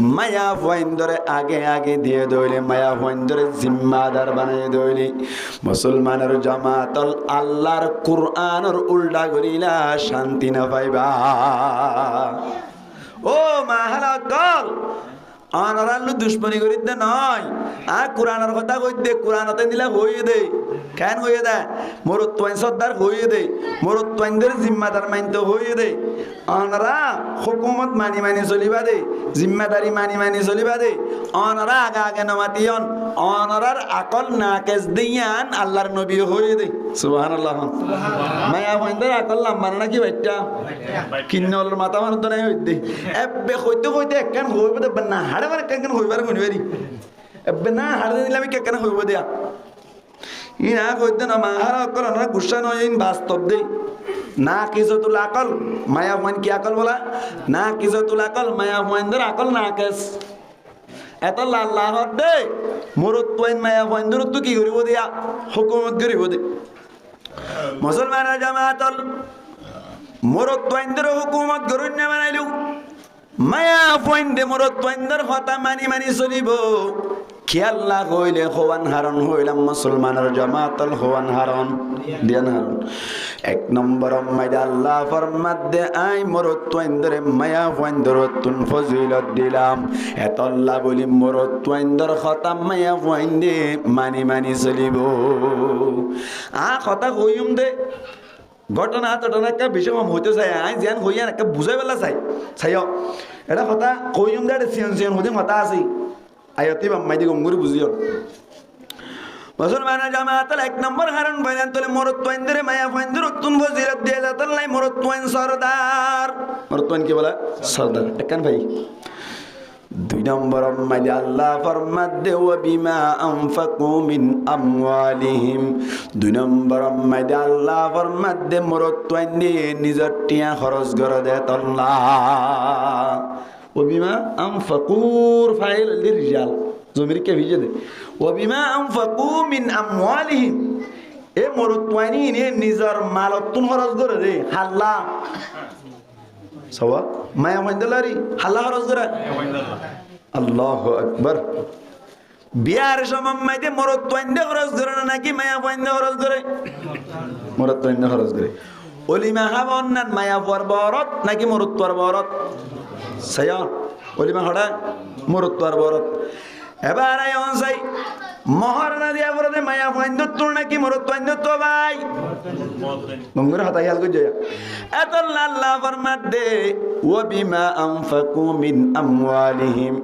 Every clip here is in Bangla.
মায়া ফয়েন্দরে আগে আগে দিয়ে দইলে মায়া ফয়েন্দরে জিম্মাদার বানিয়ে দইলে মুসলমানের জামাতল আল্লাহর কুরআনের উল্টা করিলা শান্তি না পাইবা ও মাহালা কল আনারাল্লু দুশ্মনী করিতে নয় কোরআনের কথা কইতে কোরআনতে দিলা হইয়ে দে কেন হইয়ে দেয় মরুত্বাইন সর্দার হইয়ে দে মরুত্বাইনদের জিম্মাদার মানতে হইয়ে দে আনারা হুকুমত মানি মানি চলিবা দে জিম্মাদারি মানি মানি চলিবা দে আনারা আগে আগে নমাতিয়ন আনারার আকল নাকেজ দিয়ান আল্লাহর নবী হইয়ে দে সুবহানাল্লাহ মায়া হইন্দের আকল লাম্বানা নাকি বাইটা কিন্নলের মাথা মানুষ তো নাই হইতে এবে কইতে কইতে একখান হইবে দে না হাড়ে মানে একখান হইবার শুনিবারি এবে না হাড়ে দিলে আমি কেন হইব দিয়া ইনা কইতে না মাহারা আকল না গুসা নয় বাস্তব দে না কিজতুল আকল মায়া হইন কি আকল বলা না কিজতুল আকল মায়া হইন্দের আকল নাকেজ এত আল্লাহ দে মরুত্বাইন মায়া হইন্দের তো কি করিব দিয়া হুকুমত করিব দে মুসলমানের জামাতল মরুত্বাইনদের হুকুমত গরুন না বানাইলু মায়া ফইন্দে মরুত্বাইনদের কথা মানি মানি চলিব খেয়াল্লা হইলে হওয়ান হারণ হইলাম মুসলমানের জামাতল হওয়ান হারণ দিয়ান হারণ এক নম্বর মাইদা আল্লাহ ফরমাত দে আই মরুত্বাইনদের মায়া ফইন্দর তুন ফজিলত দিলাম এতল্লা বলি মরুত্বাইনদের কথা মায়া ফইন্দে মানি মানি চলিব কথা কইম দে ঘটনা টটনা একটা বিষয় হইতে চাই আই যেন হইয়ান একটা বুঝাই পেলা চাই চাইও এটা কথা কইম দে সিয়ন সিয়ন হইতে কথা আছে আয়তি বাম্মাইদি গঙ্গুরি বুঝিও মুসলমান জামাতল এক নম্বর হারণ বয়ান তোলে মরুত্বাইনদের মায়া ফাইনদের তুন ফজিলত দিয়ে যাতলাই মরুত্বাইন সরদার মরুত্বাইন কি বলা সরদার একখান ভাই দুই নম্বর মাইদে আল্লাহ ফরমাত দে ওয়া বিমা আনফাকু মিন আমওয়ালিহিম দুই নম্বর মাইদে আল্লাহ ফরমাত দে মরুত্বাইন দিয়ে নিজের টিয়া খরচ করে দে তল্লা ওয়া বিমা আনফাকুর ফাইল লিরজাল জমির কে ভিজে দে ওয়া বিমা আনফাকু মিন আমওয়ালিহিম এ মরুত্বাইনি নে নিজের মালতুন খরচ করে দে হাল্লা সওয়া মায়া মন্দলারি হাল্লা খরচ করে আল্লাহু আকবার বিয়ার সময় মাইতে মরুত্বাইন্দে খরচ করে না নাকি মায়া পয়ন্দে খরচ করে মরুত্বাইন্দে খরচ করে অলিমা হাবন না মায়া পরবরত নাকি মরুত্বর বরত সায়া অলিমা হড়া মরুত্বর বরত এবার আইন সাই মহর না দিয়া বলতে মায়া পয়ন্দ তোর নাকি মরুত্বাইন্দ তো ভাই গঙ্গুর হাতাই হাল কই যায় এত আল্লাহ ফরমাত দে ওয়া বিমা আনফাকু মিন আমওয়ালিহিম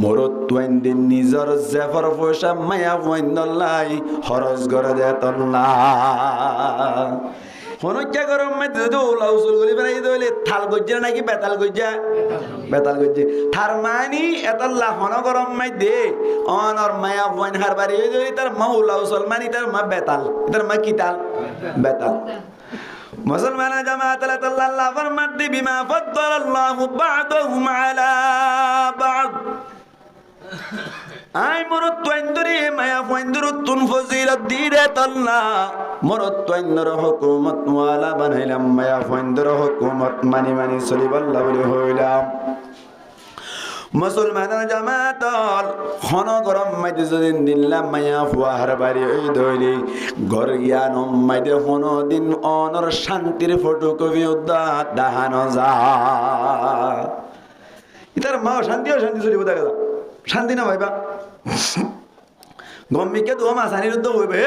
মরুত্বাইন্দের নিজর জাফর পয়সা মায়া পয়ন্দ লাই খরচ করে দে তল্লা হনক্যা গরম মে যদি ওলা উসুল গলি বানাই দইলে থাল গজ্জা নাকি বেতাল গজ্জা বেতাল গজ্জে থার মানি এতল্লা হন গরম মাই দে অনর মায়া বইন হার বাড়ি হই তার মা ওলা উসুল মানি তার মা বেতাল তার মা কিতাল বেতাল মুসলমান জামাত আল্লাহ ফরমাত দি বিমা ফাদ্দালাল্লাহু বা'দাহুম আলা বা'দ আই মরুত্বাইন্দরে মায়া ফাইন্দর তুন ফজিলত দিরে তল্লা মরুত্বাইন্দর হুকুমত ওয়ালা বানাইলাম মায়া ফাইন্দর হুকুমত মানি মানি চলিবাল্লা বলি হইলাম মুসলমানের জামাতল খন গরম মাইতে যদিন দিনলাম মায়া ফুয়াহার বাড়ি ওই দইলি ঘর জ্ঞান মাইতে হন দিন অনর শান্তির ফটোকপি উদ্দাত দাহানো যা ইতার মা শান্তিও শান্তি চলিব দেখা যা শান্তি না ভাইবা গম্মিকে তো মাসানির উদ্যোগ হইবে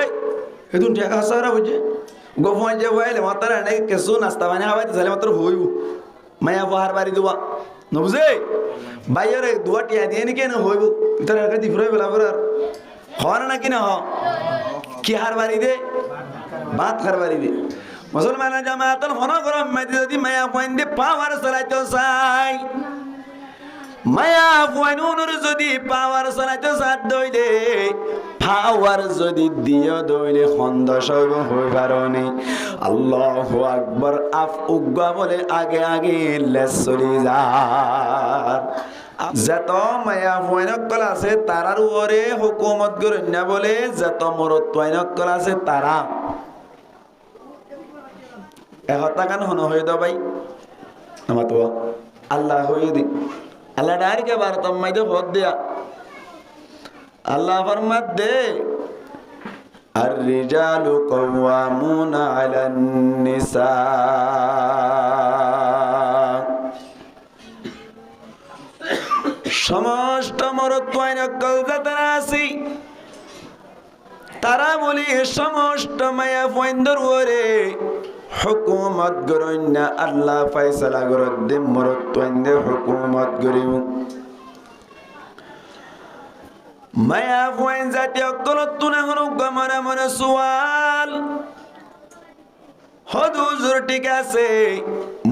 এদুন টাকা হাসারা বুঝে গোফাই যে হইলে মাতার এনে কেসু নাস্তা বানিয়ে খাওয়াইতে চাইলে মাত্র হইব মায়া বাহার বাড়ি দেওয়া নবুঝে বাইরে দুয়া টিয়া দিয়ে নি কেন হইব তার আগে দি ফুরাই বেলা ফেরার হওয়ার না কিনা হ কি হার বাড়ি দে ভাত খার বাড়ি দে মুসলমান জামাতল হন গরম মাইতে যদি মায়া পয়েন্ট দিয়ে পাওয়ার চালাইতে চাই মায়া ফুয়ানুর যদি পাওয়ার চালাইতে সাথ দইলে পাওয়ার যদি দিও দইলে খন্দস হই পারনি আল্লাহু আকবার আফ উগা বলে আগে আগে লেস চলি যার যত মায়া ফুয়ানকল আছে তারার উপরে হুকুমত করেন না বলে যত মরুত্বাইনকল আছে তারা এহতা গান হন হয়ে দাও ভাই আমার তো আল্লাহ হয়ে দি আল্লাহ ডাইরকে বারতাম মাইদে হদ দিয়া আল্লাহ ফরমাত দে আর রিজালু কওয়ামুনা আলান নিসা সমস্ত মরত্বাইন কলজাতারা আছি তারা বলি সমস্ত মায়া ফয়ন্দর ওরে হুকুমত গরন্যা আল্লাহ ফায়সালা গরদ্দে মরত্বাইন্দে হুকুমত গরিব মায়া ফয়ন জাতি অকলতুনা হনু গমনা মনে সুয়াল হদুজুর ঠিক আছে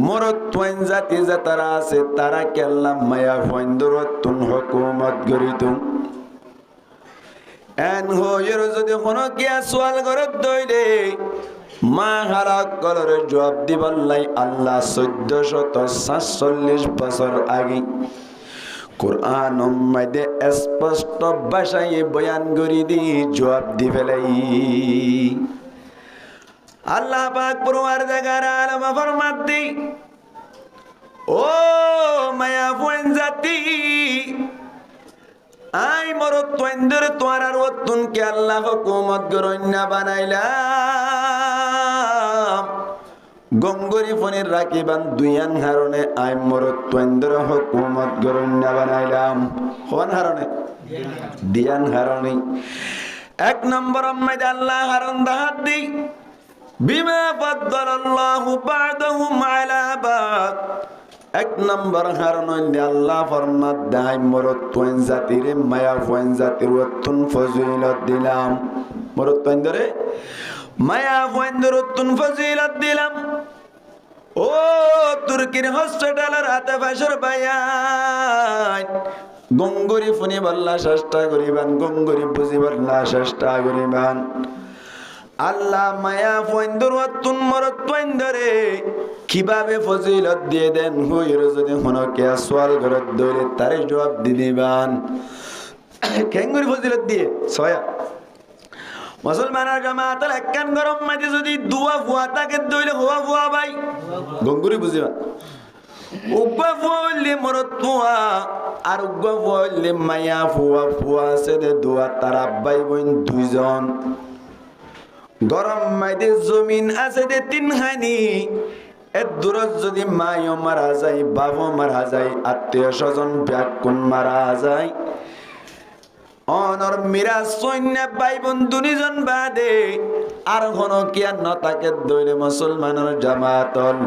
মরত্বাইন জাতি যাতারা আছে তারা কেল্লা মায়া ফয়ন্দরতুন হুকুমত গরিতুম এন হইর যদি কোনো কিয়া সোয়াল করত দইলে মা হারাক কলরে জবাব দিবাল্লাই আল্লাহ 1447 বছর আগে কোরআন মাইদে স্পষ্ট ভাষায় বয়ান করি দি জবাব দি ফেলাই আল্লাহ পাক পরওয়ার জাগার আলম ফরমাত দি ও মায়া ফুন জাতি আই মরত্বইন্দর তোয়ার আর ওতুন কে আল্লাহ হুকুমত গরন্যা বানাইলাম গঙ্গরি ফনির রাখিবান দুইয়ান হারণে আই মরত্বইন্দর হুকুমত গরন্যা বানাইলাম কোন হারণে দিয়ান হারণে এক নম্বর আম্মাইদ আল্লাহ হারণ দাহাত দি বিমা ফাদ্দালাল্লাহু বা'দাহুম আলা বা'দ এক নম্বর কারণ হইলে আল্লাহ ফরমাত দাই মরত্বইন জাতিরে মায়া ফয়ন জাতির ওতুন ফজিলত দিলাম মরত্বইন ধরে মায়া ফয়ন ওতুন ফজিলত দিলাম ও তুর্কির হসপিটালের হাতে ফাঁসের বায়ান গঙ্গরি ফুনি বল্লা চেষ্টা করিবান গঙ্গরি বুঝি বল্লা চেষ্টা করিবান আল্লাহ মায়া ফয়ন্দর ওতুন মরত্বইন ধরে কিভাবে ফজিলত দিয়ে দেন হইর যদি হনকে সোয়াল ঘরত দইলে তারে জবাব দি দিবান কেঙ্গুরি ফজিলত দিয়ে ছয়া মুসলমানের জামাতের একখান গরম মাঝে যদি দুয়া ফুয়া তাকে দইলে হওয়া ফুয়া ভাই গঙ্গুরি বুঝিবা উগ্গা ফুয়া হইলে মরত ফুয়া আর উগ্গা ফুয়া হইলে মায়া ফুয়া ফুয়া আছে দে দুয়া তার আব্বাই বোন দুইজন গরম মাইদে জমিন আছে দে তিনখানি এর দূরত যদি মায়ও মারা যায় বাবও মারা যায় আত্মীয় স্বজন ব্যাকুণ মারা যায় অনর মিরাজ সৈন্য ভাই বোন দুজন বাদে আর কোনো কিয়া নতাকে দইলে মুসলমানের জামাতল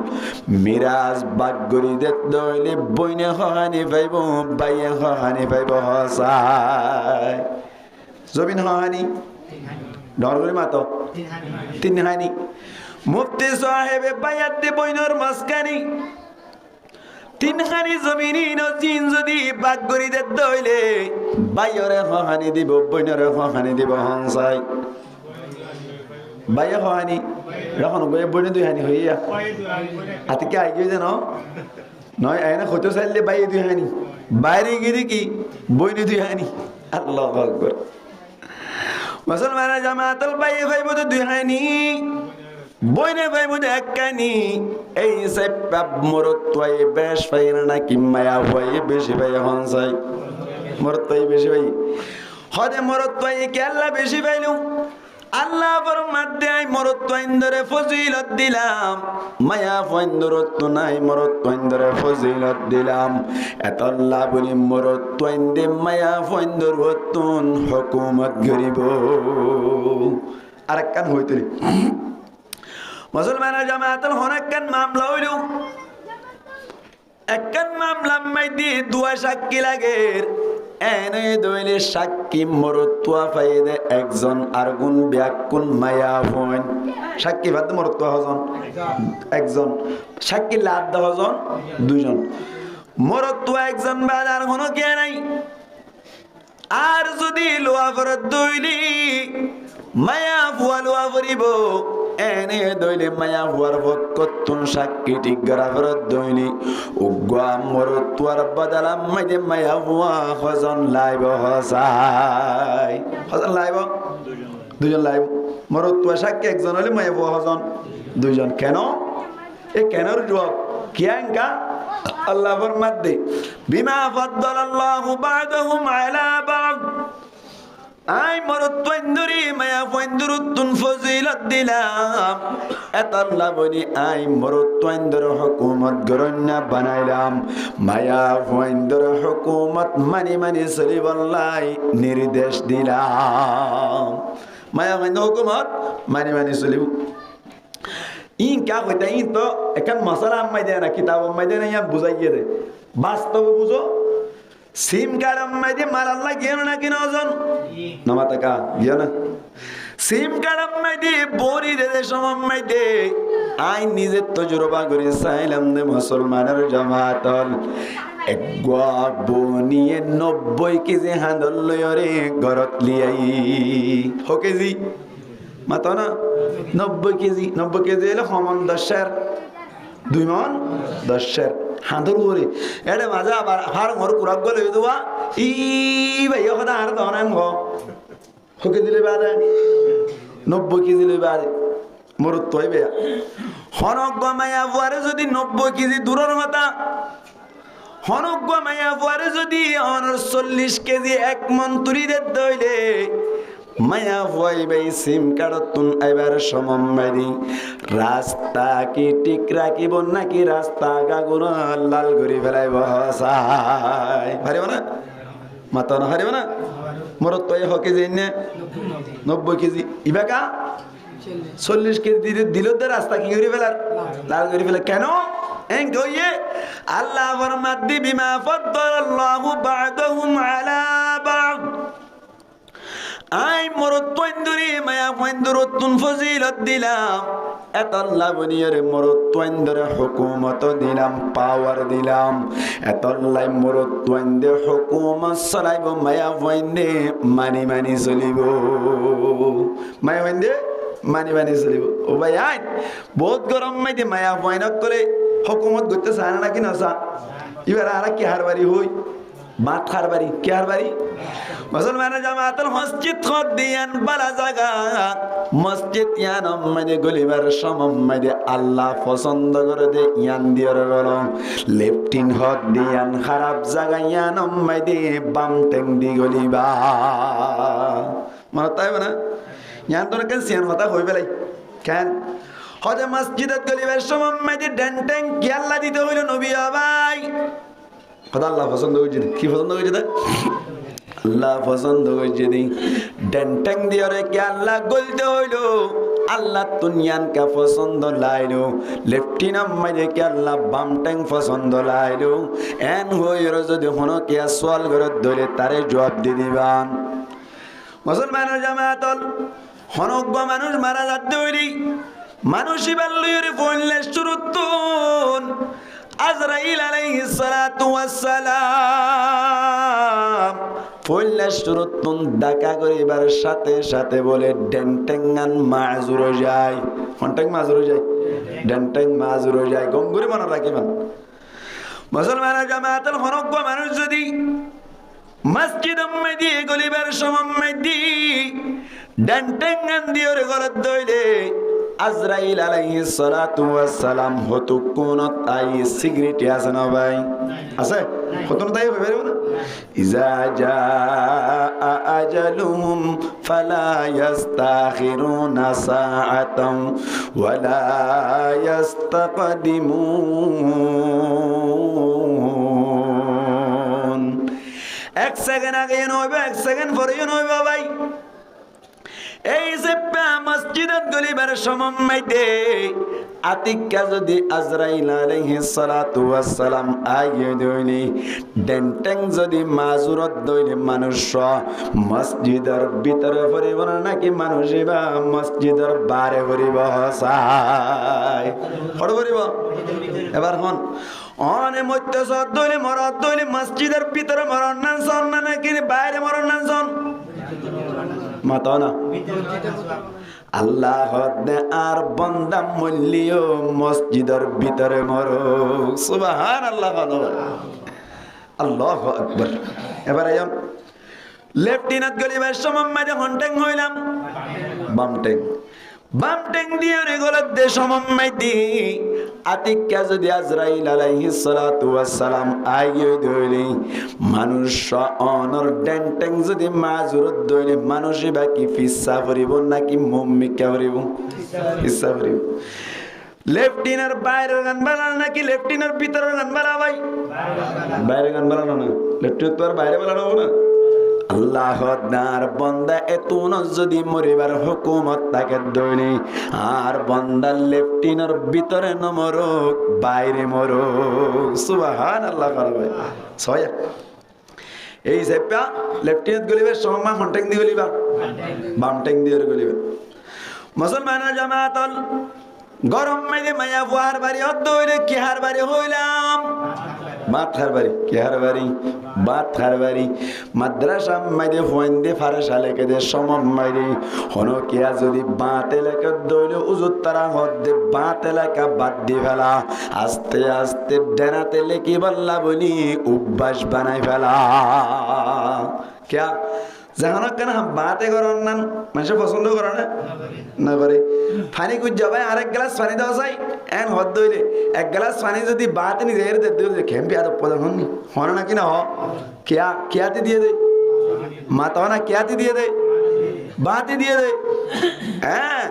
মিরাজ বাগরি দে দইলে বইনে হহানি পাইব বাইয়ে হহানি পাইব হসায় জমিন হহানি ডরগরি মাতো তিনহানি মুফতি সাহেবে বায়াত দি বইনর মাসকানি তিনখানি জমিনি নজিন যদি বাগ করি দে দইলে বাইরে হহানি দিব বইনরে হহানি দিব হংসাই বাইরে হহানি রাখন গয়ে বইনে দুই হানি হইয়া আতিকে আই গই জানো নয় আয়না কত চাইলে বাইরে দুই হানি বাইরে গিয়ে কি বইনে দুই হানি আল্লাহু আকবার মুসলমানের জামাতুল বাইয়ে ভাই বদ দুই হানি বইনে ভাই বদ একখানি এই সেপাব মরত্বই বেশ ফাইর নাকি মায়া হই বেশি ভাই হনসাই মরত্বই বেশি ভাই হদে মরত্বই কে আল্লাহ বেশি ভাইলু আল্লাহ ফরমাত দেই মরত্বইন ধরে ফজিলত দিলাম মায়া ফয়ন্দরত নাই মরত্বইন ধরে ফজিলত দিলাম এত আল্লাহ বলি মরত্বইন দে মায়া ফয়ন্দরতুন হুকুমত গরিব আরেকখান হইতলি মুসলমানের জামাতের হনাক্কান মামলা হইল একখান মামলা মাইদি দুয়া সাক্ষী লাগে এনে দইলে সাক্ষী মরত্বা ফাইদে একজন আরগুন ব্যাকুন মায়া ফয়ন সাক্ষী বাদ মরত্বা হজন একজন সাক্ষী লাদ হজন দুইজন মরত্বা একজন বাদ আর কোনো কে নাই আর যদি লোয়া ফরত দইলি মায়া ফুয়া লোয়া ফরিব এনে দইলে মায়া ফুয়ার ভক্তন সাক্ষী ঠিক গড়া ফরত দইলি উগ্গা মরত্বার বদলাম মাইদে মায়া ফুয়া হজন লাইব হসাই হজন লাইব দুজন লাইব মরত্বা সাক্ষী একজন হলে মায়া ফুয়া হজন দুইজন কেন এ কেনর জবাব কিয়াঙ্কা আল্লাহ ফরমাতে বিমা ফাদ্দালাল্লাহু বা'দাহুম আলা বা'দ আই মরত্বন্দরি মায়া ফন্দরুতুন ফজিলত দিলাম এত আল্লাহ বলি আই মরত্বন্দর হুকুমত গরন্না বানাইলাম মায়া ফন্দর হুকুমত মানি মানি চলিবল্লাই নির্দেশ দিলাম মায়া ফন্দর হুকুমত মানি মানি চলিব ইন কা কইতা ইন তো একান মশলা আম্মাই দেয় না কিতাব আম্মাই দেয় না ইয়া বুঝাইয়ে দে বাস্তব বুঝো সিম কার্ড আম্মাই দিয়ে মার আল্লাহ গিয়ে না কিনা ওজন নমাতা কা গিয়ে না সিম কার্ড আম্মাই দিয়ে বড়ি দে সমাম্মাই দে আই নিজের তজরবা করে চাইলাম দে মুসলমানের জামাতল এক বনিয়ে 90 কেজি হাঁদল লয়রে ঘরত লিয়াই হ কেজি মাতা না 90 কেজি এলে সমান 2 মন 10 হাঁদর করে এড়ে মাঝে আবার হার ঘর কুরাক গলে দেওয়া ই ভাই কথা আর দনাম গ হকে দিলে বাদে 90 কেজি লই বাদে মরত তৈ বেয়া হনক গমায়া বুয়ারে যদি 90 কেজি দূরের মাথা হনক গমায়া বুয়ারে যদি 40 কেজি 1 মন তুরি দে দইলে মায়া ভয় ভাই সিম কার্ডতুন এবার সমম্মারি রাস্তা কি ঠিক রাখিব নাকি রাস্তা গাগুন লাল করে ফেলাইব হাসাই পারিব না মাতা না পারিব না মরত তো হকে যে 90 কেজি ইবাকা 40 কেজি দিল তো রাস্তা কি করে ফেলার লাল করে ফেলে কেন এন কইয়ে আল্লাহ ফরমাতি বিমা ফাদ্দালাল্লাহু বা'দাহুম আলা বা'দ আই মরত্বন্দরি মায়া ফন্দরতুন ফজিলত দিলাম এত আল্লাহ বনিয়রে মরত্বন্দরে হুকুমত দিলাম পাওয়ার দিলাম এত আল্লাহ মরত্বন্দে হুকুমত চলাইব মায়া ফন্দে মানি মানি চলিব মায়া ফন্দে মানি মানি চলিব ও ভাই আই বহুত গরম মাইতে মায়া ফয়নক করে হুকুমত করতে চায় না নাকি নসা এবার আর কি হারবারি হই বাত খারবারি কি হারবারি মুসলমানের জামাতের মসজিদ খদ দিয়ান বালা জায়গা মসজিদ ইয়ান মানে গলিবার সমম্মাদে আল্লাহ পছন্দ করে দে ইয়ান দিয়র গরম লেফটিন হদ দিয়ান খারাপ জায়গা ইয়ান মানে বাম টেং দি গলিবা মনে তাই না ইয়ান তোর কেন সিয়ান কথা হই বেলাই কেন হদে মসজিদত গলিবার সমম্মাদে ডেন টেং কি আল্লাহ দিতে হইল নবী ভাই কথা আল্লাহ পছন্দ করছে কি পছন্দ করছে আল্লাহ পছন্দ করছে দি ডেন্টেং দিয়রে কি আল্লাহ গলতে হইল আল্লাহ তুনিয়ান কা পছন্দ লাইলো লেফটিনাম মাইরে কি আল্লাহ বামটেং পছন্দ লাইলো এন হইর যদি হনো কি সওয়াল করত ধরে তারে জবাব দি দিবান মুসলমানের জামাতল হনগ্য মানুষ মারা যাচ্ছে হইলি মানুষই বাল্লুরে ফইলে শুরুতুন আজরাইল আলাইহিস সালাতু ওয়াস সালাম ফইলে শুরুতুন ডাকা করিবার সাথে সাথে বলে ডেন্টেঙ্গান মাজুর যায় ফন্টেং মাজুর যায় ডেন্টেং মাজুর যায় গঙ্গুরি মনে রাখিবেন মুসলমানের জামাতের হনগ্য মানুষ যদি মসজিদ মধ্যে গলিবার সময় দি ডেন্টেঙ্গান দিওরে গলত দইলে আজরাইল আলাইহিস সালাতু ওয়াস সালাম হতো কোন তাই সিগারেট আছে না ভাই আছে কত তাই হবে না ইজা জা আজালুহুম ফালা ইস্তাখিরুনা সাআতাম ওয়ালা ইস্তাকদিমুন এক সেকেন্ড আগে নইবে এক সেকেন্ড পরে নইবে ভাই এই যে মসজিদত গলিবার সমম্মাইতে আতিকা যদি আজরাইল আলাইহিস সালাতু ওয়াস সালাম আইয়ে দইনি ডেন্টেং যদি মাজুরত দইলে মানুষ মসজিদের ভিতরে পড়িব নাকি মানুষই বা মসজিদের বারে পড়িব হসাই পড় পড়িব এবার হন অনে মধ্য সদ দইলে মরদ দইলে মসজিদের ভিতরে মরণ না সন না নাকি বাইরে মরণ না সন মাতা না আল্লাহ আর বন্দা মল্লিও মসজিদের ভিতরে মরো সুবহানাল্লাহ আল্লাহু আকবার এবার আইন লেফটিনাত গলিবার সমম্মাদে হন্টেং হইলাম বামটেং দিয়ে রে গলত দে সমম্মাই দি আতিক্কা যদি আজরাইল আলাইহিস সালাতু ওয়াস সালাম আইয়ে দইলে মানুষ অনর ডেন্টেং যদি মাজুরত দইলে মানুষই বাকি ফিসা করিব নাকি মুম্মিকা করিব ফিসা করিব লেফটিনার বাইরের গান বানানো নাকি লেফটিনার ভিতরের গান বানানো ভাই বাইরের গান বানানো না লেফটিনার তো আর বাইরে বানানো না আল্লাহর বান্দা এত যদি মরিবার হুকুমত তাকে দইনি আর বান্দা লেফটিনার ভিতরে ন মরুক বাইরে মরুক সুবহানাল্লাহ করবে ছয় এই সেপা লেফটিনার গলিবে সমমা হন্টেং দি গলিবা বাম টেং দি গলিবে মুসলমানের জামাতল গরম মেদে মায়া ফুয়ার বাড়ি অদ্দইরে কিহার বাড়ি হইলাম মাথার বাড়ি কিহার বাড়ি বাথার বাড়ি মাদ্রাসা মাইদে ফুয়াইন্দে ফারেসা লেকে দে সমম মাইদে হনো কিয়া যদি বাত এলাকা দইলে উজুত তারা হদ্দে বাত এলাকা বাদ দি ফেলা আস্তে আস্তে ডেনাতে লেকি বললা বলি অভ্যাস বানাই ফেলা কিয়া যেন কেন বাতে করার নাম মানুষের পছন্দ করে না করে পানি কুজ যাবাই আরেক গ্লাস পানি দেওয়া যায় এন হদ দইলে এক গ্লাস পানি যদি বাতে নিজে দিলে খেম্পি আদব পদা হননি হন নাকি না কিয়াতে দিয়ে দেয় মাতা না কিয়াতে দিয়ে দেয় বাতে দিয়ে দেয় হ্যাঁ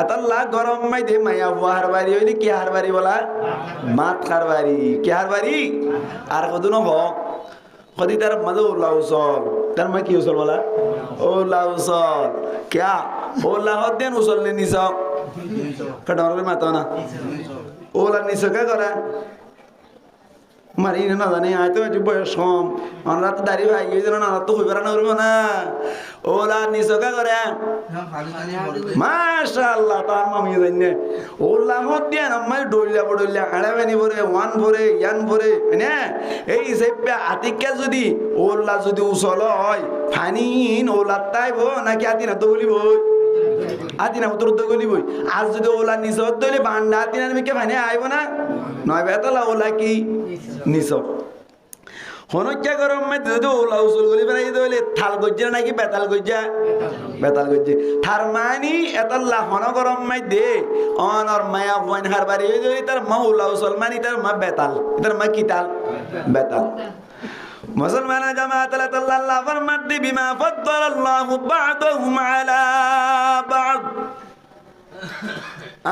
এতল্লা গরম মাই দে মাইয়া বুয়ার বাড়ি হইলে কি হার বাড়ি বলা মাত খার বাড়ি কি হার বাড়ি আর কদুন হোক কদি তার মজা ওলা উসল তার মা কি উসল বলা ওলা উসল क्या ओला होते हैं उसल ने निसा कटोरे में तो ना ओला निसा क्या करा मारी ना जाने आए तो जो बयस कम अनरा तो दारी भाई ये जना ना तो कोई बरा ना उर्मा ना ओला निसा क्या करा माशाअल्लाह ताम मम्मी जन्ने ओला होते हैं ना मैं डोलिया आड़े में नहीं बोले वन बोले यान बोले ने ए इसे पे आती क्या जुदी ओला जुदी उसलो होय फानीन ओला ताई बो ना क्या आती ना तो बोली बो आती ना उतर तो बोली बो आज जुदी ओला निसा तो ले बांडा आती ना मैं क्या फानी आये बो ना नॉय बेहतर ला ओला की निसा होनो क्या करो मैं जुदी ओला उसल बोली बनाई तो ले थाल गुज्जा ना की बेताल गुज्जा थारमानी एतल्ला होनो करो मैं दे और माया वन हर बारी ये जो इधर माँ ओला उसल मानी इधर माँ बेताल इधर माँ किताल बेताल मुसलमान जमात अल्लाह फरमाते बिमा फद्दल अल्लाह बअदहुम अला बअद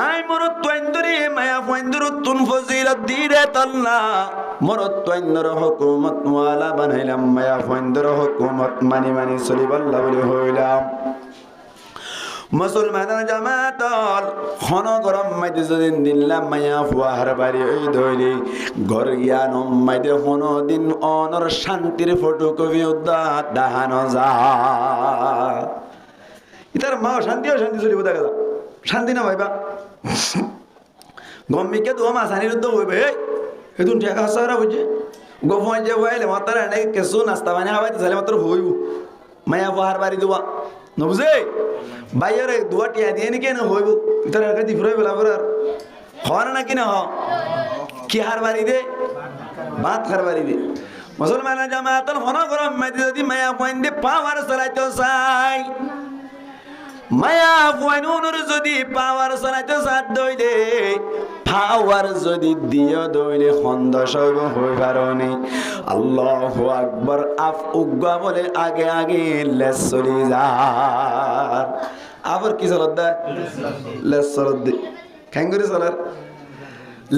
आई मरुत्वंदरी माया फंदरुतुन फजीलत दीरे तल्ला मरुत्वंदर हुकूमत वाला बनैलाम माया फंदर हुकूमत मानी मानी सलिबल्ला बले होइलाम मुसलमान जमात खन गरम माइदे जदिन दिल्ला माया फुआर बारी ओई धइले घर गियान माइदे खनो दिन अनर शांतिर फोटोकपि उद्दा दाहानो जा इतार मा शांति चलिब দেখা শান্তি না ভাইবা গম্মিকে তো মাসানির তো হইবে এদুন টাকা হাসারা বুঝে গোফন যে হইলে মাতার নাই কেসু নাস্তা বানি হাবাইতে চলে মাত্র হইব মায়া বাহার বাড়ি দুয়া নবুঝে বাইরে দুয়া টিয়া দিয়ে নি কেন হইব ইতার আগে দি ফুরাই বলা বরার হর না কি না হ কি হার বাড়ি দে বাত হার বাড়ি দে মুসলমান জামাতল হন গরম মাইতে যদি মায়া পয়েন্টে পাওয়ার চালাইতে চাই মায়া ফুয়ানুর যদি পাওয়ার চালাইতে সাথ দইলে পাওয়ার যদি দিও দইলে খন্দস হই পারনি আল্লাহু আকবার আফ উগা বলে আগে আগে লেস চলি যা আবার কি চলত দে লেস চলত দে খাঙ্গুরি চলার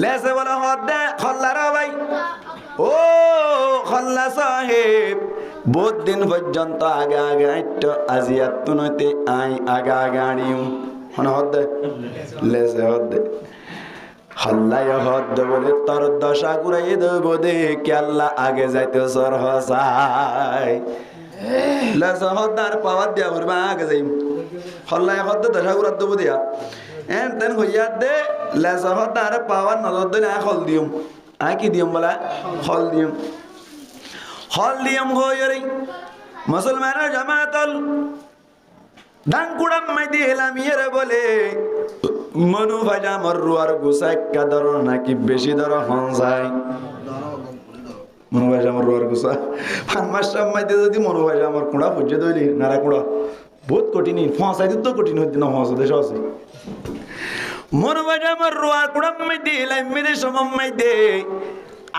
লেসে বলে হদ দে খল্লার ভাই ও খল্লা সাহেব বহুত দিন পর্যন্ত আগে আগে আইতো আজিয়াত তুনতে আই আগা গাড়িও হন হদ লেসে হদ হল্লাই হদ বলে তোর দশা ঘুরাইয়ে দেব দে কে আল্লাহ আগে যাইতে সর হসাই লেসে হদ আর পাওয়ার দিয়া ঘুরবা আগে যাই হল্লাই হদ দশা ঘুরাত দেব দিয়া এন তেন হইয়া দে লেসে হদ আর পাওয়ার নজর দিলে হল দিম আই কি দিম বলা হল দিম হল দিম হইরে মুসলমান জামাতল ডাঙ্কুড়াম মাই দিলাম ইরে বলে মনু ভাজা মরু আর গুসাই কাদর নাকি বেশি দর হন যায় মনু ভাজা মরু আর গুসা ফানমাস মাই দে যদি মনু ভাজা আমার কুড়া বুঝে দইলি নারা কুড়া বহুত কঠিন ফসাই দিত কঠিন হইতে না ফসা দেশ আছে মনোবাজা আমার রুয়ার কুড়াম মাইদে লাইমেদে সমম মাইদে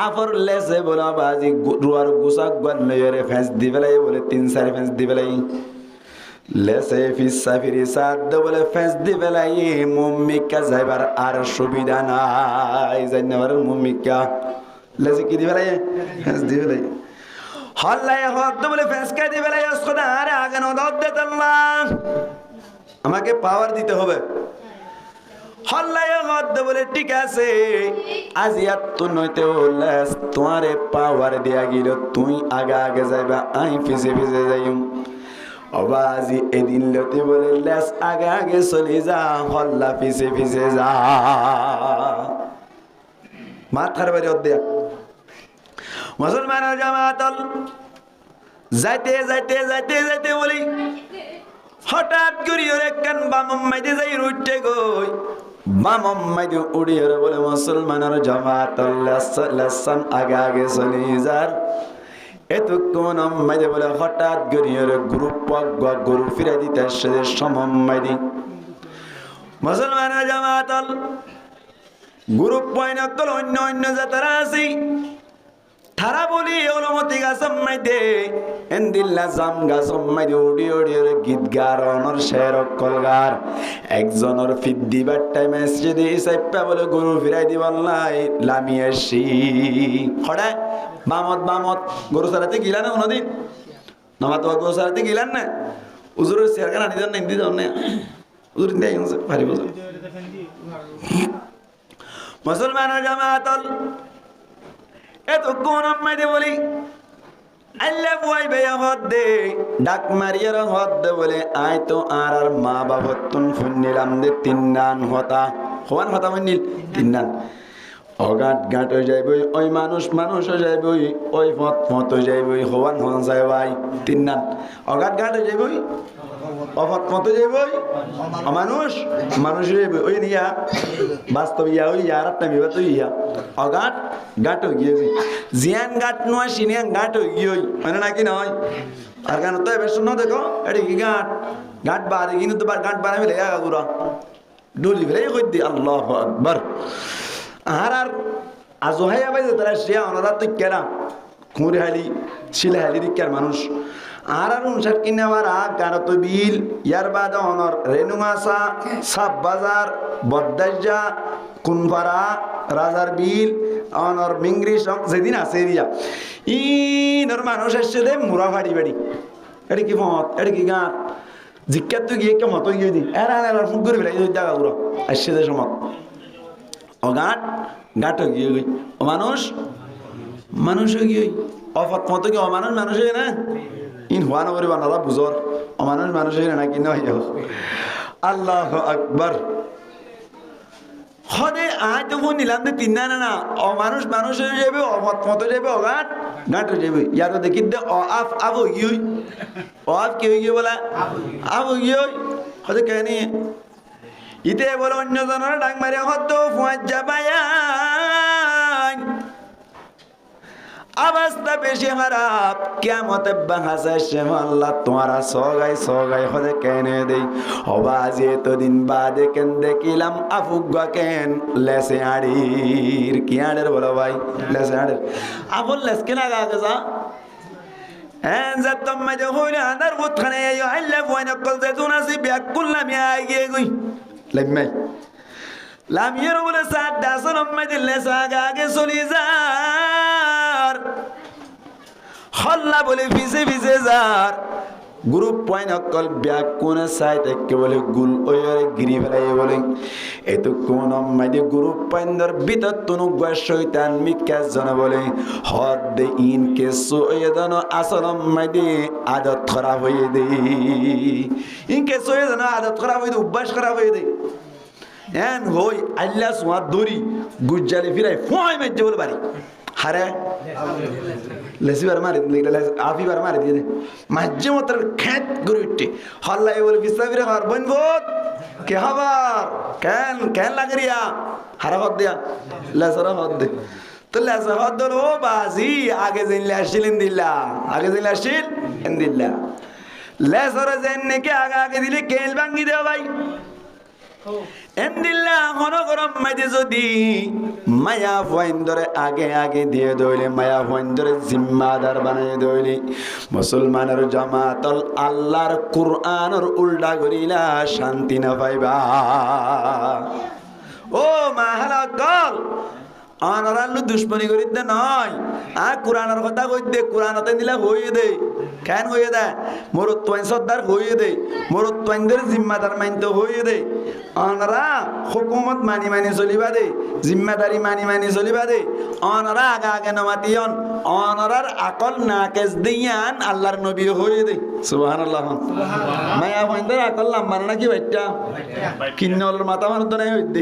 আফর লেসে বলা বাজি রুয়ার গুসাক গন লয়রে ফেস দিবেলাই বলে 3-4 ফেস দিবেলাই লেসে ফিসা ফিরি সাদ বলে ফেস দিবেলাই মুম্মিকা যাইবার আর সুবিধা নাই জান্নাবার মুম্মিকা লেসে কি দিবেলাই ফেস দিবেলাই হল্লায় হদ বলে ফেস কা দিবেলাই খোদা আরে আগে নদদ দে আল্লাহ আমাকে পাওয়ার দিতে হবে হল্লায় হদ বলে ঠিক আছে আজ এত নইতে হল্লাস তোমারে পাওয়ার দিয়া গেল তুই আগে আগে যাইবা আই পিছে পিছে যাইম অবাজি এদিন লতে বলে লেস আগে আগে চলে যা হল্লা পিছে পিছে যা মাথার বাড়ি অধ্যা মুসলমানের জামাতল যাইতে যাইতে যাইতে যাইতে বলি হঠাৎ করি ওরে কান বামম মাইতে যাই উঠতে গই বামম মাইতে উড়ি ওরে বলে মুসলমানের জামাতল লেসন আগে আগে চলে যার এতক্ষণ মাইতে বলে হঠাৎ করি ওরে গ্রুপ গরু ফিরে দিতে আসছে সমম মাইদি মুসলমানের জামাতল গ্রুপ পয়নকল অন্য অন্য যাতারা আছি তারা বলি অনুমতি গাছম মাইদে এন্দিল্লা জাম গাছম মাইদে উড়ি উড়ি গীত গার অনর শের কলগার একজনের ফিট দিবার টাইমে যদি সাইপা বলে গরু ফিরাই দিবাল্লাই লামি আসি হড়া বামত বামত গরু সারাতে গিলা না কোনোদিন নমা তো গরু সারাতে গিলান না উজুরের শেয়ার কান আনি দেন না ইন্দি দেন না উজুর ইন্দি আইছে ভারি বুঝুন মুসলমানের জামাতল এত কোন মাইদে বলি আল্লাহ বুয়াই বেয়া হদ দে ডাক মারিয়ার হদ দে বলে আই তো আর মা বাবা তুন ফোন নিলাম দে 3 নান হতা হওয়ান হতা মনিল 3 নান অগাট গাট হয়ে যাইবই ওই মানুষ হয়ে যাইবই ওই ফত হয়ে যাইবই হওয়ান হন যাইবাই 3 নান অগাট গাট হয়ে যাইবই অফত মতো যাইবই মানুষ হইবে ওই নিয়া বাস্তব ইয়া ওই ইয়ার একটা বিবাদ তো ইয়া অগাট গাট হয়ে গিয়ে জিয়ান গাট নয় সিনিয়ান গাট হয়ে গিয়ে মানে নাকি নয় আর গান তো এবার শুনো দেখো এটা কি গাট বাড়ে কিন্তু তো গাট বাড়াই ফেলে গুড়া ডলি ফেলে কই দি আল্লাহু আকবার আর আজহাইয়া বাই তারা শিয়া ওনারা তো কেরা খুঁড়ে হালি ছিলে হালি দিকার মানুষ আর উনষাট কিনাবার গান তো বিল ইয়ার বাদ অনর রেনুমাসা সাব বাজার বদ্দাইজা কুনপাড়া রাজার বিল অনর মিংরি সং যেদিন আছে দিয়া ইনর মানুষ এসছে দে মুরা ফাড়ি বাড়ি এটা কি মত এটা কি গান জিজ্ঞাত তো গিয়ে কে মতো গিয়ে দি এরা ফোন করে ফেলাই জায়গা গুলো আসছে দে সমত ও গাট গিয়ে গই ও মানুষ গিয়ে অফত মতো কি অমানুষ হয়ে না ইন হওয়া নবরি বানালা বুঝর অমানুষ হয়ে না কি নয় আল্লাহ আকবার হদে আজ তো ফোন নিলাম যে 3 না অমানুষ হয়ে যাবে অফত মতো যাবে অগাট গাট হয়ে যাবে ইয়ার তো দেখি দে আব গিয়ে আব কি হয়ে গিয়ে বলা আব গিয়ে হদে কেন ইতে বলে অন্য জনের ডাক মারে হত ফুয়াজ যাবায়ান অবস্থা বেশি খারাপ কিয়ামতে বাহাসে আল্লাহ তোমারা সগাই হদে কেনে দেই হবা যে এতদিন বাদে কেন দেখিলাম আফুগা কেন লেসে আড়ির কি আড়ের বলো ভাই লেসে আড়ের আফুল লেস কেন আগে যা যে তোমায় যে হইলে আদার বুত খানে আল্লাহ বইন কল যে তুনাসি বিয়াক কুল্লাম আগে গই লাইমাই লামিয়ের বলে সাত দাসন আম্মাই দিলে সাগা আগে চলি যার হল্লা বলে ভিজে যার গ্রুপ পয়েন্ট অকল ব্যাগ কোনে সাইড একে বলে গুল ওয়ারে গিরি ফেলাই বলে এত কোন আম্মাই গ্রুপ পয়েন্টর ভিতর তনু গয় শয়তান মিকাস জন বলে হদ দে ইন কে সোয়েদন আসল আম্মাই দে আদত খারাপ হয়ে দে ইন কে সোয়েদন আদত খারাপ হয়ে দে অভ্যাস খারাপ হয়ে দে এন হই আল্লাহ সুয়া দড়ি গুজ্জালি ফিরাই ফয় মেজে বলে বাড়ি হারে লেসিবার মারি আফিবার মারি দিয়ে মাঝে মতো খেত করে উঠে হল্লাই বলে বিস্তাবিরে হর বোন বোধ কে হবার কেন লাগে রিয়া হারা হদ দিয়া লেসারা হদ দে তো লেসা হদ দল ও বাজি আগে জেনলে আসছিলেন দিল্লা আগে জেনলে আসছিল দিল্লা লেসারা জেন নাকি আগে দিলে কেল ভাঙ্গি দেওয়া ভাই এন্দিল্লা হনগরম মাঝে যদি মায়া ফয়েন্দরে আগে আগে দিয়ে দইলে মায়া ফয়েন্দরে জিম্মাদার বানিয়ে দইলে মুসলমানের জামাতল আল্লাহর কুরআনের উল্টা করিলা শান্তি না পাইবা ও মাহালাকল আনারাল্লু দুশ্মনী করিত দে নয় কুরআনের কথা কইতে কুরআনতে দিলা হইয়ে দে কেন হইয়ে দে মোরত তোয়াইন সর্দার হইয়ে দে মোরত তোয়াইনদের জিম্মাদার মানতে হইয়ে দে আনারা হুকুমত মানি মানি চলিবা দে জিম্মাদারি মানি মানি চলিবা দে আনারা আগে আগে নমাতিয়ন আনারার আকল নাকেজ দিয়ান আল্লাহর নবী হইয়ে দে সুবহানাল্লাহ মায়া হইন্দের আকল লাম্বার নাকি বাইটা কিন্নল মাথা মানুষ তো নাই হইতে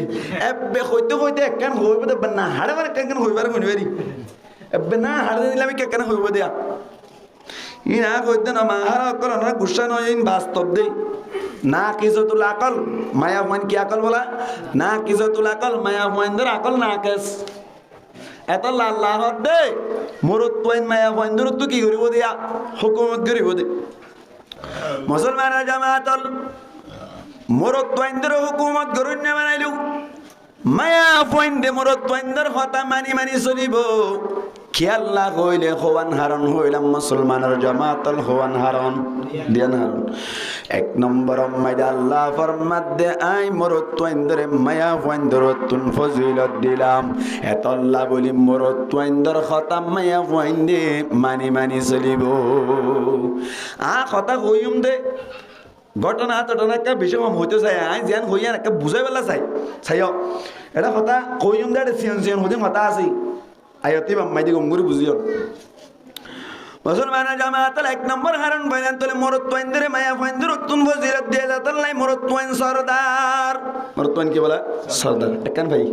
এবে কইতে কইতে একখান হইবে দে না হাড়ে মানে কেন হইবার গুনবেরি এবে না হাড়ে দিলে আমি কেন হইব দিয়া ই না কইতে না মাহারা আকল না গুসা নয় বাস্তব দে না কিজতুল আকল মায়া হইন কি আকল বলা না কিজতুল আকল মায়া হইন্দের আকল না কেস এত আল্লাহ দে মুরত তোয়াইন মায়া হইন্দের তো কি করিব দিয়া হুকুমত করিব দে মুসলমানের জামাতল মুরত তোয়াইনদের হুকুমত গরুন না বানাইলু মায়া ফইন্দে মোরত তোয়াইনদের কথা মানি মানি চলিব খেয়াল্লা কইলে হওয়ান হারণ হইলাম মুসলমানের জামাতল হওয়ান হারণ দিয়ান হারণ এক নম্বর মাইদা আল্লাহ ফরমাত দে আই মোরত তোয়াইনদরে মায়া ফইন্দর তুন ফজিলত দিলাম এতল্লা বলি মোরত তোয়াইনদর কথা মায়া ফইন্দে মানি মানি চলিব কথা কইম দে ঘটনা টটনা একটা বেশি কম হইতে চাই আই যেন হইয়া একটা বুঝাই পেলা চাই চাইও এটা কথা কইম দে সিয়ন সিয়ন হইতে কথা আছে আয়তি বাম্মাই দি গঙ্গুরি বুঝিও মুসলমানের জামাতল এক নম্বর হারণ বয়ান তোলে মোরত তোয়াইনদের মায়া ফয়েন্দর তুন ফজিলত দিয়ে যাতলাই মোরত তোয়াইন সরদার মোরত তোয়াইন কি বলা সরদার একখান ভাই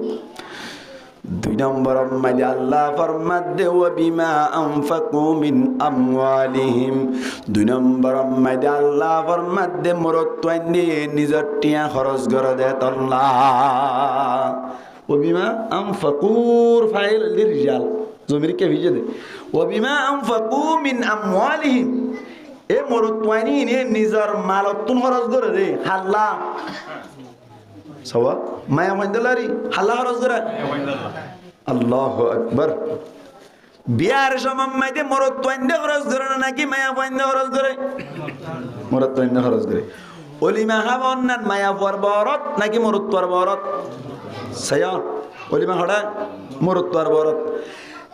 দুই নম্বর মাইলে আল্লাহ ফরমাত দে ওয়া বিমা আনফাকু মিন আমওয়ালিহিম দুই নম্বর মাইলে আল্লাহ ফরমাত দে মোরত তোয়াইন দিয়ে নিজর টিয়া খরচ করে দে তল্লা ও বিমা আনফাকুর ফাইল লিরজাল জমির কে ভিজে দে ও বিমা আনফাকু মিন আমওয়ালিহিম এ মোরত তোয়াইনি নে নিজর মালত তুন খরচ করে দে হাল্লা সওয়া মায়া মন্দলারি হাল্লা খরচ করে আল্লাহু আকবার বিয়ার সময় মাইতে মোরত তোয়াইন্দে খরচ করে নাকি মায়া পয়ন্দে খরচ করে মোরত তোয়াইন্দে খরচ করে অলিমা হাবন না মায়া পরবরত নাকি মোরত পরবরত সায়া অলিমা হড়া মোরত পরবরত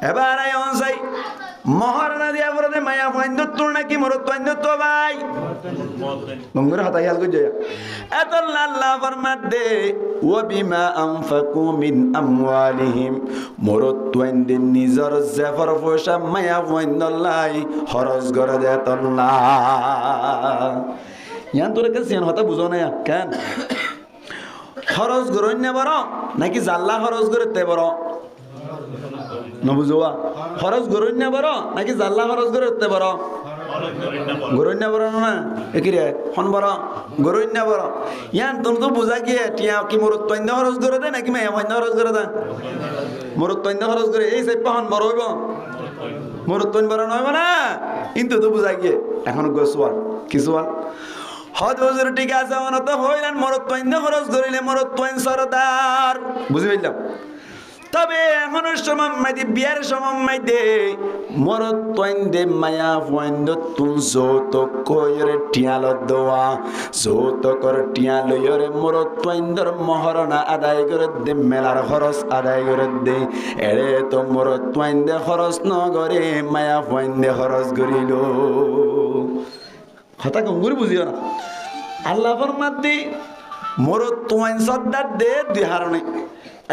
এবার আইন সাই মহর না দিয়া পরে মায়া পয়ন্দে তোর নাকি মোরত পয়ন্দে তো ভাই গঙ্গুর হাতাই হাল গজয়া এত আল্লাহ ফরমাত দে ওয়া বিমা আনফাকু মিন আমওয়ালিহিম মোরত পয়ন্দে নিজর জাফর পয়সা মায়া পয়ন্দলাই খরচ করে দে তল্লা ইয়ান তোর কাছে ইয়ান হতা বুঝো না কেন খরচ গরন না বড় নাকি জাল্লা খরচ করে তে বড় নবুজোয়া খরচ গরন না বড় নাকি জাল্লা খরচ করে তে বড় গরন না বড় না একিরে হন বড় গরন না বড় ইয়ান তুমি তো বুঝা গিয়ে টিয়া কি মোরত তৈন্দ খরচ করে দে নাকি মায়া পয়ন্দা খরচ করে দে মোরত তৈন্দ খরচ করে এই সাইপা হন বড় হইব মোরত তৈন বড় নয় না কিন্তু তো বুঝা গিয়ে এখন গোসওয়াল কিসওয়াল হদ হুজুর ঠিক আছে অনত হইলেন মোরত তৈন্দ খরচ করিলে মোরত তৈন সরদার বুঝি পাইলাম তবে এখন সময় মাইতে বিয়ার সময় মাইতে মোরত তৈন্দে মায়া পয়ন্দ তুন যৌতুক কইরে টিয়াল দোয়া যৌতুকর টিয়া লইরে মোরত তৈন্দর মহরণা আদায় করে দে মেলার খরচ আদায় করে দে এরে তো মোরত তৈন্দে খরচ নগরে মায়া পয়ন্দে খরচ করিল কথা গঙ্গুরি বুঝিও না আল্লাহ ফরমাত দি মোরত তোয়াইন সর্দার দে দুই হারণে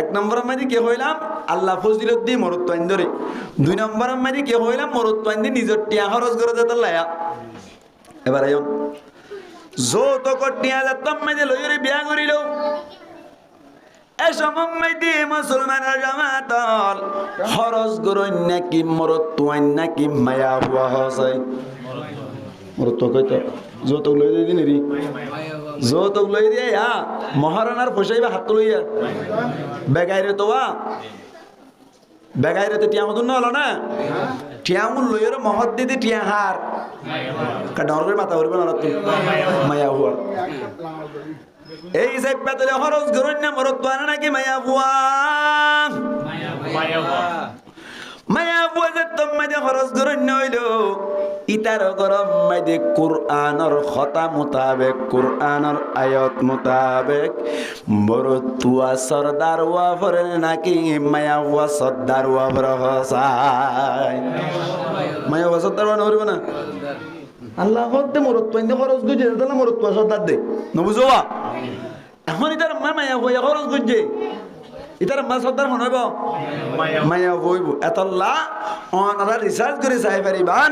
এক নম্বর মাঝে কে হইলাম আল্লাহ ফজিলত দি মোরত তোয়াইন ধরে দুই নম্বর মাঝে কে হইলাম মোরত তোয়াইন দি নিজের টিয়া খরচ করে যেত লায়া এবার আইন যৌতুক টিয়া যেতাম মাঝে লইরে বিয়া করিল এ সময় দি মুসলমানের জামাতল খরচ করইন নাকি মোরত তোয়াইন নাকি মায়া হুয়া হসাই মোরত তো কইতো যৌতুক লই দিই নিরি যৌতুক লই দিয়ে মহারণার পয়সাইবা হাত লইয়া বেগাইরে তোয়া বেগাইরে তো টিয়া মতন হলো না টিয়া মূল লইয়ের মহৎ দিদি টিয়া হার ডর করে মাথা করবে না মায়া হুয়ার এই যে পেতলে খরচ করুন না মরত্ব আনে নাকি মায়া বুয়া মায়া বুয়া যে তোমাদের খরচ করুন না হইলো ইতার গরম মাইদে কুরআনের কথা মোতাবেক কুরআনের আয়াত মোতাবেক মরতুয়া সরদার ওয়া ফরে নাকি মায়া বুয়া সরদার ওয়া ফরে হসাই মায়া বুয়া সরদার ওয়া নরব না আল্লাহ হতে মরত্ব ইন্দে খরচ গুজে তাহলে মরত্ব সরদার দে নবুজোয়া এখন ইতার মায়া বুয়া খরচ গুজে ইতার মা সরদার হনব মায়া হইব এতল্লা অনারা রিসার্চ করে চাই পারিবান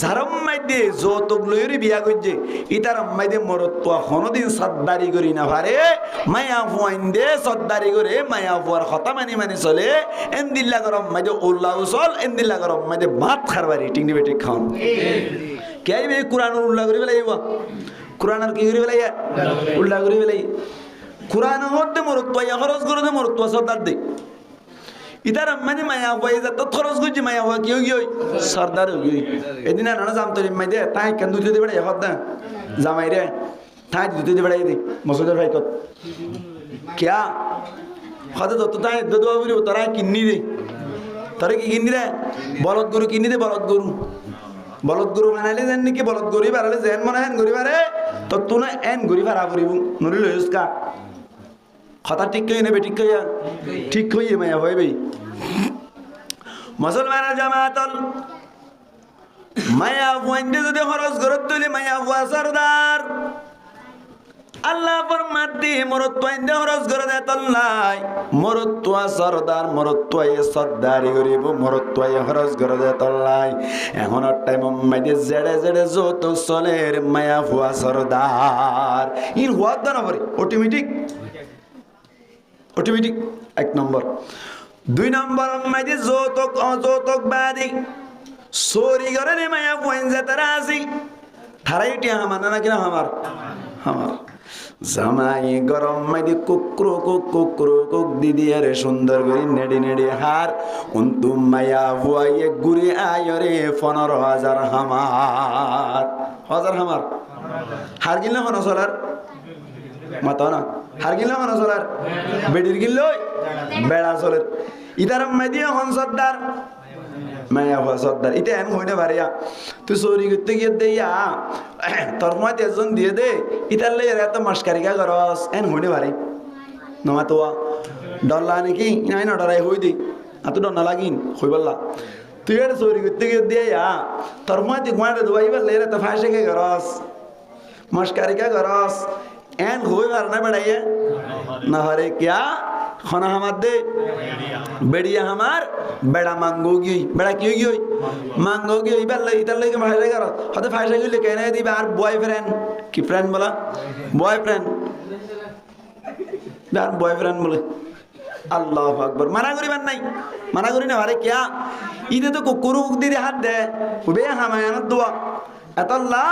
যারম মাইদে যৌতুক লইরি বিয়া করছে ইতার মাইদে মরত্ব কোনদিন সর্দারি করি না পারে মায়া ফুয়াইন্দে সর্দারি করে মায়া ফুয়ার কথা মানি মানি চলে এন্দিল্লা গরম মাইদে উল্লাহ উসল এন্দিল্লা গরম মাইদে ভাত খারবারি টিংনি বেটি খাওন কে আইবে কোরআনের উল্লাহ করি বেলাই কোরআনের কি করি বেলাই উল্লাহ করি বেলাই কোরআন হতে মরত্ব খরচ করে দে মরত্ব সর্দার দে ইতার মানে মায়া হয়ে যা তো খরচ করছি মায়া হওয়া কি হই সর্দার হই এদিন আর না জামতরি মাই দে তাই কেন দুই দিতে বেড়ে হদ না জামাই রে তাই দুই দিতে বেড়াই দে মসুদের ভাই কত কিয়া হদে তো তাই দদুয়া বলি তারা কিন্নি দে তারে কি কিন্নি রে বলদ গরু কিন্নি দে বলদ গরু বানাইলে যেন নাকি বলদ গরু বাড়ালে যেন মনে হেন গরি বারে তো তুনা এন গরি ভাড়া করিব নরিল ইসকা কথা ঠিক কই নেবে ঠিক কইয়ে মায়া হয় ভাই মুসলমানের জামাতল মায়া ফুয়াইন্দে যদি খরচ করত তুলি মায়া ফুয়া সরদার আল্লাহ ফরমাতি মরত্বাইন্দে খরচ করে দে তল্লাই মরত্বা সরদার মরত্বাই সরদারি করিব মরত্বাই খরচ করে দে তল্লাই এখন টাইম মাইদে জেড়ে জেড়ে যত চলের মায়া ফুয়া সরদার ইন হুয়া দানা পরে অটোমেটিক এক নম্বর দুই নম্বর মাইদে যৌতুক বাদি চোরি করে নে মায়া ফুয়াইন যে তারা আসি তারাই টিয়া আমার না কিনা আমার জামাই গরম মাইদি কুকরো কুক দিদি আরে সুন্দর করে নেড়ি হার উন্তু মায়া বুয়াইয়ে ঘুরে আয়রে 15,000 হামার হার গিলে হন চলার মাতা না হার গিলে হন চলার বেডির গিল বেড়া চলের ইতার মাইদি হন সর্দার মায়া হওয়া সর্দার এটা এন হইতে পারে তুই চুরি করতে গিয়ে দেয়া তোর মত একজন দিয়ে দে ইতার লাই এত মাস্কারিকা করস এন হইতে পারে নমা তো ডরলা নাকি নাই না ডরাই হই দি এত ডর না লাগিন হই বললা তুই এটা চুরি করতে গিয়ে দেয়া তোর মত ঘুমাতে দেওয়া এবার লাই এত ফাঁসে করস মাস্কারিকা করস এন হই পার না বেড়াইয়ে না হরে क्या খানা হামার দে বেড়িয়া হামার বেড়া মাঙ্গো গি বেড়া কি গই মাঙ্গো গি ইবার লাই ইতার লাগে ফাইসা কর হতে ফাইসা গইলে কেন দিবা আর বয়ফ্রেন্ড কি ফ্রেন্ড বলা বয়ফ্রেন্ড বলে আল্লাহু আকবার মানা করিবার নাই মানা করি না আরে क्या ইদে তো কুকুরু দিদি হাত দে বে হামায়ানত দোয়া এতল্লা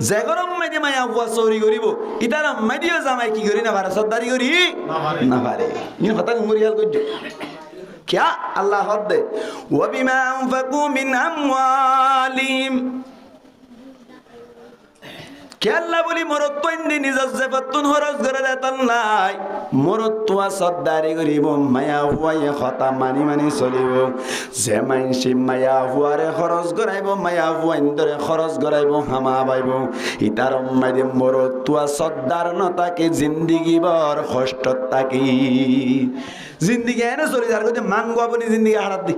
যে গরম মাইদি মায়া বুয়া চৌরি করিব ইতার মাইদিও জামাই কি করি না পারে সর্দারি করি না পারে ইন কথা মুরিয়াল করছ क्या আল্লাহ হদ দে ওয়া বিমা আনফাকু মিন আমওয়ালিহিম কে আল্লাহ বলি মরত্ব ইন্দি নিজের জেফতুন খরচ করে দেতন নাই মরত্ব সর্দারি করিব মায়া হুয়াই কথা মানি চলিব যে মাইনসি মায়া হুয়ারে খরচ করাইব মায়া হুয়া ইন্দরে খরচ করাইব হামা পাইব ইতার মাইদে মরত্ব সর্দার নতাকে জিন্দিগি বর কষ্ট তাকি জিন্দিগি এনে চলি যার কাছে মাঙ্গো আপনি জিন্দিগি হারাত দি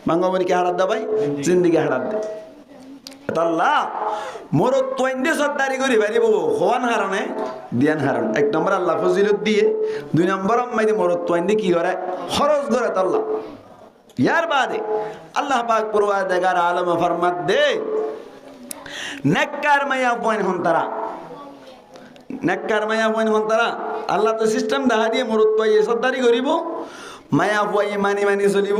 মাঙ্গো আপনি কে হারাত দা ভাই জিন্দিগি হারাত দে আল্লাহ মরত্ব ইন্দে সর্দারি করি পারিব হওয়ান হারণে দিয়ান হারণ এক নম্বর আল্লাহ ফজিলত দিয়ে দুই নম্বর মাইদে মরত্ব ইন্দে কি করে খরচ করে আল্লাহ ইয়ার বাদে আল্লাহ পাক পরওয়ারদিগার আলম ফরমাত দে নেককার মায়া পয়েন হন তারা আল্লাহ তো সিস্টেম দেখা দিয়ে মরত্ব ইয়ে সর্দারি করিব মায়া হুয়াই মানি চলিব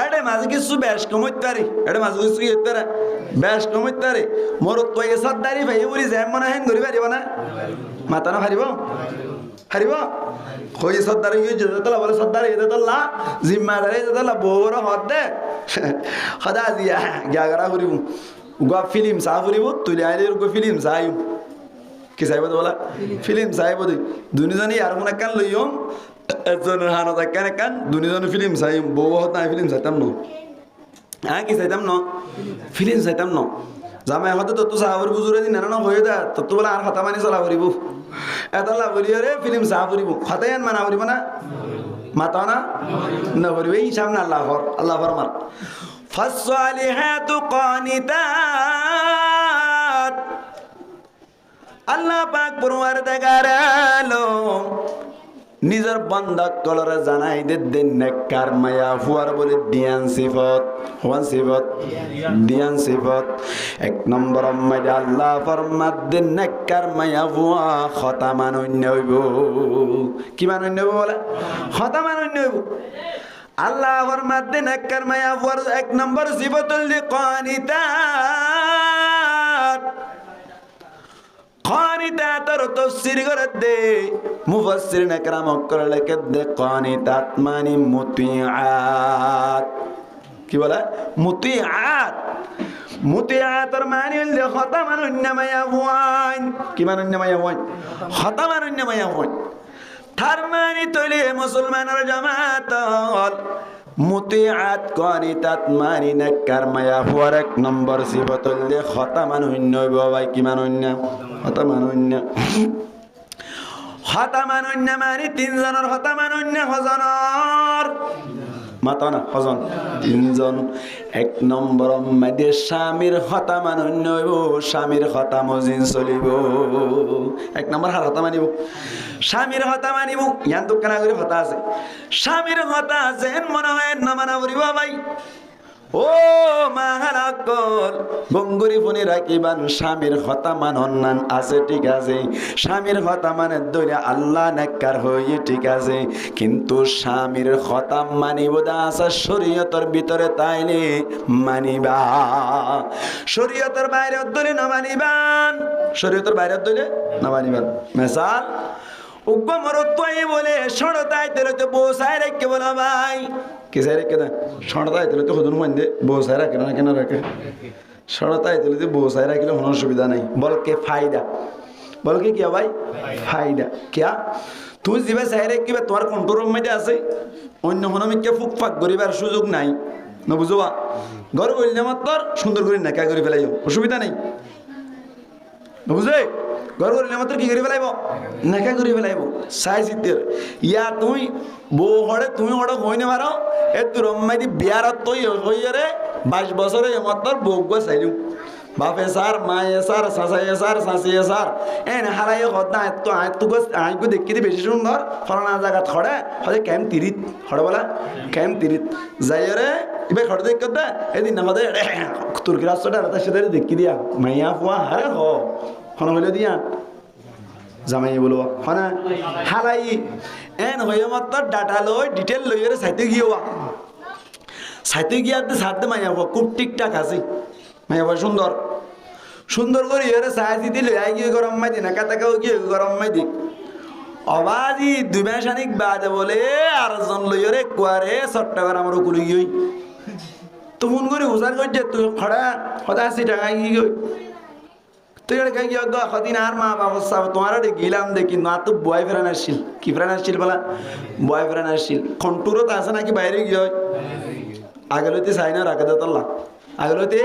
এডে মাঝে কিছু বেশ কমতারে এডে মাঝে কিছু ইতারে বেশ কমতারে মরত্ব ইয়ে সর্দারি ভাই বলি যেম মনে হেন করি পারিব না মাতা না হারিব কই সর্দারি ইয়ে যেতলা বলে সর্দারি যেতলা জিম্মাদারি যেতলা বড় হদ দে খদা দিয়া গিয়াগরা করিব গা ফিল্ম সা করিব তুই আইলে গো ফিল্ম সাইব কি চাইব বলা ফিল্ম চাইব দুজনে আর কোন একখান লইম একজনের হানত একখান দুজনে ফিল্ম চাইম বউ হত নাই ফিল্ম চাইতাম ন হ্যাঁ কি চাইতাম ন ফিল্ম চাইতাম ন জামাই হতে তত চাহাবর বুজুরে দিন না হয়ে দা তত বলে আর খাতা মানি চলা করিব এটা লাভ করিয়ে ফিল্ম চাহ করিব খাতাই আন মানা করিব না মাতা না না করিব এই সামনে আল্লাহ ফরমান ফাসসালিহাতু কানিতাত আল্লাহ পাক পরওয়ারদিগার আলম নিজের বান্দা কলরে জানাই দেন নেককার মায়া হুয়ার বলে দিয়ান সিফত হুয়ান সিফত দিয়ান সিফত এক নম্বর মাইদা আল্লাহ ফরমাত দেন নেককার মায়া হুয়া খতামান হইব কি মান হইব বলে খতামান হইব আল্লাহ ফরমাত দেন নেককার মায়া হুয়ার এক নম্বর সিফতুল লিকানিতাত কানিতাতর তাফসীর করে দে মুফাসসিরিন کرام করে লেখে দে কানিতাত মানে মুতিআত কি বলে মুতিআতর মানে হল খতামান ইন্নামা ইয়াওয়ান কি মানে ইন্নামা ইয়াওয়ান খতামান ইন্নামা ইয়াওয়ান তার মানে তলে মুসলমানের জামাত মুতিআত কানিতাত মানে নেককার মায়া হুয়ার এক নম্বর সিফাতুল লি খতামান হইব ভাই কি মান হইন খতামান হইন মানে তিনজনের খতামান হইন হজনের মাতা না হজন তিনজন এক নম্বর মাইদে স্বামীর খতামান হইব স্বামীর খতাম জিন চলিব এক নম্বর হার খতাম আনিব স্বামীর হতা মানিব ইয়ান দোকানা করে হতা আছে স্বামীর হতা আছে মনে হয় না মানা করিব ভাই ও মাহারাকল বঙ্গুরি ফোনে রাখিবান স্বামীর হতা মানন আছে ঠিক আছে স্বামীর হতা মানে দইরা আল্লাহ নেককার হয়ে ঠিক আছে কিন্তু স্বামীর হতা মানিব দা আছে শরীয়তের ভিতরে তাইলে মানিবা শরীয়তের বাইরে দলে না মানিবান শরীয়তের বাইরে দলে না মানিবান মিসাল উগ্র মরত্বই বলে সড়তাই তেলে তো বসায় রেখে বলা ভাই কিসাই রেখে না সড়তাই তেলে তো হদুন মন্দে বসায় রাখে না কেন রাখে সড়তাই তেলে তো বসায় রাখলে কোনো অসুবিধা নাই বল কে ফায়দা বল কি কিয়া ভাই ফায়দা কিয়া তুই যাবে চাই রেখে তোমার কন্ট্রোল মধ্যে আছে অন্য কোনো মিকে ফুক ফাক করিবার সুযোগ নাই না বুঝবা ঘর বললে আমার তোর সুন্দর করে নাকা করে ফেলাই অসুবিধা নেই বুঝে ঘর করলে মাত্র কি করে ফেলাইব নাকা করে ফেলাইব চাই চিত্তের ইয়া তুই বউ হড়ে তুমি হড়ে হই না মারো এ তোর অম্মাই দি বিয়ারত তুই হইয়ারে 22 বছরে মাত্র বউ গো চাইলু বাপে সার মায়ে সার শাসাই সার শাসিয়ে সার এন হারাই কথা এত আয়তো গো আইগো দেখি দি বেশি সুন্দর ফলানা জায়গা খড়ে হলে কেম তিরিত খড়ে বলা কেম তিরিত যাইরে ইবে খড়ে দেখ কথা এদিন না হদে তুর্কি রাষ্ট্রটা রাতা সাথে দেখি দিয়া মাইয়া ফুয়া হারে হ হন হইলে দিয়া জামাই বলবো হনা হালাই এন হয়ে মাত্র ডাটা লই ডিটেল লইরে সাইতে গিয়েওয়া সাইতে গিয়াতে সাথে মাইয়া খুব ঠিকঠাক আছে মাইয়া সুন্দর সুন্দর করে ইয়ে সাহায্য দিলে গিয়ে গরম মাই দি না কাতাকাও গিয়ে গরম মাই দি অবাজি 2 মাস আনিক বাদে বলে আর জন লইরে কুয়ারে চট্টগ্রাম আমার কুলি গই তো ফোন করে হুজার কইছে তুই খড়া খদা 80 টাকা গই তুই এর গাই গিয়া খদিন আর মা বাবা সব তোমার গিলাম দেখি না তো বয়ফ্রেন্ড আসছিল কি ফ্রেন্ড আসছিল বলা বয়ফ্রেন্ড আসছিল কন্ট্রোল তো আছে নাকি বাইরে গিয়ে আগলতে সাইনা রাখা দে তোল্লা আগলতে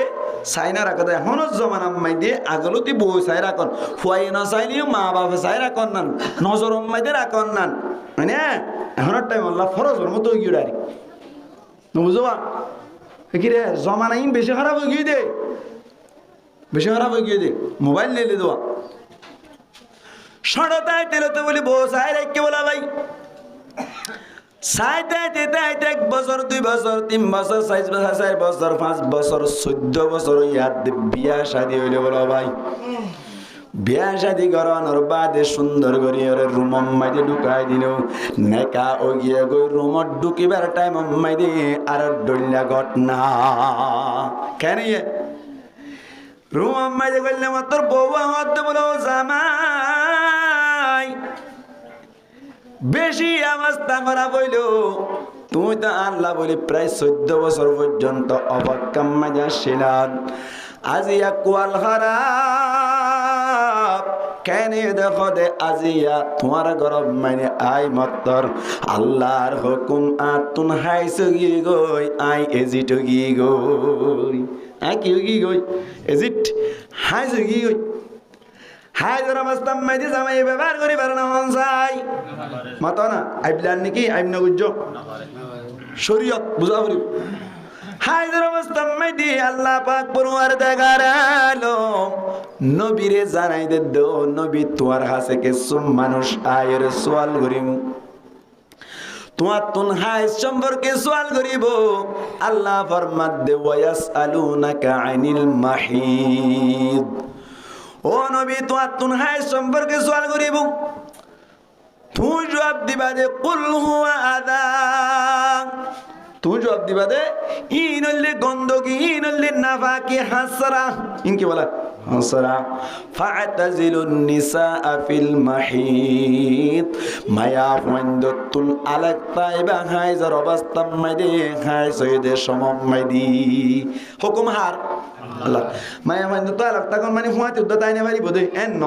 সাইনা রাখা দে এখনো জমানা মাই দিয়ে আগলতে বউ সাই রাখন ফুয়াই না চাইলেও মা বাবা সাই রাখন নান নজর মাইদের রাখন নান মানে এখনের টাইম আল্লাহ ফরজের মতো গিয়ে ডারি বুঝবা কি রে জমানা ইন বেশি খারাপ হয়ে গিয়ে দে বেশি খারাপ হয়ে গিয়ে দে মোবাইল নিয়ে দেওয়া সড়তায় তেলে তো বলি বউ সাই রেখে বলা ভাই সাইতে 1 বছর 2 বছর 3 বছর 4 বছর 5 বছর 14 বছর ইয়াদ বিয়া শাদী হইলে বলো ভাই বিয়া শাদী করানোর বাদে সুন্দর করে রুম মাইদে ঢুকাই দিল নেকা ও গিয়ে গই রুমত ঢুকিবার টাইম মাইদে আর ডইলা ঘটনা কেন রুম মাইদে গেলে মাত্র বউ হতে বলো জামাই বেশি অবস্থা খারাপ হইল তুমি তো আল্লাহ বলি প্রায় 14 বছর পর্যন্ত অবাক্কাম মাঝা ছিলাম আজি কোয়াল খারাপ কেন দেখো দে আজিয়া তোমার গরব মানে আই মত্তর আল্লাহর হুকুম আতুন হাই সুগি গই আই এজিট গি গই আই কি গি গই এজিট হাই সুগি গই হাই জরা মাস্তাম মাইদি জামাই ব্যবহার করি পারে না হনসাই মত না আইবলান নাকি আইম না বুঝছো শরীয়ত বুঝা করি হাই জরা মাস্তাম মাইদি আল্লাহ পাক পরওয়ার দেগার আলম নবীরে জানাই দে দো নবী তোমার কাছে কিছু মানুষ আয়ের সওয়াল করিম তোমার তুন হাই সম্পর্কে সওয়াল করিব আল্লাহ ফরমাত দে ওয়ায়াসআলুনাকা আনিল মাহিদ ও নবী তোমার তুন হাই সম্পর্কে সওয়াল করিব তুই জবাব দিবা দে কুল হুয়া আদা তুই জবাব দিবা দে ইনল্লি গন্ধকি ইনল্লি নাফাকি হাসরা ইনকি বলা হাসরা ফাতাজিলুন নিসা ফিল মাহিদ মায়া ওয়ান্দাতুল আলাক তাইবা হাই জর অবস্থা মাইদে হাই সৈয়দে সমম মাইদি হুকুম হার আল্লাহ মায়া ওয়ান্দাতুল আলাক তখন মানে হুয়াতে উদ্দাই না পারিব দে এন ন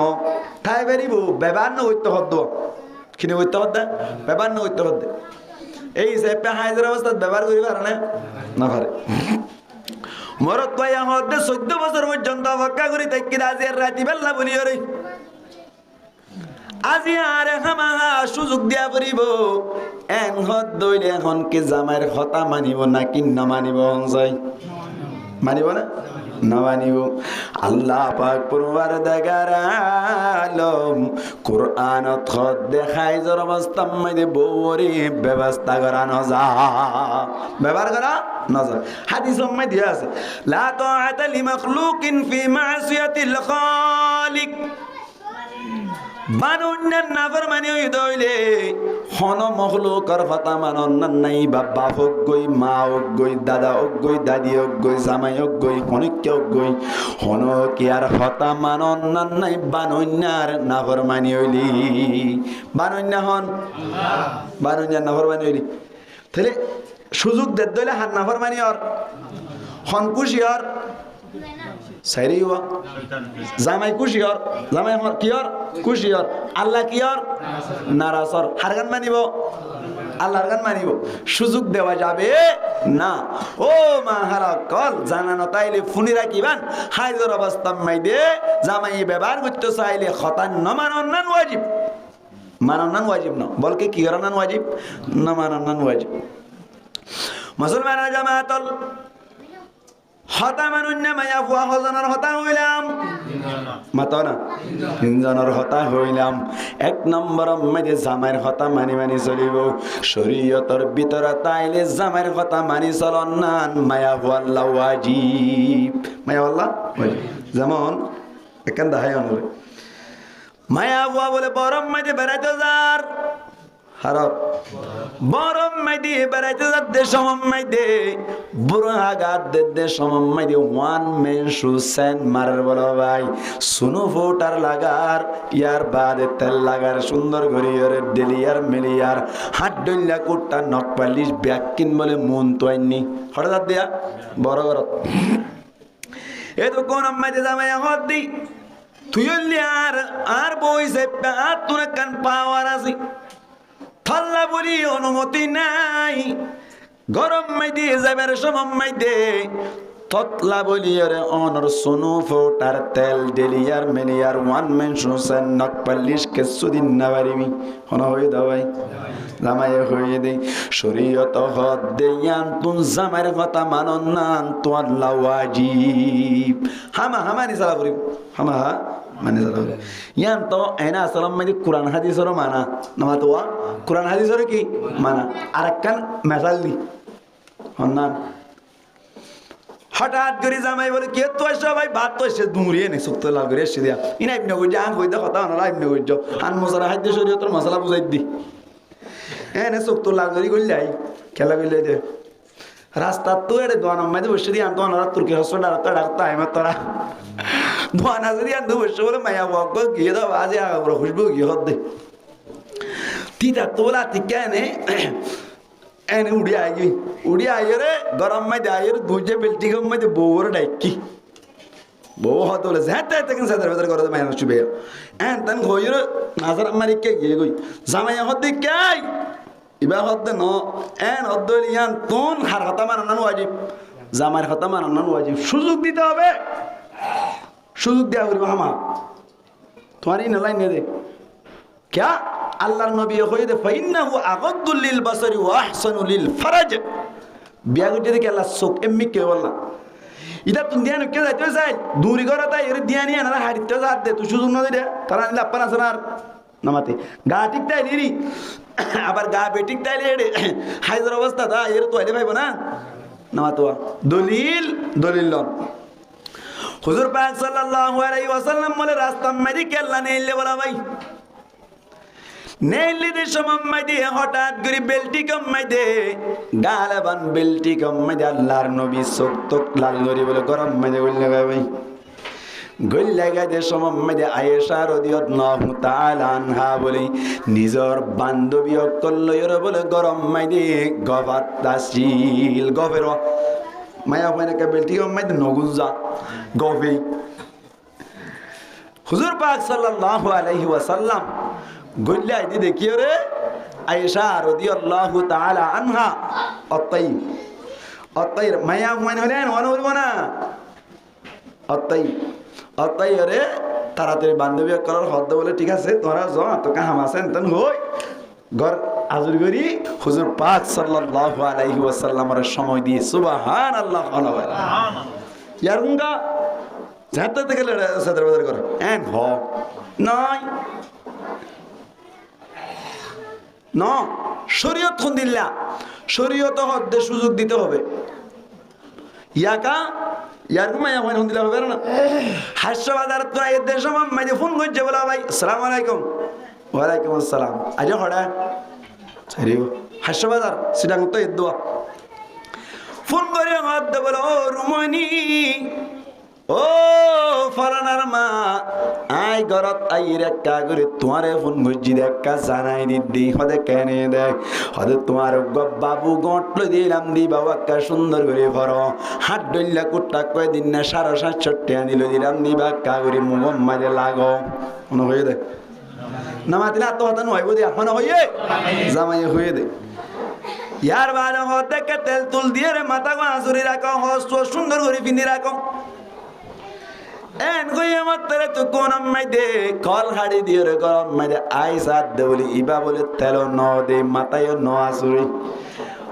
তাই পারিব ব্যবহার না হইতে হদ্দ কিনে হইতে হদ্দা ব্যবহার না হইতে হদ্দে এই সেপে হাইজের অবস্থা ব্যবহার করি পারে না পারে মরত পাইয়া হদ্দে 14 বছর পর্যন্ত অপেক্ষা করি তাইকি আজি আর রাতি বেলা বলি রে আজি আর হামাহা সুযোগ দিয়া পড়িব এন হদ দইলে এখন কি জামাইর হতা মানিব নাকি না মানিব যাই মানিব না না মানিব আল্লাহ পাক পরওয়ার দেগার আলম কুরআনত খদ দেখাই জর অবস্থা মাইদে বউরি ব্যবস্থা করা না যা ব্যবহার করা না যা হাদিস মধ্যে দিয়া আছে লা তাআতা লিমাখলুকিন ফি মাসিয়াতিল খালিক মানুন্নার নাফরমানি হইলে হন মখলুকর কথা মানন্নার নাই বাবা হোক গই মা হোক গই দাদা হোক গই দাদি হোক গই জামাই হোক গই হনিক হোক গই হন কি আর হতা মানন্নার নাই বানুন্নার নাফরমানি হইলি বানুন্না হন বানুন্নার নাফরমানি হইলি তাহলে সুযোগ দে দইলে হাত নাফরমানি আর হন খুশি আর সাইরি হুয়া জামাই খুশি হর জামাই কি হর খুশি হর আল্লাহ কি হর নারাজ হর হার গান মানিব আল্লাহর গান মানিব সুযোগ দেওয়া যাবে না ও মা হারা কল জানানো তাইলে ফুনি রাখিবান হাইজর অবস্থা মাইদে জামাই ব্যবহার করতে চাইলে খতান ন মানন ওয়াজিব মানন ওয়াজিব না বলকে কি করান ওয়াজিব না মানন ওয়াজিব মুসলমানরা জামাতল হতা মানুন্না মায়া ফুয়া হজনের হতা হইলাম মাতো না তিনজনের হতা হইলাম এক নম্বর মধ্যে জামাইর হতা মানি মানি চলিব শরীয়তর ভিতরে তাইলে জামাইর হতা মানি চলন না মায়া ফুয়াল্লাহ ওয়াজিব মায়া আল্লাহ যেমন এখান দেখাই অনলে মায়া ফুয়া বলে বরম মধ্যে বেড়াইতে যার হারব বরম মাইদি বেড়াইতে যাতে সমম মাইদে বুড়া গাদ দে সমম মাইদে ওয়ান মেন সুসেন মারার বলো ভাই সুনো ফোটার লাগার ইয়ার বাদে তেল লাগার সুন্দর ঘড়িয়ার ডেলিয়ার মেলিয়ার হাত ডইলা কোটটা নক পালিশ ব্যাকিন বলে মন তো আইনি হঠাৎ দিয়া বড় বড় এ তো কোন মাইদে জামাই হদ দি তুই আর বই সে আর তুই কান পাওয়ার আছে থাল্লা বলি অনুমতি নাই গরম মাইদে যাবার সমম মাইদে ততলা বলি রে অনর সোনু ফোটার তেল ডেলিয়ার মেলিয়ার one main Susena knock polish কেসুদিন না পারিবি হন হয়ে দাওয়াই জামাই হয়ে দে শরীয়ত হদ দেয়ান তুন জামাইর কথা মানন না তো আল্লাহ ওয়াজিব হামা হামানি সালা করিব হামা হা মানে সালা ইয়ান তো এনা সালাম মানে কুরআন হাদিসের মানা নামা তো কুরআন হাদিসের কি মানা আরেকখান মেসাল দি হন্না হঠাৎ করে জামাই বলে কে তো সবাই ভাত তো এসে দুমুরিয়ে নে সুক্ত লাল করে এসে দিয়া ইনা ইবনে কইজা আন কইদা কথা না ইবনে কইজা আন মশলা হাদিস শরীয়তের মশলা বুঝাই দি এনে সুক্ত লাল করে কইলাই খেলা কইলে দে রাস্তা তো এর দোয়ান মাঝে বসে দিয়ে আন তো না তুর্কি হসপিটাল তো ডাক্তার আইমা তোরা দোয়ানা যদি আন দু বসে বলে মায়া বক গিয়ে দাও আজে আগর খুশবু গিয়ে হদ দে তিতা তোলা তিকানে এনে উড়ি আই রে গরম মাঝে আই রে দুজে বেলটি গম মাঝে বউর ডাইকি বউ হতে বলে যেতে থেকে সাদার ভেতর করে মাইনা চুবে এন তেন হইর নাজার মারি কে গিয়ে গই জামাই হতে কাই ইবা হতে ন এন অদ্দলি ইয়ান তুন হার হতা মানানো ওয়াজিব জামাইর হতা মানানো ওয়াজিব সুযোগ দিতে হবে সুযোগ দেয়া করি মামা তোমারই নলাই নে দে क्या আল্লাহর নবী কই দে ফাইন্নাহু আগাদুল লিল বাসারি ওয়া আহসানু লিল ফারাজ বিয়া গটি দে আল্লাহ চোখ এমনি কে বললা ইদা তুই দিয়ান কে যাইতে চাই দূরি করে তাই এর দিয়ানি না হারিতে যা দে তুই সুযোগ না দে তারা নিলে আপনা সোনার নামাতে গা ঠিক তাই লিরি আবার গা বেটিক তাই লিরে হাইজার অবস্থা দা এর তো আইলে ভাইব না নামাতো দলিল দলিল লন হুজুর পাক সাল্লাল্লাহু আলাইহি ওয়াসাল্লাম বলে রাস্তা মারি কেল্লা নেইলে বলা ভাই নেইলে দে সমম্মাই দিয়ে হঠাৎ করে বেলটি কম্মাই দে গালাবান বেলটি কম্মাই দে আল্লাহর নবী চোখ লাল করে বলে গরম মাঝে বললে ভাই গল্লা গাদে সমম্মাই দে আয়েশা রাদিয়াল্লাহু তাআলা আনহা বলে নিজর বান্ধবী অকল লয়র বলে গরম মাই দে গবাত তাসিল গফের মায়া হয়না কে বেলটি কম্মাই দে নগুজা গফে হুজুর পাক সাল্লাল্লাহু আলাইহি ওয়াসাল্লাম গল্লা আইদি দেখিও রে আয়েশা রাদিয়াল্লাহু তাআলা আনহা অত্তাই মায়া হুয়ান হলেন ওয়ান হইব না অত্তাই রে তাড়াতাড়ি বান্ধবী করার হদ্দ বলে ঠিক আছে তোরা যাও তো কাহাম আছেন তন হই ঘর আজুর করি হুজুর পাক সাল্লাল্লাহু আলাইহি ওয়াসাল্লামের সময় দিয়ে সুবহানাল্লাহ সুবহানাল্লাহ ইয়ার গুঙ্গা যাতে থেকে সাদর বদর কর এন হ নাই ন শরীয়ত কোন দিল্লা শরীয়ত হদ্দে সুযোগ দিতে হবে ইয়াকা ইয়ার মায়া হয় হন দিলা হবে না হাসবাজার তো এই দেশ মাই ফোন করছে বলা ভাই আসসালামু আলাইকুম ওয়া আলাইকুম আসসালাম আজ হড়া সরি হাসবাজার সিডাং তো এদুয়া ফোন করে হদ্দে বলো ও রুমনি ও ফরানার মা আই গরত আইর একা করে তোমারে ফোন করছি দেখা জানাই দিদি হদে কেনে দেখ হদে তোমার বাবু গঁটল দিলাম দি বাবু একা সুন্দর করে ভর হাত ডইলা কুট্টা কয়ে দিন না 750 টাকা দিল দিলাম দি বা একা করে মুগম মাঝে লাগো মনে হয়ে দে না মাতিলে আত্মহত্যা নয় বুঝি এখন হইয়ে জামাই হয়ে দে ইয়ার বারে হতে কে তেল তুল দিয়ে রে মাথা গো আসুরি রাখো হস্ত সুন্দর করে পিনি রাখো এন কই আমার তেরে তো কোন আম্মাই দে কল হাড়ি দিয়ে রে গরম মাইদে আই সাত দে বলি ইবা বলে তেল ন দে মাথায় ন আসুরি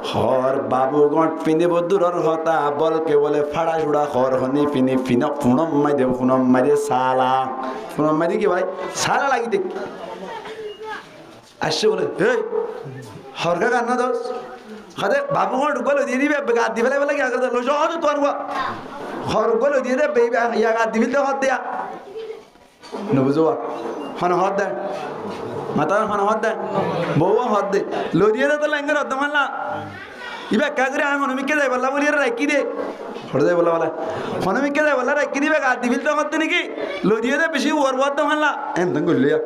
হর বাবু গট পিনে বদুরর হতা বলকে বলে ফাড়া জুড়া হর হনি পিনি ফিন ফুনম মাইদে সালা ফুনম মাইদে কি ভাই সালা লাগি দেখ আসছে বলে এই হরকা কান্না দোস খাদে বাবু গট গল দিয়ে দিবে গাদ দিবে বলে কি আগে লো জহ তোর হরগল দিয়ে দে বেবি ইয়াগা দিবিল হদ দিয়া নবুজোয়া হন হদ দে মাতা হন হদ দে বউ হদ দে লো দিয়ে দে তো লেঙ্গর হদ মানলা ইবা কাগরে আম হনমিকে যাই বলা বলি রাখি দে হড় দে বলা হনমিকে যাই বলা রাখি দিবে গা দিবিল তো হদ নাকি লো দিয়ে দে বেশি ওর হদ মানলা এন তং গলিয়া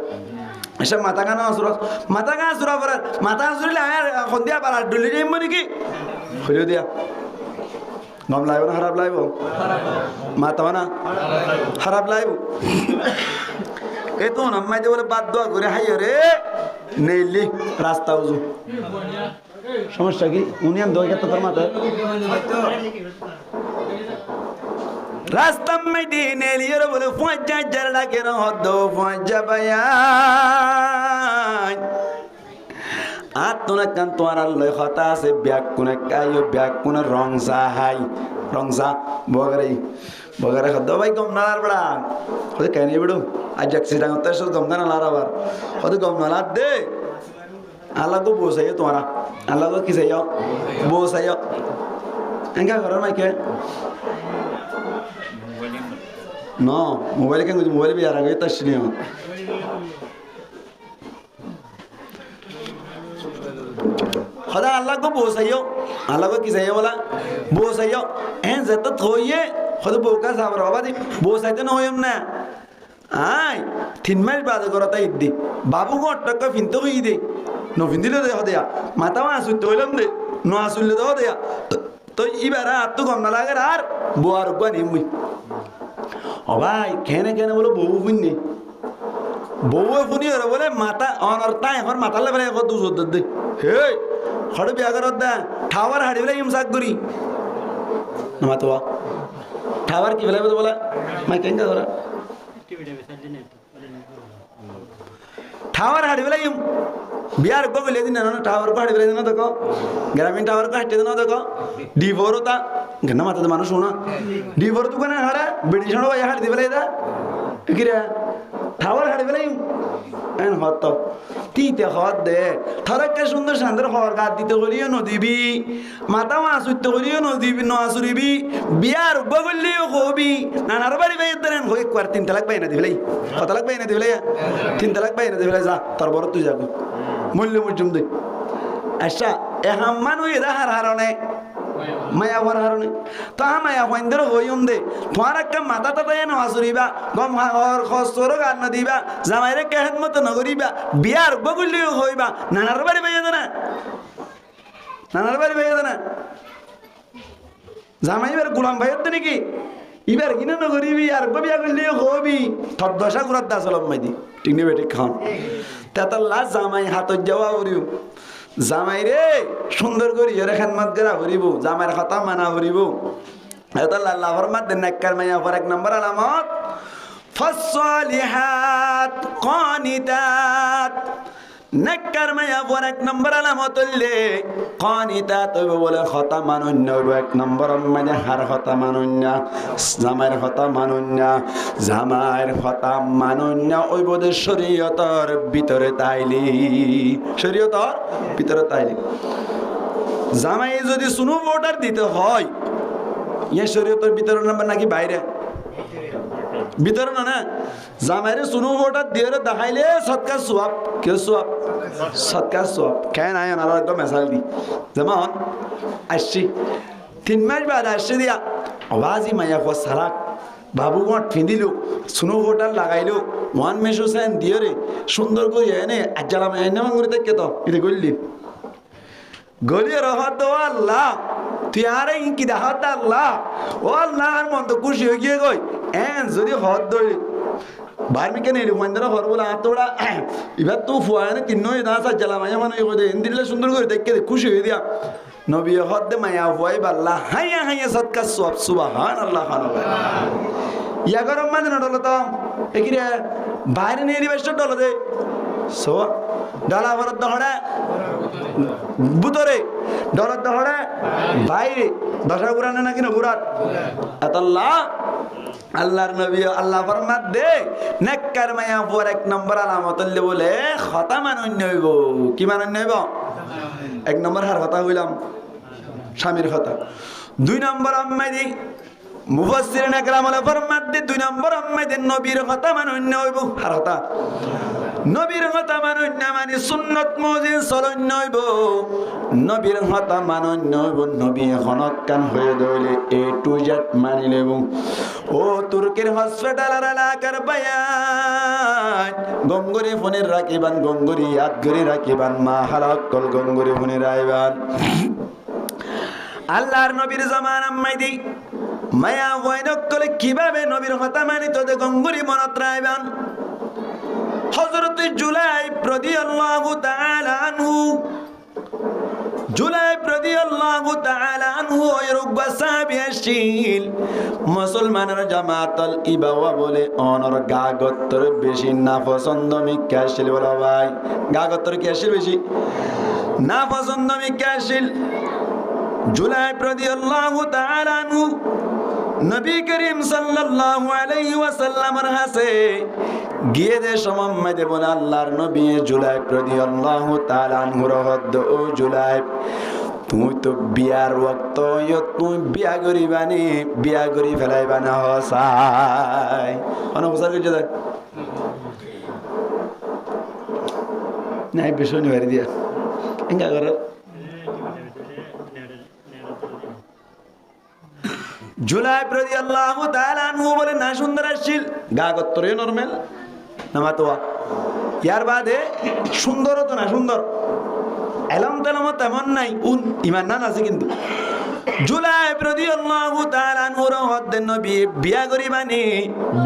এসব মাথা কানা আসুরা পরে মাথা আসুরিলে আর সন্ধিয়া পারা ডলি যাইম নাকি হইল দিয়া গম লাইব না খারাপ লাইব মাতাও না খারাপ লাইব এই তো নাম্মাই দিয়ে বলে বাদ দোয়া করে হাই রে নেইলি রাস্তা উজু সমস্যা কি উনিয়ান দোয়া গেত তোর মাথায় রাস্তা মাই দিয়ে নেইলি রে বলে পঞ্চাশ হাজার ডাকের হদ পঞ্চা পায়া আত্মনা কান তোমার আল্লাহ কথা আছে ব্যাগ কোনে কাইও ব্যাগ কোনে রংসা বগরে খদ ভাই গম নালার বড়া হতে কেন বিড়ু আজ অ্যাক্সিডেন্ট হতে সব গম না লার আবার হতে গম নালার দে আল্লাহ কো বসাইও তোমারা আল্লাহ কো কি চাইও বসাইও এঙ্গা করো না কে no মোবাইল কেন মোবাইল বি আর আগে তাসনি খোদা আল্লাহ কো বসাইও আল্লাহ কো কি চাইও বলা বসাইও এন যেত থইয়ে খোদা বউকা সাবর বাদি বসাইতে না হইম না আই 3 মাস বাদে করতা ইদ্দি বাবু গো টাকা ফিনতে হই দে নো ফিনদিলে দে হদিয়া মাতাও আসু তইলাম দে নো আসুলে দে হদিয়া তো ইবারা আত্তু গম না লাগে আর বুয়ার গনি মুই ও ভাই কেনে কেনে বলো বউ ফুননি বউ ফুনি ওরা বলে মাথা অনর তাই এখন মাথার লেভেলে এখন 200 দে হে হড় বিয়া করত দা ঠাওয়ার হাড়ি বলে ইমসাক করি মাতোয়া ঠাওয়ার কি বলে বলে মাই কেন করা ঠাওয়ার হাড়ি বলে বিয়ার গো বলে দিন না টাওয়ার को হাড়ি বলে দিন দেখো গ্রামীণ টাওয়ার को হাঁটতে দিন দেখো ডিভোর होता গনা মাথা মানুষ শোনা ডিভোর তো কোন হাড়া বিড়ি শোনা ভাই হাড়ি দিবেলে দা কি রে ঠাওয়ার হাড়ি বলে এন হত তিতে হত দে থরকে সুন্দর সুন্দর হর গাত দিতে হলিও নদিবি মাথা মাসুতে হলিও নদিবি নসুরিবি বিয়ার গো বললিও হবি নানার বাড়ি ভাই দেন হই কোয়ার 3 তালাক পাই না দিবেলে কত তালাক পাই না দিবেলে 3 তালাক পাই না দিবেলে যা তোর বড় তুই যাবি মূল্য মুজুম দে আচ্ছা এহাম্মান ওই হার হারনে মায়া ভর হারনে তা মায়া হইন্দর হইম দে তোমার একটা মাথা তাতে না আসুরিবা গম হর খসর গান না দিবা জামাইরে কেহেন মত নগরিবা বিয়ার বগুলিও হইবা নানার বাড়ি বাইয়া না নানার বাড়ি বাইয়া না জামাই এবার গোলাম ভাইয়ের তো নাকি এবার কিনা নগরিবি আর বিয়া করলিও হবি থর দশা গুরাত দাসলম মাইদি ঠিক নেবে ঠিক খান তেতাল্লা জামাই হাতত যাওয়া উড়িও জামাই রে সুন্দর করি এর খেদমত করা হরিব জামাইয়ের কথা মানা হরিব তেতাল্লা আল্লাহ ফরমাত দেন নাক্কার মাইয়া পর 1 নম্বর আলামত ফাসসালিহাত কানিতাত নাক্কার মাইয়া পর 1 নম্বর আলামত হইলে কানিতাত হইব বলে কথা মানুন্য 1 নম্বর মানে হার কথা মানুন্য জামাইয়ের কথা মানুন্য জামাইয়ের কথা মানুন্য ওই বোধে শরীয়তর ভিতরে তাইলি শরীয়তর ভিতরে তাইলি জামাই যদি সুনো ভোটার দিতে হয় ইয়ে শরীয়তর ভিতরে নাম্বার নাকি বাইরে ভিতরে না জামাইরে সুনো ভোটার দিয়ে দেখাইলে সৎকার সোয়াব কে সোয়াব সৎকার সোয়াব কেন আয় না একদম মেসাল দি যেমন আসছি 3 মাস বাদ আসছে দিয়া আওয়াজই মাইয়া কো সারাক বাবু গট ফিঁদিলো সুনো ভোটার লাগাইলো ওয়ান মেশো সেন দিয়ে রে সুন্দর করে এনে আজ্জালা মাইয়া নাম করে দেখে তো এটা গল্লি গলিয়ে রহত আল্লাহ তুই আরে ইনকি দেখাত আল্লাহ ও আল্লাহ আর মন তো খুশি হয়ে গিয়ে গই এন যদি হদ দই বার্মিকে নেই মন্দিরা হর বলে আতোড়া এবার তো ফুয়ানে 3 দাস আজ্জালা মাইয়া মানে কই দে ইন্দিলে সুন্দর করে দেখে খুশি হয়ে দিয়া নবী হদ দে মাইয়া ফুয়াই বাল্লাহ হাইয়া হাইয়া সদকা সব সুবহানাল্লাহ খানা ইয়া গরম মানে না ডলো তো একিরে বাইরে নিয়ে দিবেশ ডলো দে সো ডালা ভরত দহড়া বুতরে ডলার দহড়া বাইরে দশা গুরানে নাকি না গুরাত আল্লাহ আল্লাহর নবী আল্লাহ ফরমাত দে নেককার মায়া পর 1 নম্বর আলামত হইলে বলে কথা মানন্য হইব কি মানন্য হইব 1 নম্বর হার কথা হইলাম স্বামীর কথা 2 নম্বর আম্মাইদি মুফাসসিরিন একরাম বলে ফরমাত দে 2 নম্বর আম্মাইদি নবীর কথা মানন্য হইব হার কথা নবীর কথা মানন্য মানে সুন্নত মুজিব চলন্য হইব নবীর কথা মানন্য হইব নবী এখনত কান হয়ে দইলে এ to Z money lab O তুর্কের hospital আর এলাকার বায়ান গঙ্গরি ফোনের রাখিবান গঙ্গরি ইয়াদ করে রাখিবান মা হালাক্কল গঙ্গরি ফোনের রাইবান আল্লাহর নবীর জামান আম্মাইদি মায়া ওয়াইনকলে কিভাবে নবীর কথা মানি তোদের গঙ্গরি মনত রাইবান হযরত জুলাইব রাদিয়াল্লাহু তাআলা আনহু জুলাইব রাদিয়াল্লাহু তাআলা আনহু ওয়রুবা সাহাবী আসিল মুসলমানের জামাতাল ইবাওয়া বলে অনর গাগত্তর বেশি না পছন্দ মিক্কা আসিল বলা ভাই গাগত্তর কি আসিল বেশি না পছন্দ মিক্কা আসিল জুলাইব রাদিয়াল্লাহু তাআলা আনহু নবী করিম সাল্লাল্লাহু আলাইহি ওয়াসাল্লামের কাছে গিয়ে দে সমম্মদে বলে আল্লাহর নবী জুলাইব রাদিয়াল্লাহু তাআলা আনহুর হদ ও জুলাইব তুই তো বিয়ার ওয়াক্ত তুই বিয়া করিবানি বিয়া করি ফেলাইবা না হসাই অনেক বছর গেছে দেখ নাই বেশনি বাড়ি দিয়া এঙ্গা করে জুলাইব রাদিয়াল্লাহু তাআলা আনহু বলে না সুন্দর আসছিল গাগত্তরে নরমাল নামাতোয়া ইয়ার বাদে সুন্দর তো না সুন্দর এলম তেলম তেমন নাই ইমান না আছে কিন্তু জুলাইব রাদিয়াল্লাহু তাআলা নূর হদ্দে নবী বিয়া করিবানি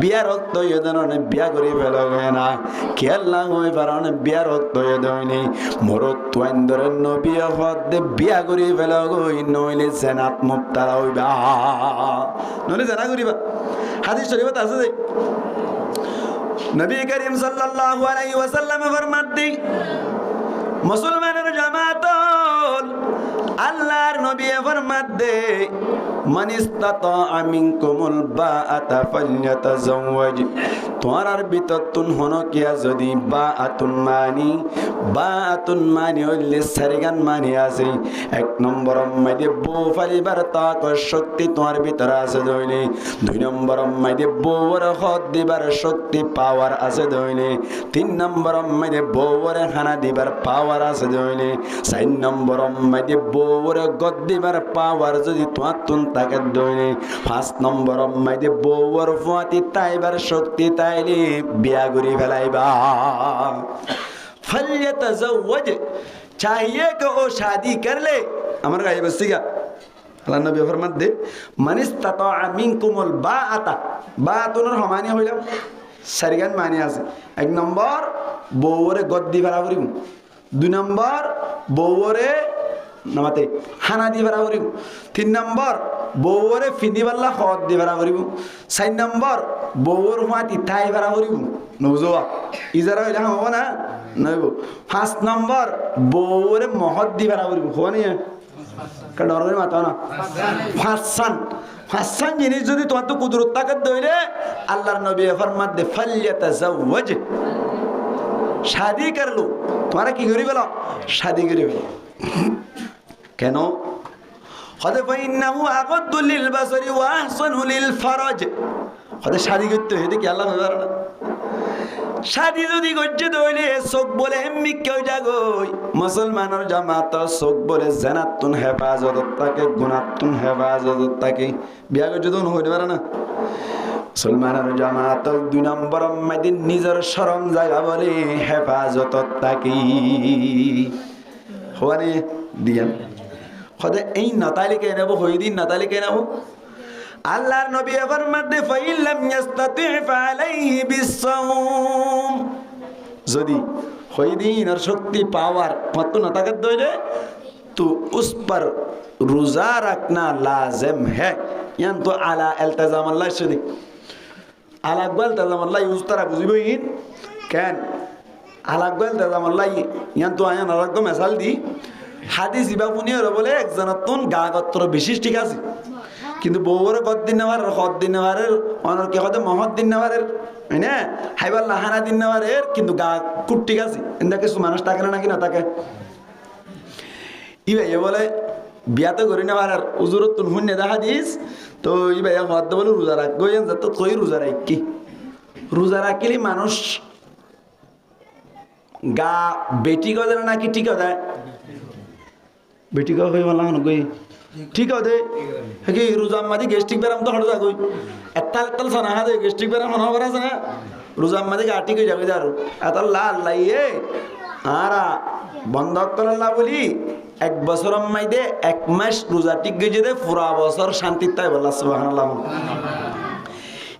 বিয়া রক্ত ইদনে বিয়া করি ফেলা হয় না কি আল্লাহ হই পারনে বিয়া রক্ত ইদনে মরত তোয়ান্দর নবী হদ্দে বিয়া করি ফেলা গই নইলে জানাত মুবতালা হইবা নইলে জানা করিবা হাদিস শরীফত আছে যে নবী করিম সাল্লাল্লাহু আলাইহি ওয়াসাল্লাম ফরমাতে মুসলমানের জামাত আল্লাহর নবী ফরমাতে মান ইসতাতা মিনকুমুল বাআতা ফালইয়াতাজাওয়াজ তোমার ভিতর তুন হনো কিয়া যদি বাআতুন মানি হইলে সারিগান মানি আছে এক নম্বর মাইদে বউ ফালিবার তাক শক্তি তোমার ভিতর আছে দইলে দুই নম্বর মাইদে বউর হদ দিবার শক্তি পাওয়ার আছে দইলে তিন নম্বর মাইদে বউর খানা দিবার পাওয়ার আছে দইলে চার নম্বর মাইদে বউর গদ দিবার পাওয়ার যদি তোমার তুন তাকে দইলে পাঁচ নম্বর মাইদে বউর ফুয়াতি তাইবার শক্তি তাইলে বিয়া করি ফেলাইবা फलियतज़व्वज चाहिए कि वो शादी कर ले हमारा गाय बस्ती का अल्लाह नबी फरमाते दे मन इस्तता मिनकुमुल बाअतुन हमानी হইলাম সারিগান মানি আছে এক নম্বর বউরে গদ্দি ভরা করিম দুই নম্বর বউরে নামাতে হানা দি ভরা করিম তিন নম্বর বউরে ফিদি বাল্লা খদ দি ভরা করিম চার নম্বর বউর মাটি তাই ভরা করিম নবুজবা ইজারা হইলা হবো না নইব পাঁচ নম্বর বউরে মহৎ দি ভরা করিব হওয়া নিয়ে ডরের মাথা না ফাঁসান জিনিস যদি তোমার তো কুদরত তাকাত দইলে আল্লাহর নবী ফরমাত দে ফালিয়াতাজাওয়াজ শাদি করলো তোমরা কি করি বলো শাদি করি বলো কেন হদে ফাইন্নাহু আগাদ্দু লিল বাসারি ওয়া আহসানু লিল ফারাজ হদে শাদি করতে হয় দেখি আল্লাহ নবী না শাদি যদি গজ্জে দইলে চোখ বলে এমনি কেউ জাগই মুসলমানের জামাত চোখ বলে জানাতুন হেফাজত তাকে গুনাতুন হেফাজত তাকে বিয়া গজ্জে দন হইতে পারে না মুসলমানের জামাত দুই নম্বর মাইদিন নিজের শরম জায়গা বলে হেফাজত তাকে হওয়ানে দিয়ান হদে এই নাতালি কে নেব হই দিন নাতালি কে নেব আল্লাহর নবী ফরমাতে ফাইল্লাম ইস্তাতি ফালাইহি বিসসাওম যদি হই দিনের শক্তি পাওয়ার মত না তাকাত দইলে তো উস पर रोजा रखना लाजिम है यान तो आला इल्तिजाम अल्लाह शदी आला गल इल्तिजाम अल्लाह उस तरह बुझिबइन কেন आला गल इल्तिजाम अल्लाह यान तो आया अलग मिसाल दी হাদিস ইবা পুনিয়র বলে একজনতুন গাগত্র বিশেষ ঠিক আছে কিন্তু বউর কতদিন নেওয়ার কতদিন নেওয়ারের অনর কে হতে মহৎ দিন নেওয়ারের না হাইবার লাহানা দিন নেওয়ারের কিন্তু গা কুট ঠিক আছে এন্দা কিছু মানুষ থাকে না নাকি না থাকে ইবা এ বলে বিয়াতে করে নেওয়ার আর উজুরত তুন হুন্নে দেখা দিস তো ইবা এ হদ বলে রোজা রাখবো তো কই রোজা রাখি রোজা রাখলে মানুষ গা বেটি গদে নাকি ঠিক আছে बेटी का कोई वाला ना कोई ठीक है दे है कि रोजा मादी गेस्टिक बेराम तो हट जा कोई एत्तल सना है दे गेस्टिक बेराम होना बरा सना रोजा मादी गाटी को जागे दारू एत्तल लाल लाइए आरा बंधक कर ला बोली एक बसर माई दे एक मास रोजा टिक गए दे पूरा बसर शांति ताई बोला सुबहानाल्लाह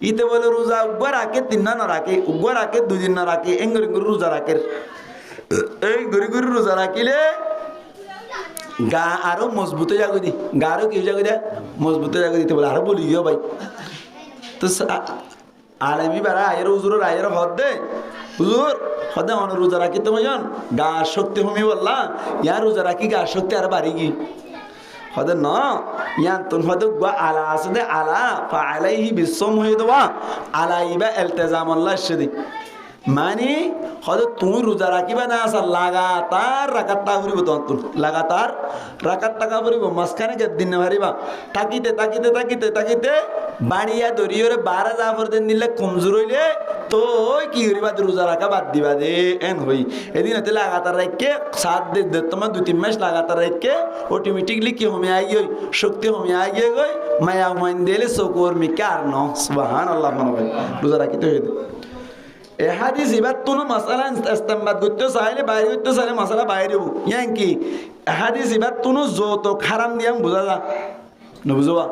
इते बोले रोजा उगवा राके तीन ना राके उगवा राके दो दिन ना राके एंगर रोजा राके এই গরি গরি রোজা রাখিলে গা আরো মজবুত জাগো দি গা আরো কি জাগো দে মজবুত জাগো দিতে বলে আরো বলি গিয়ে ভাই তো আলেমি বারা আয়ের হুজুর আয়ের হদ দে হুজুর হদে অন রোজা রাখি তো মজন গা শক্তি ভূমি বললা ইয়া রোজা রাখি গা শক্তি আর বাড়ি গি হদে ন ইয়ান তুন হদে গা আলা আছে দে আলা ফালাইহি বিসম হয়ে দেওয়া আলাইবা ইলতিজাম আল্লাহ শদি মানে হয়তো তুমি রোজা রাখিবা না আসা লাগাতার রাকাত টাকা ফুরিব তোমার লাগাতার রাকাত টাকা ফুরিব মাঝখানে দিন না পারিবা তাকিতে তাকিতে তাকিতে তাকিতে বাড়িয়া দরিয়রে 12,000 দিন নিলে কমজোর হইলে তো কি করিবা রোজা রাখা বাদ দিবা দে এন হই এদিন হতে লাগাতার রাখকে 7 দিন তোমার 2-3 মাস লাগাতার রাখকে অটোমেটিকলি কি হমে আই গই শক্তি হমে আই গই মায়া মান দিলে সকর মি কারণ সুবহানাল্লাহ মনে হয় রোজা রাখিতে হইতে এ হাদিস ইবাত তুনো মাসালা ইস্তেমবাদ করতে চাইলে বাইরে করতে চাইলে মাসালা বাইরে হবো ইয়ান কি হাদিস ইবাত তুনো যত খারাম দিয়াম বোঝা যা নবুজবা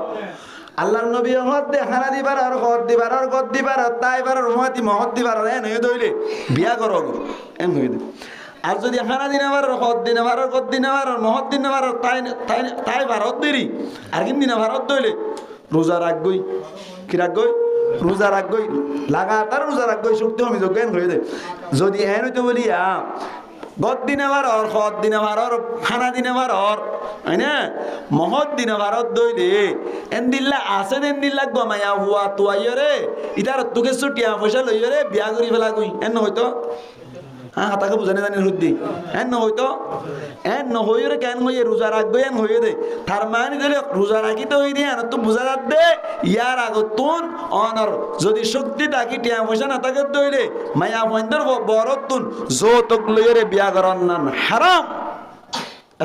আল্লাহর নবী হদ দে হানা দিবার আর হদ দিবার আর গদ দিবার আর তাইবার আর মহাতি মহদ দিবার আর এন হয়ে দইলে বিয়া করো এন হয়ে দে আর যদি হানা দিন আবার হদ দিন আবার গদ দিন আবার মহদ দিন আবার তাই ভারত দেরি আর কিন দিন ভারত দইলে রোজা রাখগই কি রাখগই রোজা রাখগই লাগাতার রোজা রাখগই শক্তি আমি যোগ্য এন হয়ে দে যদি এন হইতে বলি গদ দিনে ভারর হদ দিনে ভারর খানা দিনে ভারর হয় না মহৎ দিনে ভারত দইলে এন দিল্লা আসেন এন দিল্লা গমায়া হুয়া তুয়াইয় রে ইতার তোকে ছুটিয়া পয়সা লইয় রে বিয়া করি ফেলা গুই এন হয়তো হ্যাঁ তাকে বুঝানি জানি হুদ্দি এন হয়তো এন নহই রে কেন হইয়ে রোজা রাখবে এন হইয়ে দে তার মানে দিলে রোজা রাখিতে হই দিয়ে তো বুঝা যাত দে ইয়ার আগতুন অনর যদি শক্তি থাকি টিয়া পয়সা না থাকে দইলে মায়া বন্ধর বরতুন যৌতুক লইয়ে রে বিয়া করার নান হারাম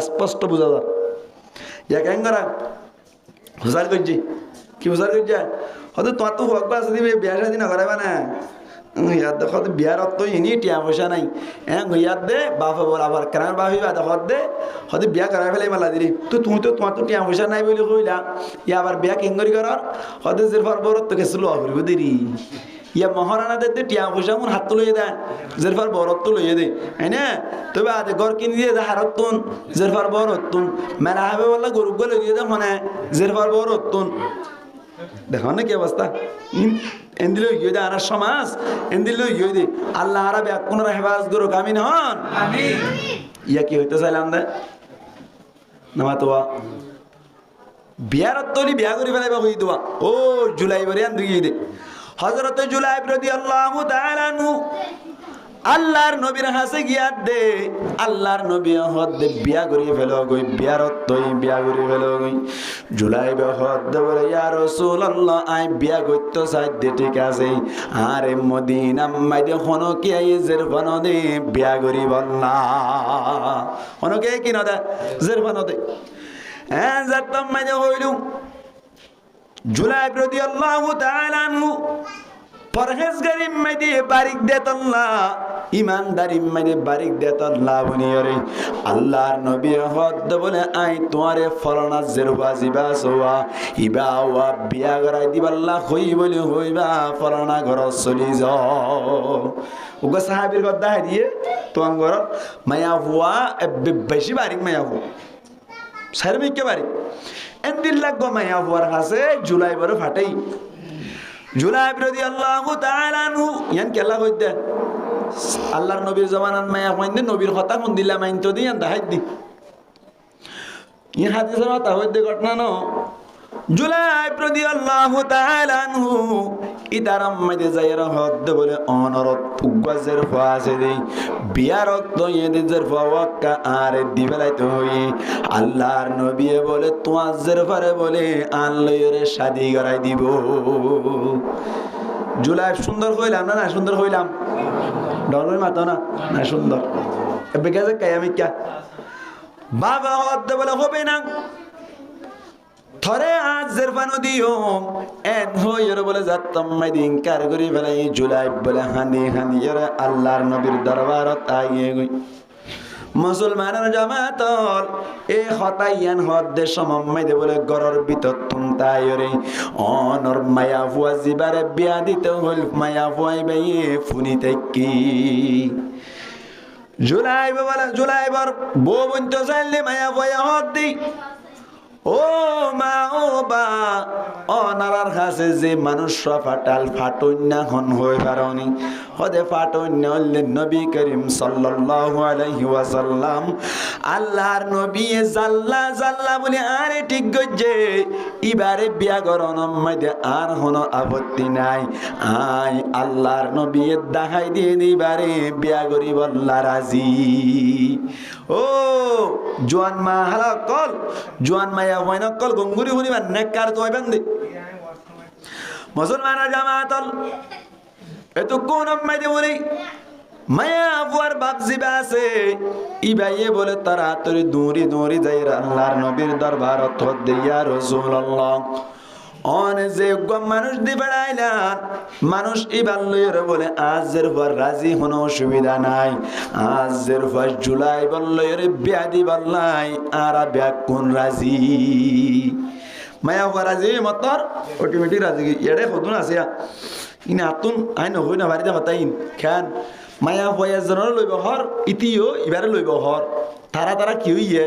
স্পষ্ট বুঝা যায় ইয়া কেন করা হুজার করছি কি হুজার করছে হয়তো তোমার তো হক বাস দিবে বিয়া শাদী না করাবা না ইয়াদ দেখো বিয়ার তো ইনি টিয়া পয়সা নাই হ্যাঁ ইয়াদ দে বাপে বল আবার কেন বাপি বা দেখত দে হয়তো বিয়া করাই ফেলাই মালা দিলি তো তুমি তো তোমার তো টিয়া পয়সা নাই বলে কইলা ইয়া আবার বিয়া কেঙ্গরি করার হয়তো যে বরত তোকে স্লো করিব দেরি ইয়া মহারানা দে টিয়া পয়সা মন হাত লইয়ে দেয় জেরফার বরত তো লইয়ে দে হ্যাঁ না তবে আদে গড় কিনে দিয়ে দে হারত তুন জেরফার বরত তুন মেলা হবে বললা গরু গলে দিয়ে দে মনে জেরফার বরত তুন দেখো না কি অবস্থা এন্দিল গিয়ে দে আর সমাজ এন্দিল গিয়ে দে আল্লাহ আরা ব্যাকুন হেফাজ গুরু কামিন হন আমিন ইয়া কি হইতে চাইলাম দে নামা তোয়া বিয়ার তলি বিয়া করি ফেলাইবা হই দোয়া ও জুলাই বরে আন দুই দে হযরত জুলাই রাদিয়াল্লাহু তাআলা আনহু আল্লাহর নবীর হাসে গিয়া দে আল্লাহর নবী হদ দে বিয়া করি ফেলো গই বিয়ারত তই বিয়া করি ফেলো গই জুলাই হদ দে বলে ইয়া রাসূলুল্লাহ আই বিয়া করতে চাই দে ঠিক আছে আরে মদিনা মাইদে হনো কি আই জেরফান দে বিয়া করি বললা হনো কে কি না দে জেরফান দে হ্যাঁ যাতম মাইদে হইলু জুলাই রাদিয়াল্লাহু তাআলা আনহু পরহেজগারি মাইদে বারিক দেতল্লাহ ইমানদারি মাইদে বারিক দেতল্লাহ বনিয়রে আল্লাহর নবী হদ বলে আই তোমারে ফলনা জেরবা জিবা সোয়া ইবা ওয়া বিয়া গরাই দিবাল্লাহ হই বলে হইবা ফলনা ঘর চলি যাও ওগো সাহাবীর কথা দিয়ে তোয়াং ঘর মায়া হুয়া বেশি বারিক মায়া হু সারমিকে বারিক এন্দিল্লাহ গো মায়া হুয়ার কাছে জুলাই বড় ফাটাই জুলাই রাদিয়াল্লাহু তাআলা আনহু ইয়ান কেলা কইতে আল্লাহর নবীর জামানাত মায়া কইতে নবীর কথা কোন দিলা মাইনতো দিয়ান দাহাই দি ই হাদিসের কথা হইতে ঘটনা ন জুলাই রাদিয়াল্লাহু তাআলা আনহু ইদারাম মাইদে যায়রা হদ বলে অনরত উগাজের ফাসে দেই বিয়ারক তো এদের ফাওয়াক্কা আরে দিবেলাইতে হই আল্লাহর নবী বলে তোয়াজের ফারে বলে আনলয়রে শাদি করাই দিব জুলাই সুন্দর কইলাম না সুন্দর কইলাম ডলর মাথা না না সুন্দর এবে গেছে কায়ামিকা বাবা হদ বলে হবে না থরে আজ জেরফানো দিও এন হইর বলে যাতম মাইদিন কার করি ফেলাই জুলাই বলে হানি হানি এরা আল্লাহর নবীর দরবারত আইয়ে গই মুসলমানের জামাতল এ হতাইয়ান হদ্দে সমম্মাইদে বলে গরর ভিতর তুনতায়রে অনর মায়া ফুয়া জিবারে বিয়া দিতে হইল মায়া ফুয়াই বাইয়ে ফুনিতে কি জুলাই বলে জুলাই বর বউ বন্ত চাইলে মায়া ফুয়া হদ্দি ও মা ও বা অনারার কাছে যে মানুষ ফাটাল ফাটন্যা হন হয়ে পারনি হদে ফাটন্যা হলেন নবী করিম সাল্লাল্লাহু আলাইহি ওয়াসাল্লাম আল্লাহর নবী জাল্লা জাল্লা বলে আরে ঠিক গজে এবারে বিয়া করন মধ্যে আর হন আপত্তি নাই আই আল্লাহর নবী দেখাই দিয়ে এবারে বিয়া করি বল্লা রাজি ও জোয়ান মা হালা কল জোয়ান মায়া হয়না কল গঙ্গুরি হুনিবার নেককার তো হইবেন মুসলমানের জামাতল এত কোন মাইদে বলি মায়া বুয়ার বাপ জিবা আছে ইবাইয়ে বলে তারা তোরে দৌড়ি দৌড়ি যাই আল্লাহর নবীর দরবারত হদ্দে ইয়া রাসূলুল্লাহ অনে যে মানুষ দি বেড়াইলাম মানুষ ইবার লইরে বলে আজের পর রাজি হন অসুবিধা নাই আজের পর জুলাই বললইরে বিয়া দিবার লাই আর বিয়া কোন রাজি মায়া হওয়া রাজি মতর অটোমেটিক রাজি এড়ে কতন আছে ইনা আতুন আই নহই না বাড়িতে হতাইন খান মায়া হওয়া জনের লইব হর ইতিও ইবারে লইব হর তারা কি হইয়ে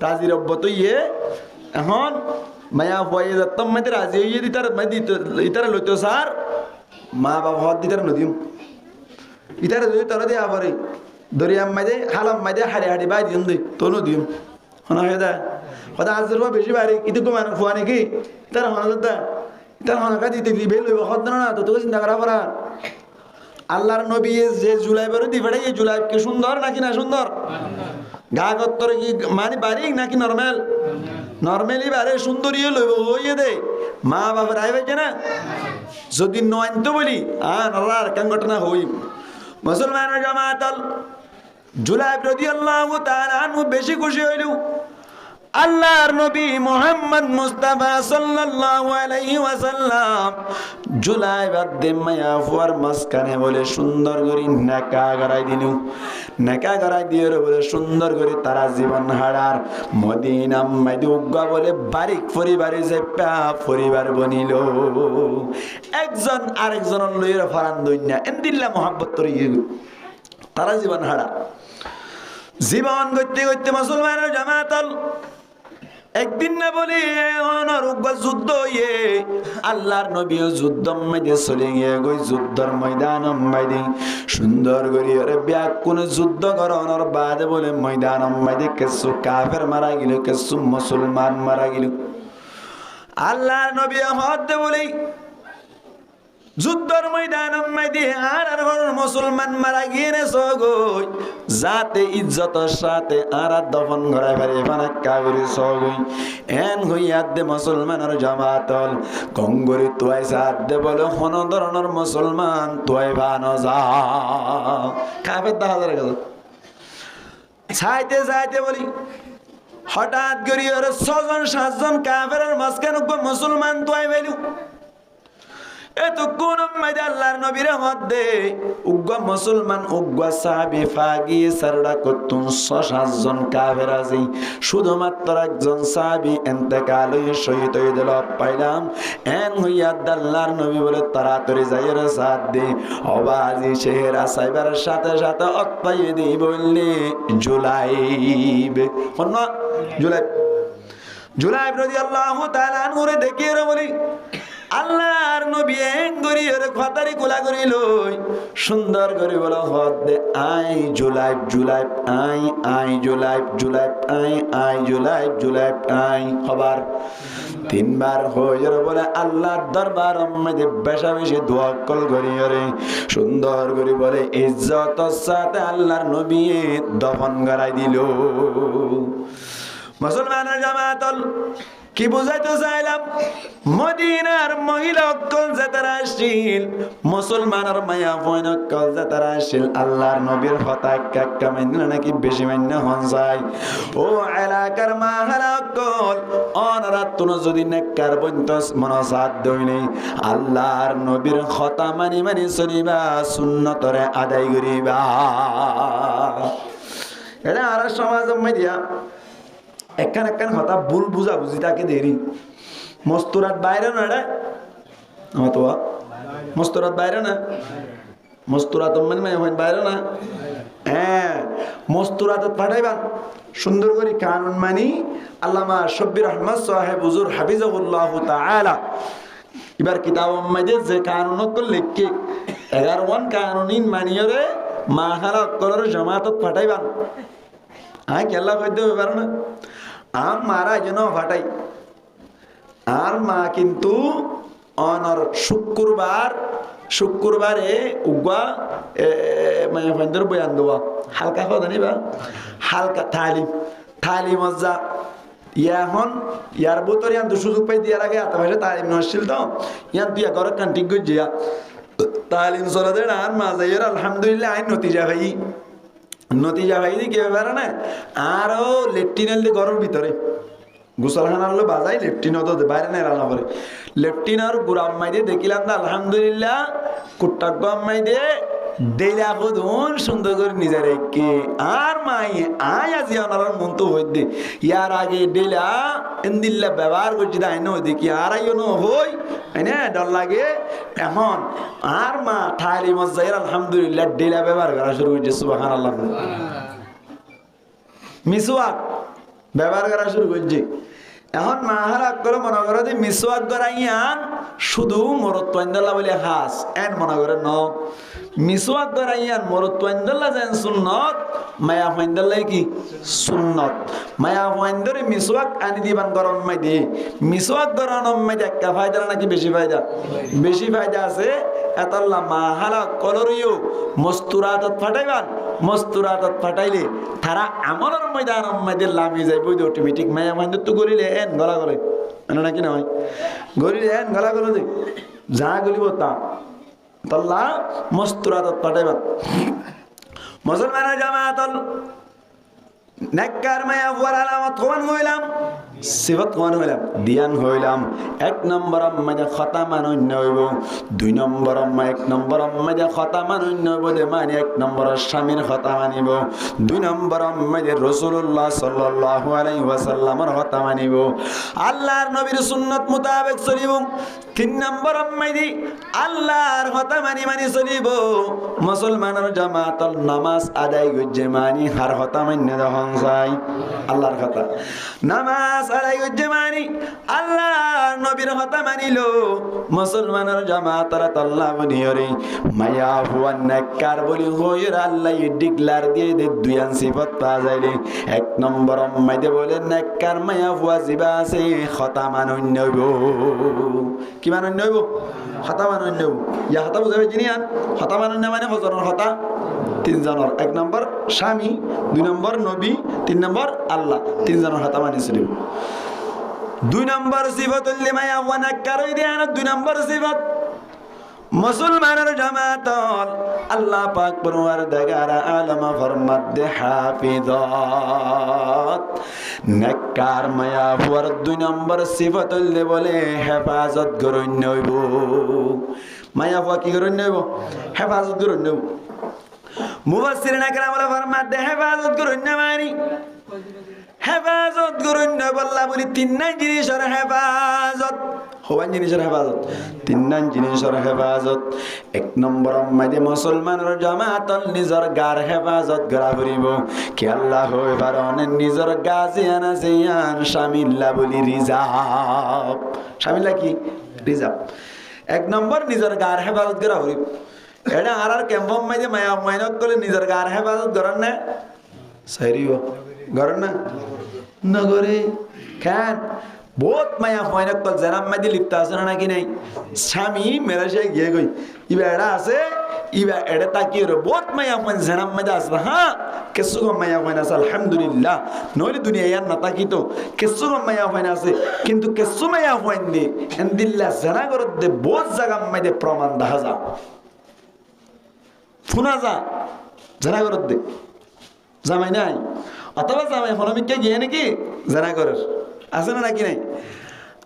রাজি রব্বত ইয়ে এখন মায়া হওয়া যাতম মাইতে রাজি হইয়ে দিতার মাই দিতে ইতারে লইতো স্যার মা বাবা হর দিতার নদিম ইতারে যদি তোরা দিয়ে আবারে দরিয়াম মাইদে খালাম মাইদে হাড়ি হাড়ি বাই দিম দই তো নদিম হনা হয়ে দা কথা আজ বেশি বাড়ি ইতো কো মানুষ ফুয়া নাকি তার হনা দাদা তার হনা দিতে দিবে লইব হদ না তো তোকে চিন্তা করা পড়া আল্লাহর নবী যে জুলাই বেরো দিবে এই জুলাই কি সুন্দর নাকি না সুন্দর গা গত্তর কি মানে বাড়ি নাকি নরমাল নরমালি বাড়ি সুন্দরী লইব হইয়ে দে মা বাবার আইবে না যদি নয় তো বলি আর কেন ঘটনা হই মুসলমানের জামাতাল জুলাই রাদিয়াল্লাহু তাআলা আনহু বেশি খুশি হইল আল্লাহর নবী মুহাম্মদ মুস্তাফা সাল্লাল্লাহু আলাইহি ওয়াসাল্লাম জুলাই বাদে মায়া ফুয়ার মাসখানে বলে সুন্দর করে নেকা গড়াই দিলু নেকা গড়াই দিয়ে বলে সুন্দর করে তারা জীবন হারার মদিনা মদিউগা বলে বারিক পরিবারে যে পরিবার বনিল একজন আরেকজনের লইরা ফারান দইনা এন্দিল্লা মোহাব্বত তরি তারা জীবন হারা জীবন করতে করতে মুসলমানের জামাতাল একদিন না বলি যুদ্ধ ইয়ে আল্লাহর নবীও যুদ্ধ মধ্যে চলে গিয়ে গই যুদ্ধর ময়দান মাইদি সুন্দর করি ওরে ব্যাগ কোন যুদ্ধ করানোর বাদে বলে ময়দান মাইদি কিছু কাফের মারা গেল কিছু মুসলমান মারা গেল আল্লাহর নবী হতে বলি যুদ্ধর ময়দান মাইদি আর মুসলমান মারা গিয়ে সগই যাতে ইজ্জতের সাথে আর দফন ঘরাই পারে ফানাক্কা করে সগই এন হইয়া দে মুসলমানের জামাতল কঙ্গরি তুয়াই সাথ দে বলে হন ধরনের মুসলমান তুয়াই বানো যা কাফের দেখা যায় গেল চাইতে বলি হঠাৎ করি ওর 6 জন 7 জন কাফের মাঝখানে মুসলমান তুয়াই বেলু এত কোন মাইদা আল্লাহর নবীর মধ্যে উগ্র মুসলমান উগ্র সাহাবী ফাগি সারড়া করতুন 6-7 জন কাফের আছে শুধুমাত্র একজন সাহাবী ইন্তেকাল হয়ে শহীদ হয়ে গেল পাইলাম এন হইয়া আল্লাহর নবী বলে তাড়াতাড়ি যাইরা সাথ দে আওয়াজি শেহরা সাইবার সাথে সাথে অক্তাই দি বললে জুলাইব কোন জুলাইব রাদিয়াল্লাহু তাআলা আনহুরে দেখিয়ে বলি আল্লাহর নবী এঙ্গরির খাতারি কোলা করিল সুন্দর করে বলা হদ দে আই জুলাইব জুলাইব আই জুলাইব জুলাইব আই জুলাইব জুলাইব আই খবর 3 বার হয়ে বলে আল্লাহর দরবার মধ্যে বেশা বেশি দোয়া কল করিরে সুন্দর করে বলে ইজ্জতের সাথে আল্লাহর নবী দফন করাই দিল মুসলমানের জামাতল কি বুঝাইতে চাইলাম মদিনার মহিলা অক্কল যে তারা আসছিল মুসলমানের মায়া বোন অক্কল যে তারা আসছিল আল্লাহর নবীর কথা একটা মান্য নাকি বেশি মান্য হন যায় ও এলাকার মাহারা অক্কল অনরাত তুনো যদি নেককার বন্ত মনসাদ দইনি আল্লাহর নবীর কথা মানি চলিবা সুন্নতরে আদায় করিবা এটা আর সমাজ দিয়া একখান কথা ভুল বুঝা বুঝি তাকে দেরি মস্তরাত বাইরে না রে আমার তো মস্তরাত বাইরে না মস্তরাত মানে বাইরে না হ্যাঁ মস্তরাত পাঠাইবান সুন্দর করে কানুন মানি আল্লামা শব্বির আহমদ সাহেব হুজুর হাফিজাহুল্লাহ তাআলা এবার কিতাব মধ্যে যে কানুন লিখকে 11 কানুনিন মানিয়রে মাহারা কলর জামাতত পাঠাইবান কেল্লা কইতে পারো না আর মারা যেন ফাটাই আর মা কিন্তু অনর শুক্রবারে উগা মানে বয়ান দেওয়া হালকা কথা নিবা হালকা থালি মজা এখন ইয়ার বোতর ইয়ান সুযোগ পাই দিয়ার আগে আতা ভাষা তালিম নসছিল তো ইয়ান তুই একর কান্টিক গিয়া তালিম চলা দেয় আর মা যাইয়ের আলহামদুলিল্লাহ আইন নতিজা ভাই দি কে ব্যাপারে না আরো লেফটিনেল দি ঘরের ভিতরে গোসলখানা হলো বাজাই লেফটিন হতো বাইরে নেই রান্না করে লেফটিন আর গুড়া আম্মাই দিয়ে দেখিলাম না আলহামদুলিল্লাহ কুট্টাগ্য আম্মাই দিয়ে ডেলা বুধুন সুন্দর করে নিজের কে আর মাই আয় আজি ওনার মন তো হইতে ইয়ার আগে ডেলা এন্দিল্লা ব্যবহার করছি তাই না দেখি আর আইও ন হই এনে ডর লাগে এখন আর মা ঠাইলি মজাইর আলহামদুলিল্লাহ ডেলা ব্যবহার করা শুরু করছে সুবহানাল্লাহ মিসওয়াক ব্যবহার করা শুরু করছে এখন মাহারা করে মনে করে যে মিসওয়াক করাইয়ান শুধু মরত্বাইন্দাল্লাহ বলে হাস এন মনে করে ন মিসওয়াক করাইয়ান মরত্বাইন্দাল্লাহ যেন সুন্নত মায়া ফাইন্দাল্লাহ কি সুন্নত মায়া ফাইন্দারে মিসওয়াক আনি দিবান গরম মাই দি মিসওয়াক গরম মাই একটা ফায়দা নাকি বেশি ফায়দা আছে এতাল্লাহ মাহারা কলরিও মস্তুরাতত ফাটাইবান মস্তুরাতত ফাটাইলে তারা আমলের ময়দান মধ্যে লামি যায় বই অটোমেটিক মায়া ফাইন্দার তো গলিলে এন গলা গলে এনে নাকি না হয় গলিলে এন গলা গলে দে যা গলিব তা তাল্লাহ মস্তুরাতত ফাটাইবান মুসলমানের জামাতল নেককার মায়া ফুয়ার আলামত কোন হইলাম সিফত কোন হইলাম দিয়ান হইলাম এক নম্বর আম্মাজে খতামান অন্য হইব দুই নম্বর আম্মা এক নম্বর আম্মাজে খতামান অন্য হইব দে মানে এক নম্বর স্বামীর খতা মানিব দুই নম্বর আম্মাজে রাসূলুল্লাহ সাল্লাল্লাহু আলাইহি ওয়াসাল্লামের খতা মানিব আল্লাহর নবীর সুন্নাত মোতাবেক চলিব তিন নম্বর আম্মাজে আল্লাহর খতা মানি চলিব মুসলমানের জামাতল নামাজ আদায় করছে মানি হার খতা মান্য যখন যায় আল্লাহর কথা নামাজ আদায় করছে মানি আল্লাহর নবীর কথা মানিল মুসলমানের জামাতারা তাল্লাহ বনিয়রে মায়া হুয়া নেককার বলি হইর আল্লাহ ডিক্লার দিয়ে দে দুইয়ান সিফত পাওয়া যাইলে এক নম্বর মাইদে বলে নেককার মায়া হুয়া জিবা আছে খতা মানন্য হইব কি মানন্য হইব খতা মানন্য হইব ইয়া খতা বুঝাবে জিনিয়ান খতা মানন্য মানে হজরের খতা তিনজনের এক নম্বর স্বামী দুই নম্বর নবী তিন নম্বর আল্লাহ তিনজনের হাতা মানিছিল দুই নম্বর সিফত মায়া ওয়ানাক্কার দিয়ান দুই নম্বর সিফত মুসলমানের জামাতল আল্লাহ পাক পরওয়ারদিগার আলম ফরমাত দে হাফিজাত নেককার মায়া ফুয়ার দুই নম্বর সিফত বলে হেফাজত করন্য হইব মায়া ফুয়া কি করন্য হইব হেফাজত করন্য হইব মুফাসসিরিন আকরাম বলে ফরমাতে হেফাজত করুন না মানি হেফাজত করুন না বল্লা বলি তিন না জিনিসের হেফাজত হওয়ান জিনিসের হেফাজত তিন না জিনিসের হেফাজত এক নম্বর মাইদে মুসলমানের জামাতল নিজের গার হেফাজত করা করিব কি আল্লাহ হই পারনে নিজের গাজিয়ানা জিয়ান শামিল্লা বলি রিজাব শামিল্লা কি রিজাব এক নম্বর নিজের গার হেফাজত করা করিব এটা আর ক্যাম্পম মাইজে মায়া মাইনত করলে নিজের গার হেফাজত করেন না সাইরিও করেন না নগরে খান বহুত মায়া মাইনত কল জানাম মাইজে লিপ্ত আছে না নাকি নাই স্বামী মেরা সে গিয়ে গই ইবা এটা আছে ইবা এটা তাকিয়ে রে বহুত মায়া মাইন জানাম মাইজে আছে হ্যাঁ কেসু গম মায়া মাইন আছে আলহামদুলিল্লাহ নইলে দুনিয়া ইয়ার না তাকিতো কেসু গম মায়া মাইন আছে কিন্তু কেসু মায়া মাইন দে এন্দিল্লাহ জানা করত দে বহুত জায়গা মাইদে প্রমাণ দেখা যা ফুনা যা জানা করত দে জামাই নাই অথবা জামাই হলমিকে গিয়ে নাকি জানা করার আছে না নাকি নাই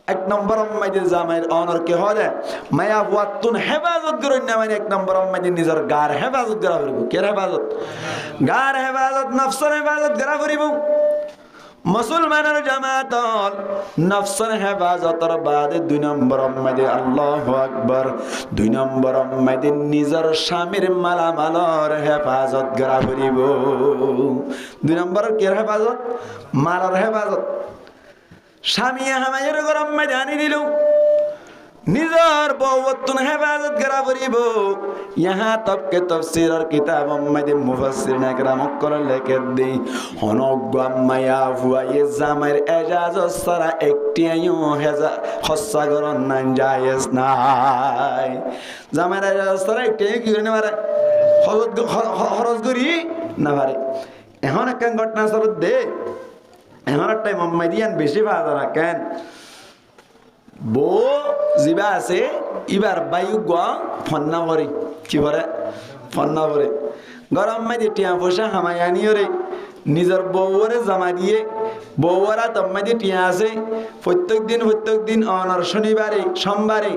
এক নম্বর মাইদে জামাইয়ের অনর কে হয় মায়া ওয়াতুন হেফাজত করুন না মানে এক নম্বর মাইদে নিজের গার হেফাজত করা করিব কে হেফাজত গার হেফাজত নফসের হেফাজত করা করিব মুসলমানের জামাতল নফসের হেফাজতের বাদে দুই নম্বর মাইদে আল্লাহু আকবার দুই নম্বর মাইদে নিজের স্বামীর মালামালর হেফাজত করা করিব দুই নম্বর কে হেফাজত মালার হেফাজত স্বামী হামাইয়ের গরম মাইদে আনি দিল নিজর বউতুন হেফাজত করা করিব ইহা তবকে তাফসীরের কিতাব মাইদে মুফাসসিরিন একরাম কল লেখে দেই হনগ্গাম মায়া হুয়ায়ে জামাইর এজাজত সারা একটি আইও হেজা খসা গরন নান জায়েজ নাই জামাইর এজাজত সারা একটি কি করে না পারে খরচ করি না পারে এখন একটা ঘটনা চলত দে এখন একটা মাইদিয়ান বেশি ভালো রাখেন বউ জিবা আছে ইবার বায়ু গোয়া ফন্না ভরে কি ভরে ফন্না ভরে গরম মাইদে টিয়া পয়সা হামাই আনিও রে নিজের বউরে জমা দিয়ে বউরা তম্মাদি টিয়া আছে প্রত্যেক দিন অনর শনিবারে সোমবারে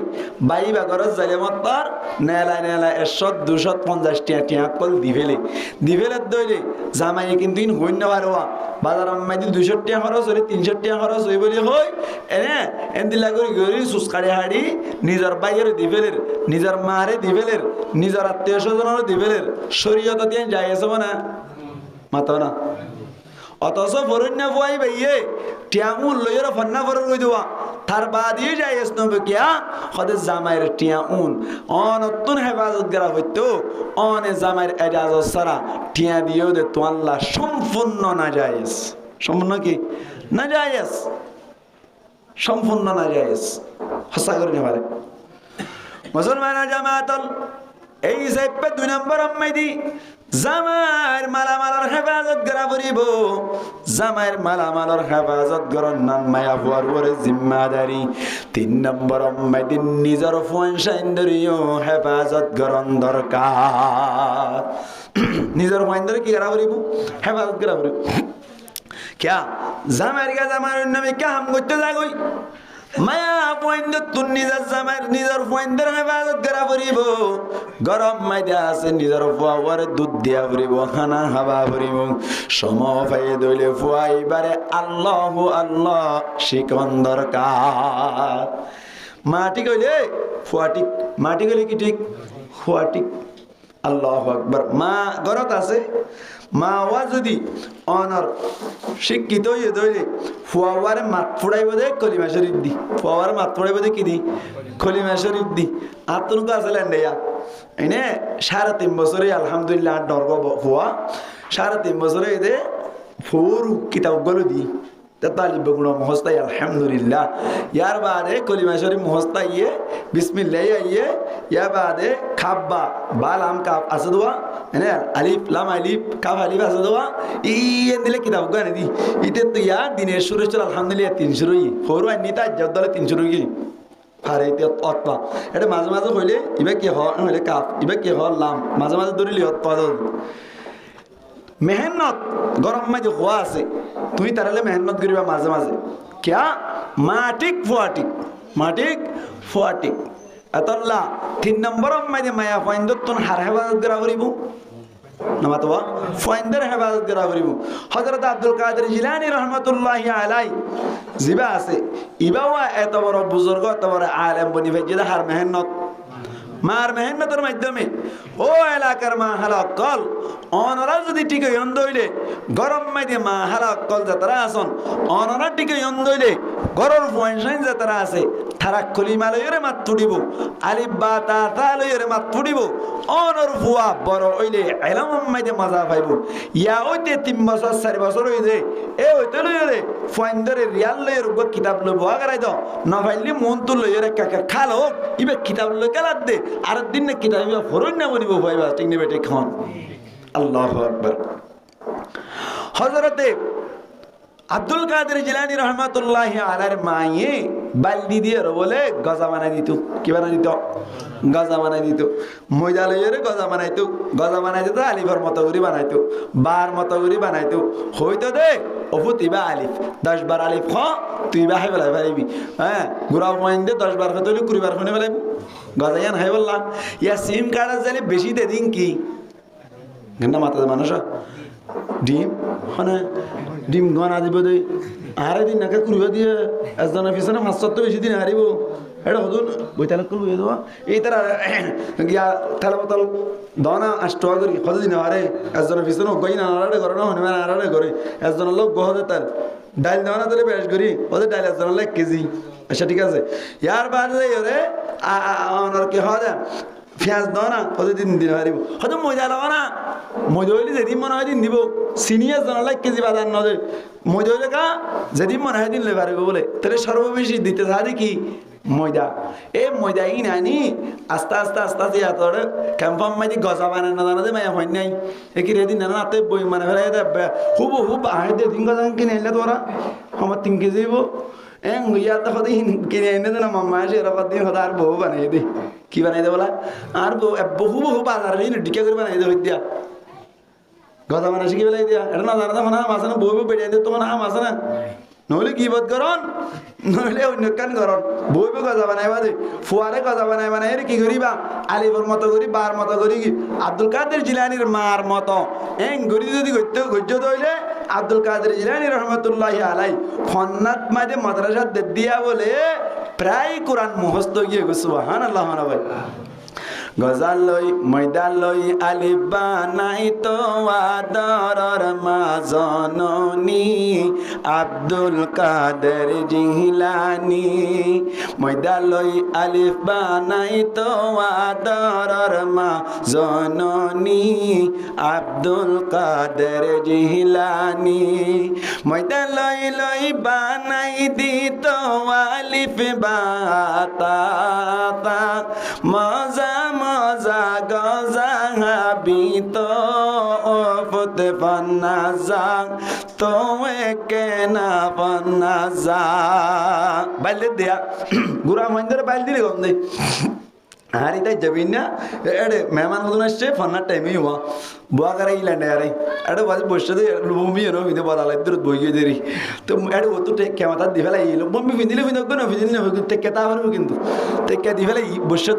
বাই বাগরত যাইলে মতর নেলা 100-250 টিয়া কল দিভেলে দইলে জামাই কিন্তু ইন হইন না পারোয়া বাজার আম্মাদি 200 টিয়া খরচ হইলে 300 টিয়া খরচ হই বলি হই এনে এন্দিলা করে গরি সুসকাড়ি হাড়ি নিজের বাইয়ের দিভেলের নিজের মারে দিভেলের নিজের আত্মীয় স্বজনের দিভেলের শরীয়ত দিয়ে যায় আছে না মাতা না অথচ ফরন্যা ফুয়াই ভাইয়ে টিয়ামু লইয়ের ফন্না ফর কই দেওয়া তার বাদিয়ে যায় নবে কিয়া হদে জামাইয়ের টিয়াউন অনতুন হেফাজত করা হইতো অনে জামাইয়ের এজাজত সারা টিয়া দিয়েও দে তো আল্লাহ সম্পূর্ণ নাজায়েজ সম্পূর্ণ কি নাজায়েজ সম্পূর্ণ নাজায়েজ হসা করে নে পারে মুসলমান জামাতল এই সাইপে 2 নম্বর আম্মাইদি জামাইর মালামালর হেফাজত করা পড়িব জামাইর মালামালর হেফাজত করন নান মায়া ফুয়ার পরে জিম্মাদারি 3 নম্বর আম্মাইদি নিজের ফোন সাইন্দরিও হেফাজত করন দরকার নিজের ফোন কি করা পড়িব হেফাজত করা পড়িব क्या জামাইর কা জামাইর নামে কে হাম করতে যাগই মায়া পয়েন্ট তুন নিজের জামাইর নিজের পয়েন্টের হেফাজত করা পড়িব গরম মাইদা আছে নিজের ফুয়ার দুধ দিয়া পড়িব খানা খাবা পড়িব সমফাই দইলে ফুয়াইবারে আল্লাহ আল্লাহ শিকন দরকার মাটি কইলে ফুয়াটি মাটি কইলে কি ঠিক ফুয়াটি আল্লাহু আকবার মা গরত আছে মা ওয়া যদি অনর শিক্ষিত হয়ে দইলে ফুয়াওয়ারে মাত ফুড়াইব দে কলিমা শরীফ দি ফুয়াওয়ারে মাত ফুড়াইব দে কি দি কলিমা শরীফ দি আত্মনুক আছে লেন্ডেয়া এনে 3.5 বছরে আলহামদুলিল্লাহ ডরগ ফুয়া 3.5 বছরে দে ফুরু কিতাবগুলো দি তালিব গুণ মুখস্তাই আলহামদুলিল্লাহ ইয়ার বাদে কলিমা শরীফ মুখস্তাইয়ে বিসমিল্লাহ আইয়ে ইয়া বাদে খাব্বা বালাম কাপ আছে দোয়া এনে আলিফ লাম আলিফ কাফ আলিফ আছে দোয়া ইয়ে দিলে কিতাব গানে দি ইতে তো ইয়া দিনের শুরু চল আলহামদুলিল্লাহ 300 রই ফোর আই নিতা জদ্দলে 300 রই আরে ইতে অতপা এটা মাঝে মাঝে কইলে ইবা কি হলে কাফ ইবা কি হল লাম মাঝে মাঝে ধরিলি অতপা মেহনত গরম মাঝে হওয়া আছে তুই তারালে মেহনত করিবা মাঝে মাঝে কিয়া মাটিক ফুয়াটিক এতল্লা 3 নম্বর মাঝে মায়া ফাইন্দত তুন হার হেফাজত করা করিব নামাতবা ফাইন্দের হেফাজত করা করিব হযরত আব্দুল কাদের জিলানী রাহমাতুল্লাহি আলাইহি জিবা আছে ইবাওয়া এত বড় বুজুর্গ এত বড় আলেম বনি ফেজে হার মেহনত মার মেহনতের মাধ্যমে ও এলাকার মা হালাকল অনরা যদি টিকে হইলে গরম মাইদে মা হালাকল যাতারা আসন অনরা টিকে হইলে গরর পয়সাইন যাতারা আছে তারা কলিমা লইরে মাত তুড়িব আলিফ বা তা লইরে মাত তুড়িব অনর ফুয়া বড় হইলে ইলম মাইদে মজা পাইব ইয়া ওইতে 3 বছর 4 বছর হইছে এ ওইতে লইরে ফাইন্ডারে রিয়াল লইরে কিতাব লই বয়া করাই দাও না পাইলি মন তো লইরে কাকা খালো ইবে কিতাব লই কালাত দে আর দিন না কিতাব ইবা ফরই না বনিব ভাইবা ঠিক নে বেটে খান আল্লাহু আকবার হযরতে আব্দুল কাদের জিলানী রহমাতুল্লাহি আলাইহির মায়ে বালদি দিয়ে বলে গজা বানাই দিত কি বানাই দিত গজা বানাই দিত ময়দা লইরে গজা বানাইতো আলিফের মতো করে বানাইতো বার মতো করে বানাইতো হইতো দে অফুতিবা আলিফ 10 বার আলিফ খ তুই বা হাই বলাই পারিবি হ্যাঁ গুড়া মইন্দে 10 বার হইতো 20 বার শুনে বলাইব গজা ইয়ান হাই বললাম ইয়া সিম কার্ড জালি বেশি দে দিন কি গন্না মাথা মানুষ ডিম মানে ডিম গনা দিব দে আরে দিন নাকে কুড়িবা দিয়ে একজনের পিছনে 500 তো বেশি দিন হারিব এটা হদুন বইতালে করব এ দেওয়া এই তারা গিয়া থালা বোতল দনা 8 টাকা করি কতদিন আরে একজনের পিছনে গই না আড়াড়ে করে না হনে মানে আড়াড়ে করে একজনের লোক গহদে তার ডাল দেওয়া না ধরে বেশ করি ওদের ডাল একজনের 1 কেজি আচ্ছা ঠিক আছে ইয়ার বাদে ওরে আমার কি হয় পেঁয়াজ দাও না ওদের দিন হারিব হয়তো মজা লাগা না মজা হইলে যেদিন মনে হয় দিন দিব সিনিয়র জানালে 1 কেজি বাজার নদে মজা হইলে কা যেদিন মনে হয় দিন লে পারিব বলে তাহলে সর্ববেশি দিতে সারি কি ময়দা এই ময়দা ই নানি আস্তে আস্তে এত ক্যাম্পাম মাইদি গজা বানায় না জানা যে মায়া হয় নাই এ কি রেদিন না আতে বই মানে ফেলাই হুব আহে দে 3 গজা কিনে এলে তোরা আমার 3 কেজি দিব ইয়া তো হতে কিনে এনে না মাম্মা এসে এরা দিন হতে আর বহু বানাই দে কি বানাই দে বলা আর বহু বাজার ডিকা করে বানাই দে হইয়া গজা বানা শিখে ফেলাই দিয়া এটা না জানা তখন হাম আছে না বই বই বেড়িয়ে দিয়ে তখন হাম আছে না নহলে গিবত করন নহলে অন্য কান করন বই বই গজা বানাই বাদে ফুয়ারে গজা বানাই বানাই কি করিবা আলিফর মতো করি বার মতো করি কি আব্দুল কাদের জিলানির মার মতো গরি যদি করতে গজ্য হইলে আব্দুল কাদের জিলানি রহমতুল্লাহি আলাই ফন্নাত মাঝে মাদ্রাসা দিয়া বলে প্রায় কোরআন মুখস্থ গিয়ে গো সুবহানাল্লাহ ভাই গজাল লই ময়দান লই আলিফ বানাই তো আদরর মা জননী আব্দুল কাদের জিলানী ময়দান লই আলিফ বানাই তো আদরর মা জননী আব্দুল কাদের জিলানী ময়দান লই লই বানাই দিত আলিফ বাতা মজা মজা গজা হাবিত ফুতে পান্না যা তো কেনা পান্না যা বাইলে দিয়া গুড়া মহিন্দ্র বাইল দিলে গম দে আর এটাই যাবিন না এড়ে মেহমান মতন আসছে ফান্নার টাইমে হওয়া বুয়া করে ইল্যান্ডে আরে এড়ে বাজে বসে দে বমি এনো ভিদে বলা লাই দূর বই গিয়ে দেরি তো এড়ে ও তো কেমাতা দি ফেলাই ইলো বমি ফিদিলে ফিদক না ফিদিলে টেক্কা তা পারবো কিন্তু টেক্কা দি ফেলাই বসে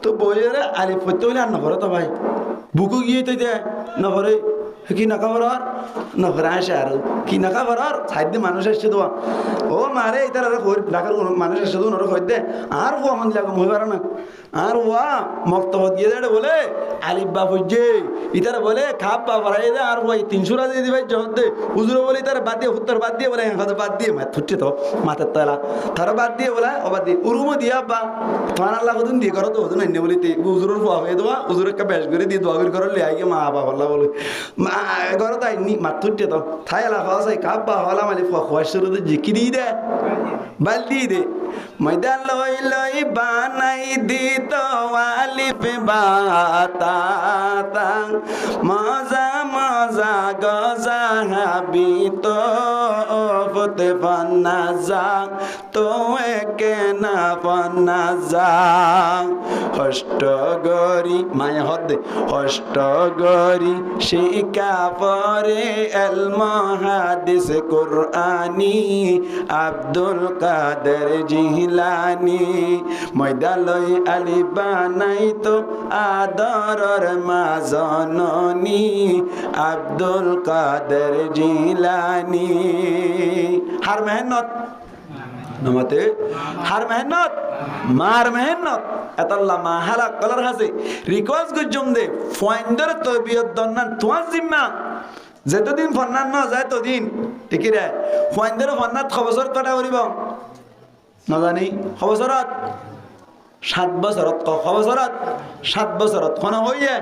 তো বইয়ের আলিফ পড়তে হইলে আর নভরে তো ভাই বুকু গিয়ে তো দে নভরে কি নাকা ভরার নভরে আসে আর কি নাকা ভরার সাইড দিয়ে মানুষ আসছে তো ও মারে এটার ঢাকার মানুষ আসছে তো ওরা কই দে আর ও আমার লাগো মই পারে না আর ওয়া মক্তব দিয়ে দেড়ে বলে আলিফ বা ফুজে ইতারা বলে খাপ বা ভরাই দে আর ওই 300 টাকা দিয়ে দিবে জহর দে হুজুর বলে ইতারা বাদ দিয়ে উত্তর বাদ দিয়ে বলে কথা বাদ দিয়ে মাথা ফুটছে তো মাথার তলা তারা বাদ দিয়ে বলে ও বাদ দিয়ে উরুমো দিয়া বা তোমার আল্লাহ কদিন দিয়ে করো তো ওদিন এনে বলি হুজুরের ফুয়া হয়ে দেওয়া হুজুর একটা বেশ করে দিয়ে দোয়া করে করো লে আইগে মা বাবা আল্লাহ বলে মা করো তাই নি মাথা ফুটছে তো থাই আল্লাহ খাওয়া খাপ বা হলা মালি ফুয়া খোয়া শুরু তো জিকি দিয়ে দে বাল দিয়ে দে ময়দান লই লই বানাই দিত আলিফ বাতা মজা মজা গজা হাবিত ফুতে পান্না যা তো কেনা পান্না যা হষ্ট গরি মায়া হদে হষ্ট গরি শিকা পরে এল মহাদিস কুরআনি আব্দুল কাদের জিলানী ময়দান লই আলিফ বানাই তো আদরর মা জননী আব্দুল কাদের জিলানী হার মেহনত নমতে হার মেহনত মার মেহনত এতাল্লা মা হালা কলার হাসে রিকোয়েস্ট গুজুম দে ফাইন্ডার তবিয়ত দন্নান তোমার জিম্মা যেতদিন ফন্নান ন যায় তদিন ঠিকই রে ফাইন্ডার ফন্নাত খবসর কটা করিব নাজানি খবসরত 7 বছরত খবসরত 7 বছরত কোন হইয়ে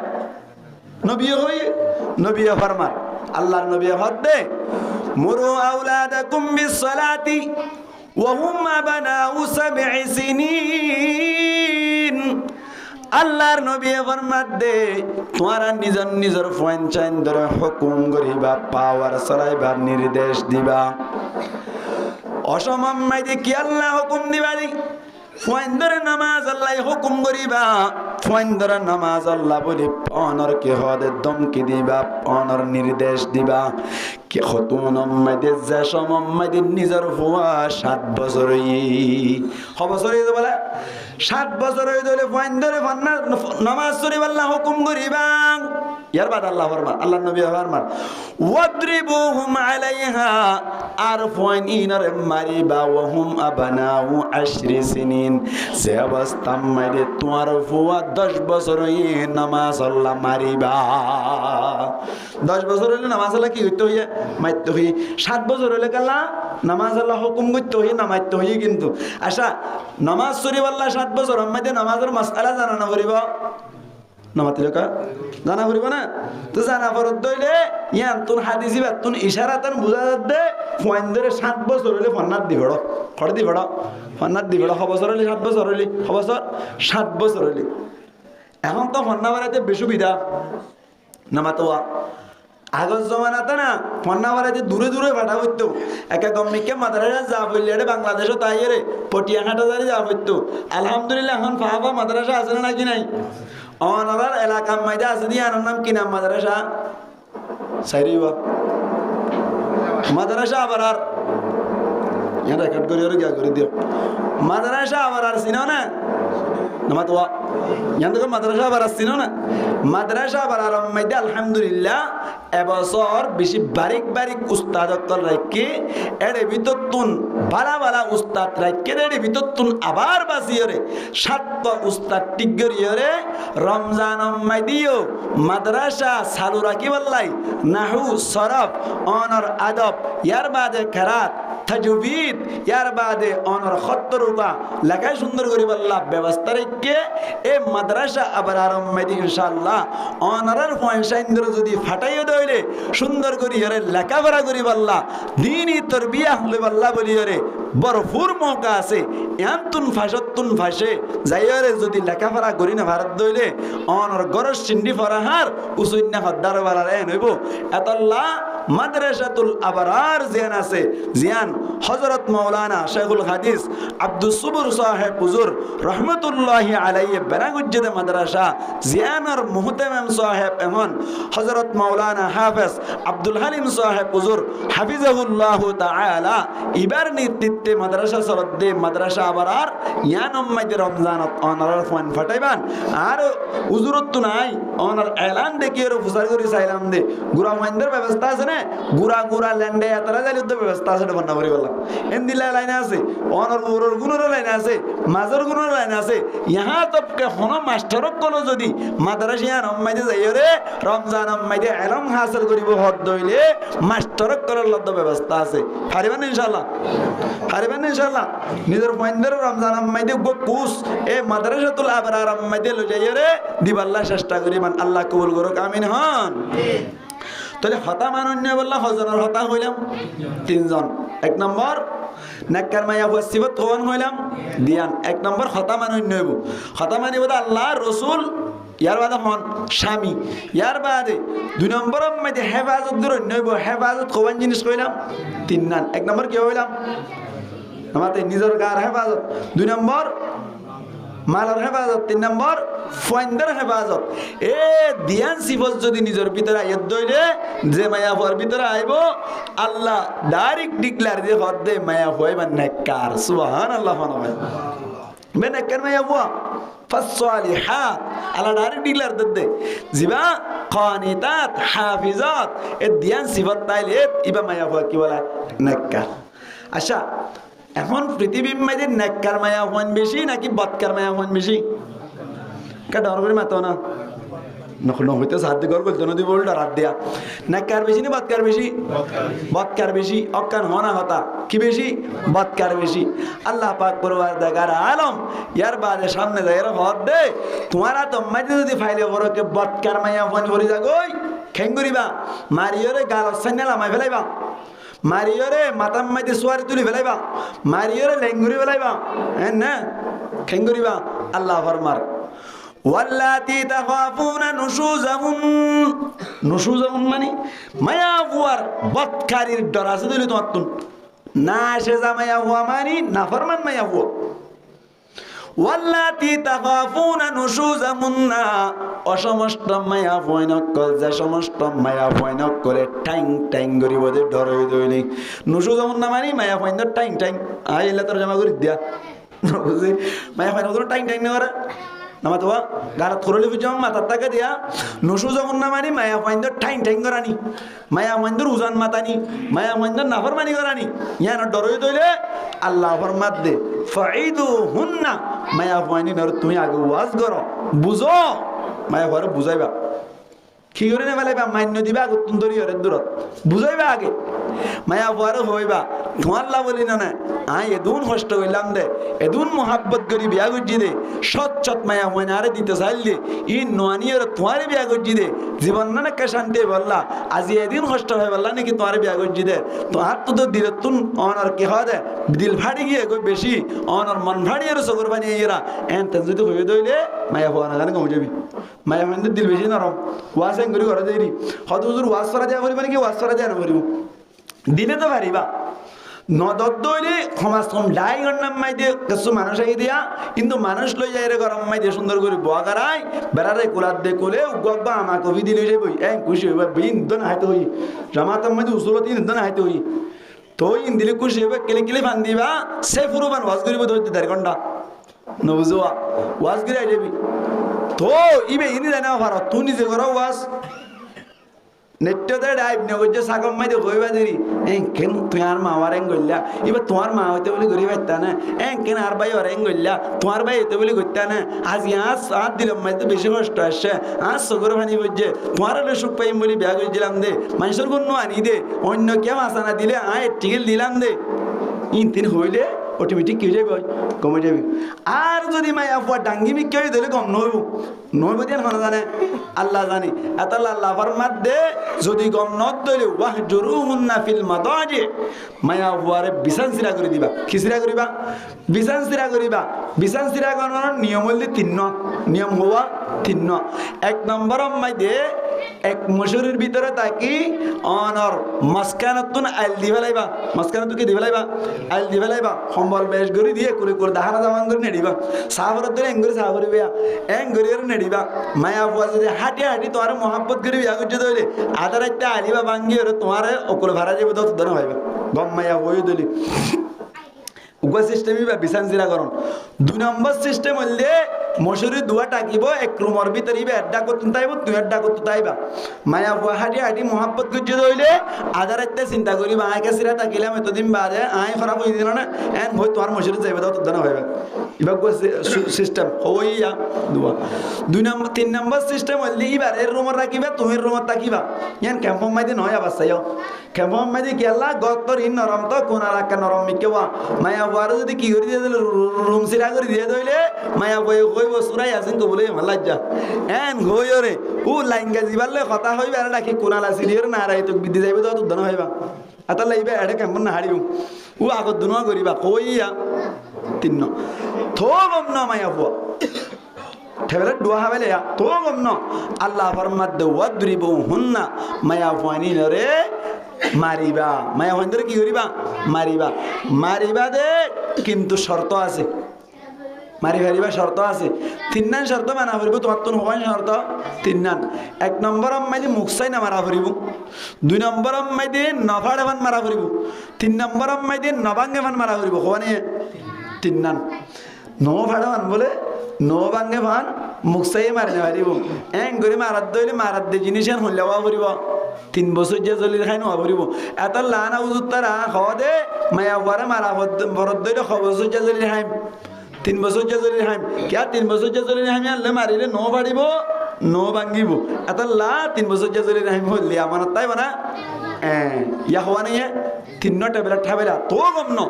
নবী ফরমান আল্লাহর নবী হদে মুরু আওলাদাকুম বিসসালাতি ওয়া হুম আবনাউ 7 সিনিন আল্লাহর নবী ফরমান দে তোমারা নিজের নিজের পঞ্চায়েত ধরে হুকুম করিবা পাওয়ার চলাইবার নির্দেশ দিবা অসমমাইতে কি আল্লাহ হুকুম দিবা দি ফাইন্দরে নামাজ আল্লাহ হুকুম করিবা ফাইন্দরে নামাজ আল্লাহ বলি অনর কে হদে দমকি দিবা অনর নির্দেশ দিবা কে খতুন মাইতে যা সমমাইতে নিজের ফুয়া 7 বছর বছর বলে 7 বছর হইলে ফাইন্দরে নামাজ শরীফ আল্লাহ হুকুম করিবা ইয়ার বাদ আল্লাহ ফরমান আল্লাহ নবী ফরমান ওয়াদরিবুহুম আলাইহা আর ফাইনিনার মারিবা ওয়া হুম আবনাউ 10 সিনিন যে অবস্থা মাইরে তোমার ফুয়া 10 বছর নামাজ আল্লাহ মারিবা 10 বছর হইলে নামাজ আল্লাহ কি হইতে হইয়া মারতে হই 7 বছর হইলে কাল্লা নামাজ আল্লাহ হুকুম করতে হই না মারতে হই কিন্তু আচ্ছা নামাজ শরীফ আল্লাহ 7 বছর আমাদে নামাজের মাসআলা জানা না করিবা নামাতে লেখা জানা করিবা না তো জানা ফরত দইলে ইয়ান তুন হাদিসি বা তুন ইশারাতান বুঝা দে ফাইন্দরে 7 বছর হইলে ফন্নাত দি বড় খড় দি বড় ফন্নাত দি বড় বছর হইলে 7 বছর হইলে বছর 7 বছর হইলে এখন তো ফন্না বাড়াইতে বেসুবিধা নামাতোয়া আগের জমানাতে না ফন্না বাড়াইতে দূরে দূরে ভাড়া হইতো একে গম্মিকে মাদ্রাসা যা বললে বাংলাদেশও তাই রে পটিয়াঘাটা যারে যা হইতো আলহামদুলিল্লাহ এখন ফাহাবা মাদ্রাসা আছে না নাকি নাই অনার এলাকার মাইদা আছে দিয়ে আনার নাম কি নাম মাদ্রাসা সাইরিবা মাদ্রাসা আবার আর यहाँ रेकॉर्ड करियो और क्या करी दियो मदरसा आवार सिनो ना नमत हुआ यहाँ तो मदरसा आवार सिनो ना मदरसा आवार मध्य अल्हम्दुलिल्लाह এবছর বেশি বারিক বারিক উস্তাদ অকল রাখে এর ভিতর তুন বালা বালা উস্তাদ রাখে এর ভিতর তুন আবার বাসিয়রে সাতটা উস্তাদ টিগরিয়রে রমজান মাইদিও মাদ্রাসা চালু রাখি বললাই নাহু সরফ অনর আদব ইয়ার বাদে কেরাত তাজবিদ ইয়ার বাদে অনর খত্তরুবা লেখায় সুন্দর করে বললা ব্যবস্থা রেখে এই মাদ্রাসা আবার আরম্ভ মাইদি ইনশাআল্লাহ অনরের পয়সাইন্দ্র যদি ফাটাইও দইলে সুন্দর করি হরে লেখাপড়া করি বললা দিনই তরবিয়া হলে বললা বলি হরে বরফুর মৌকা আছে এমতুন ফাঁসতুন ফাঁসে যাইরে যদি লেখাপড়া করি না ভারত দইলে অনর গরস চিন্ডি ফরাহার উসুন্না হদ্দার বালার এন হইব এতল্লা মাদ্রাসাতুল আবরার জিয়ান আছে জিয়ান হযরত মাওলানা শেখুল হাদিস আব্দুস সুবুর সাহেব হুজুর রহমাতুল্লাহি আলাইহি বেনাগুজ্জেদ মাদ্রাসা জিয়ানর মুহতামিম সাহেব এমন হযরত মাওলানা হাফেজ আব্দুল হালিম সাহেব হুজুর হাফিজাহুল্লাহু তাআলা ইবার নেতৃত্বে মাদ্রাসা সরদে মাদ্রাসা আবরার ইয়ানম মাইতে রমজানত অনার ফোন ফাটাইবান আর হুজুরত নাই অনার এলান দেখিয়ে ফুসার করি চাইলাম দে গুরা মাইন্দের ব্যবস্থা আছে না গুরা গুরা ল্যান্ডে এতরা যাইলে তো ব্যবস্থা আছে বন্না করি বললাম এন্দিলা লাইন আছে অনর মুরর গুণর লাইন আছে মাজর গুণর লাইন আছে ইহা তবকে হন মাস্টার কল যদি মাদ্রাসা রম্মাইতে যাইরে রমজান রম্মাইতে ইলম হাসিল করিব হদ দইলে মাস্টার করার লদ্দ ব্যবস্থা আছে পারিবেন ইনশাআল্লাহ পারিবেন ইনশাআল্লাহ নিজের পয়েন্টের রমজান রম্মাইতে গো কুস এ মাদ্রাসাতুল আবরার রম্মাইতে লই যাইরে দিবাল্লাহ চেষ্টা করিমান আল্লাহ কবুল করুক আমিন হন তাহলে হতা মানন্য বললাম হজনের হতা হইলাম তিনজন এক নম্বর নেককার মায়া ওয়াসিবত হওয়ান হইলাম দিয়ান এক নম্বর হতা মানন্য হইব হতা মানিব আল্লাহ রসুল ইয়ার বাদে হন স্বামী ইয়ার বাদে দুই নম্বর মধ্যে হেফাজত দূরন্য হইব হেফাজত হওয়ান জিনিস কইলাম তিন নান এক নম্বর কি হইলাম আমাদের নিজের গার হেফাজত দুই নম্বর মালার হেফাজত তিন নম্বর ফয়েন্দার হেফাজত এ দিয়ান সিফত যদি নিজের ভিতরে আইত দইলে যে মায়া হওয়ার ভিতরে আইব আল্লাহ ডাইরেক্ট ডিক্লার দিয়ে হদ দে মায়া হই বা নেককার সুবহানাল্লাহ ফনবাই বে নেককার মায়া হওয়া ফাসসালিহাত আল্লাহ ডাইরেক্ট ডিক্লার দে জিবা কানিতাত হাফিজাত এ দিয়ান সিফত তাইলে ইবা মায়া হওয়া কি বলা নেককার আচ্ছা এখন পৃথিবীর মাঝে নেককার মায়া হন বেশি নাকি বদকার মায়া হন বেশি কা ডর করে মাতো না হইতে সাহায্য কর বলতো নদী বল ডরাত দেয়া নেককার বেশি না বদকার বেশি বদকার বেশি অকান হনা হতা কি বেশি বদকার বেশি আল্লাহ পাক পরওয়ারদিগার আলম ইয়ার বাদে সামনে যাইরা হদ দে তোমারা তো মাঝে যদি ফাইলে বড়কে বদকার মায়া হন ভরি যাগই খেঙ্গুরিবা মারিয়রে গাল সান্নাল আমায় ফেলাইবা মারিয়রে মাতাম মাইতে সোয়ারি তুলি ফেলাইবা মারিয়রে লেঙ্গুরি ফেলাইবা হ্যাঁ না খেঙ্গুরিবা আল্লাহ ফরমার ওয়াল্লাতি তাখাফুনা নুশুজাহুন মানে মায়া হুয়ার বদকারীর ডর আছে দিলি তোমার তুন না সে যা মায়া হুয়া মানে না ফরমান মায়া হুয়া ওয়াল্লাতি তাখাফুনা নুশুজাহুন্না অসমস্ত মায়া ভয়নকল যে সমস্ত মায়া ভয়নক করে টাইং টাইং করিব যে ডরই দইলি নুশুজাহুন্না মানে মায়া ভয়নক টাইং টাইং আইলা তোর জমা করে দিয়া বুঝি মায়া ভয়নক টাইং টাইং না নামা তো গাড়া থরলি বুঝাম মাথার টাকা দিয়া নুশুজাহুন্না মানে মায়া ভয়নক টাইং টাইং করানি মায়া ভয়নক উজান মাতানি মায়া ভয়নক নাফরমানি করানি ইয়া না ডরই দইলে আল্লাহ ফরমাত দে ফাইদুহুন্না মায়া ভয়নি নর তুমি আগে ওয়াজ করো বুঝো মায়া ভয়রে বুঝাইবা কি করে না ফেলাইবা মান্য দিবা গুতুন ধরি হরে দূরত বুঝাইবা আগে মায়া ভয়রে হইবা তোমাল্লা বলি না আই এদুন কষ্ট কইলাম দে এদুন মোহাব্বত করি বিয়া গুজি দে সচ্চত মায়া ময়নারে দিতে চাইলে ই নোয়ানিয়র তোমারে বিয়া গুজি দে জীবন না কে শান্তি বললা আজি এদিন কষ্ট হয় বললা নাকি তোমারে বিয়া গুজি দে তো হাত তো দিলে তুন অনর কি হয় দে দিল ফাড়ি গিয়ে গই বেশি অনর মন ফাড়ি আর সগর বানি এরা এন তেন যদি হয়ে দইলে মায়া ভয় না গানে কমে যাবি মায়া ভয় দিল বেশি নরম ওয়াজ করি ঘরে যাইরি হয়তো হুজুর ওয়াজ করা যায় বলি মানে কি ওয়াজ করা যায় না বলিব দিলে তো পারিবা নদর দইলে সমাজ কম ডাই গন্নাম মাই দিয়ে কিছু মানুষ আগে দিয়া কিন্তু মানুষ লই যায় রে গরম মাই দিয়ে সুন্দর করে বোয়া করাই বেড়ারে কোলার দে কোলে উগবা আমা কবি দিলে যাই বই খুশি হইবা বিন দন হাইতে হই জামাতার মধ্যে উসুলতি দন হাইতে হই তো ইন দিলে খুশি হইবা কেলে কেলে ফান দিবা সে ফুরবান ওয়াজ করিব ধরতে 1.5 ঘন্টা নবুজুয়া ওয়াজ করে আই যাবি তো ইবে ইনি জানা পারো তুই নিজে করো ওয়াজ নেট্যতে ডাইব নগজ সাগম মাইতে কইবা দেরি কেন তুই আর মা আর গল্লা এবার তোমার মা হইতে বলে গরি পাইতা না কেন আর ভাই আর গল্লা তোমার ভাই হইতে বলে গইতা না আজ আজ সাত দিলাম মাইতে বেশি কষ্ট আসছে আজ সগর ভানি বলছে তোমার হলে সুখ পাইম বলে বিয়া করে দিলাম দে মানুষের কোনো আনি দে অন্য কেউ আসা না দিলে টিকিল দিলাম দে তিন হইলে অটোমেটিক কি যাবে কমে যাবে আর যদি মায়া ফুয়া ডাঙ্গি বিক্রি হয়ে দিলে কম নইব নইব দিয়ে না জানে আল্লাহ জানে এত আল্লাহ ফরমাত দে যদি গম নত দিলে ওয়াহ জরুহুন্না ফিল মাদাজি মায়া ফুয়ারে বিছান সিরা করে দিবা কি সিরা করিবা বিছান সিরা করিবা বিছান সিরা করার নিয়ম হইলে 3 নিয়ম হওয়া 3 এক নম্বর মাই দে এক মশুরির ভিতরে তাকি অনর মাসকানাতুন আইল দি ফেলাইবা মাসকানাতু কি দি ফেলাইবা আইল দি ফেলাইবা সম্বল বেশ গরি দিয়ে করে করে দাহানা দামান করে নেড়িবা সাফর ধরে এঙ্গরি সাফর বিয়া এঙ্গরি করে নেড়িবা মায়া বুয়া যদি হাঁটি হাঁটি তোমার মহাব্বত করে বিয়া করতে দইলে আদার একটা আলিবা ভাঙ্গি ওরে তোমার অকুল ভাড়া যাবে তো ধরে হইবা গম মায়া বই দলি উগা সিস্টেমই বা বিছান জিরা করন 2 নম্বর সিস্টেম হইলে মশুরি দুয়া টাকিব এক রুমের ভিতরে ইবে আড্ডা করতে তাইব তুই আড্ডা করতে তাইবা মায়া বুয়া হাঁটি হাঁটি মহাব্বত করতে দইলে আদার একটা চিন্তা করিবা আয় কাছিরা তাকিলাম এতদিন বাদে আয় খারাপ হয়ে দিল না এন হই তোমার মশুরি যাইবে তো ধরে হইবা ইবা সিস্টেম হইয়া দুয়া 3 নম্বর সিস্টেম হইলে ইবার এর রুমের রাখিবা তুমি রুমের তাকিবা ইয়ান ক্যাম্প মাইদি নয় আবার চাইও ক্যাম্প মাইদি কেলা গতর ইন নরম তো কোন এলাকা নরম মিকেওয়া মায়া বুয়ারে যদি কি করে দিয়ে দিলে রুম সিরা করে দিয়ে দইলে মায়া বই কইব সুরাই আছেন তো বলে মাল্লাজ্জা এন গইরে ও লাইঙ্গা জিবালে কথা হইবে আর নাকি কোনালা সিরিয়র না রাই তো বিদ্যে যাইবে তো ধন হইবা আতা লাইবে এডে কেমন না হাড়িও ও আগত দুনো করিবা কইয়া 3 থো গম না মায়া বুয়া ঠেবলে দুয়া হাবেলে তো গম না আল্লাহ ফরমাত দে ওয়াদরিবু হুন্না মায়া ফানি রে মারিবা মায়া ফানি কি করিবা মারিবা মারিবা দে কিন্তু শর্ত আছে মারি ফারিবা শর্ত আছে 3 শর্ত মানা করিব তোমার তো হবাই শর্ত 3 এক নম্বর মাইদি মুখসাই না মারা করিব 2 নম্বর মাইদি নফাড়ে ভান মারা করিব 3 নম্বর মাইদি নবাঙ্গে ভান মারা করিব হবানি 3 নফাড়ে ভান বলে নবাঙ্গে ভান মুখসাই মারি না পারিব এং করে মারাত দইলে মারাত দে জিনিস হইলেওয়া করিব 3 বছর যে জলির খাই নোয়া করিব এত লানা উজুত তারা খাওয়া দে মায়া বারে মারা বরদ দইলে 6 বছর যে জলির খাই 3 বছর যে জলির খাই কিয়া 3 বছর যে জলির খাই আনলে মারিলে ন বাড়িব ন ভাঙ্গিব এত লা 3 বছর যে জলির খাই হইলে আমার তাই বানা ইয়া হওয়া নেই 3 টেবলেট ঠাবেলা তো গম ন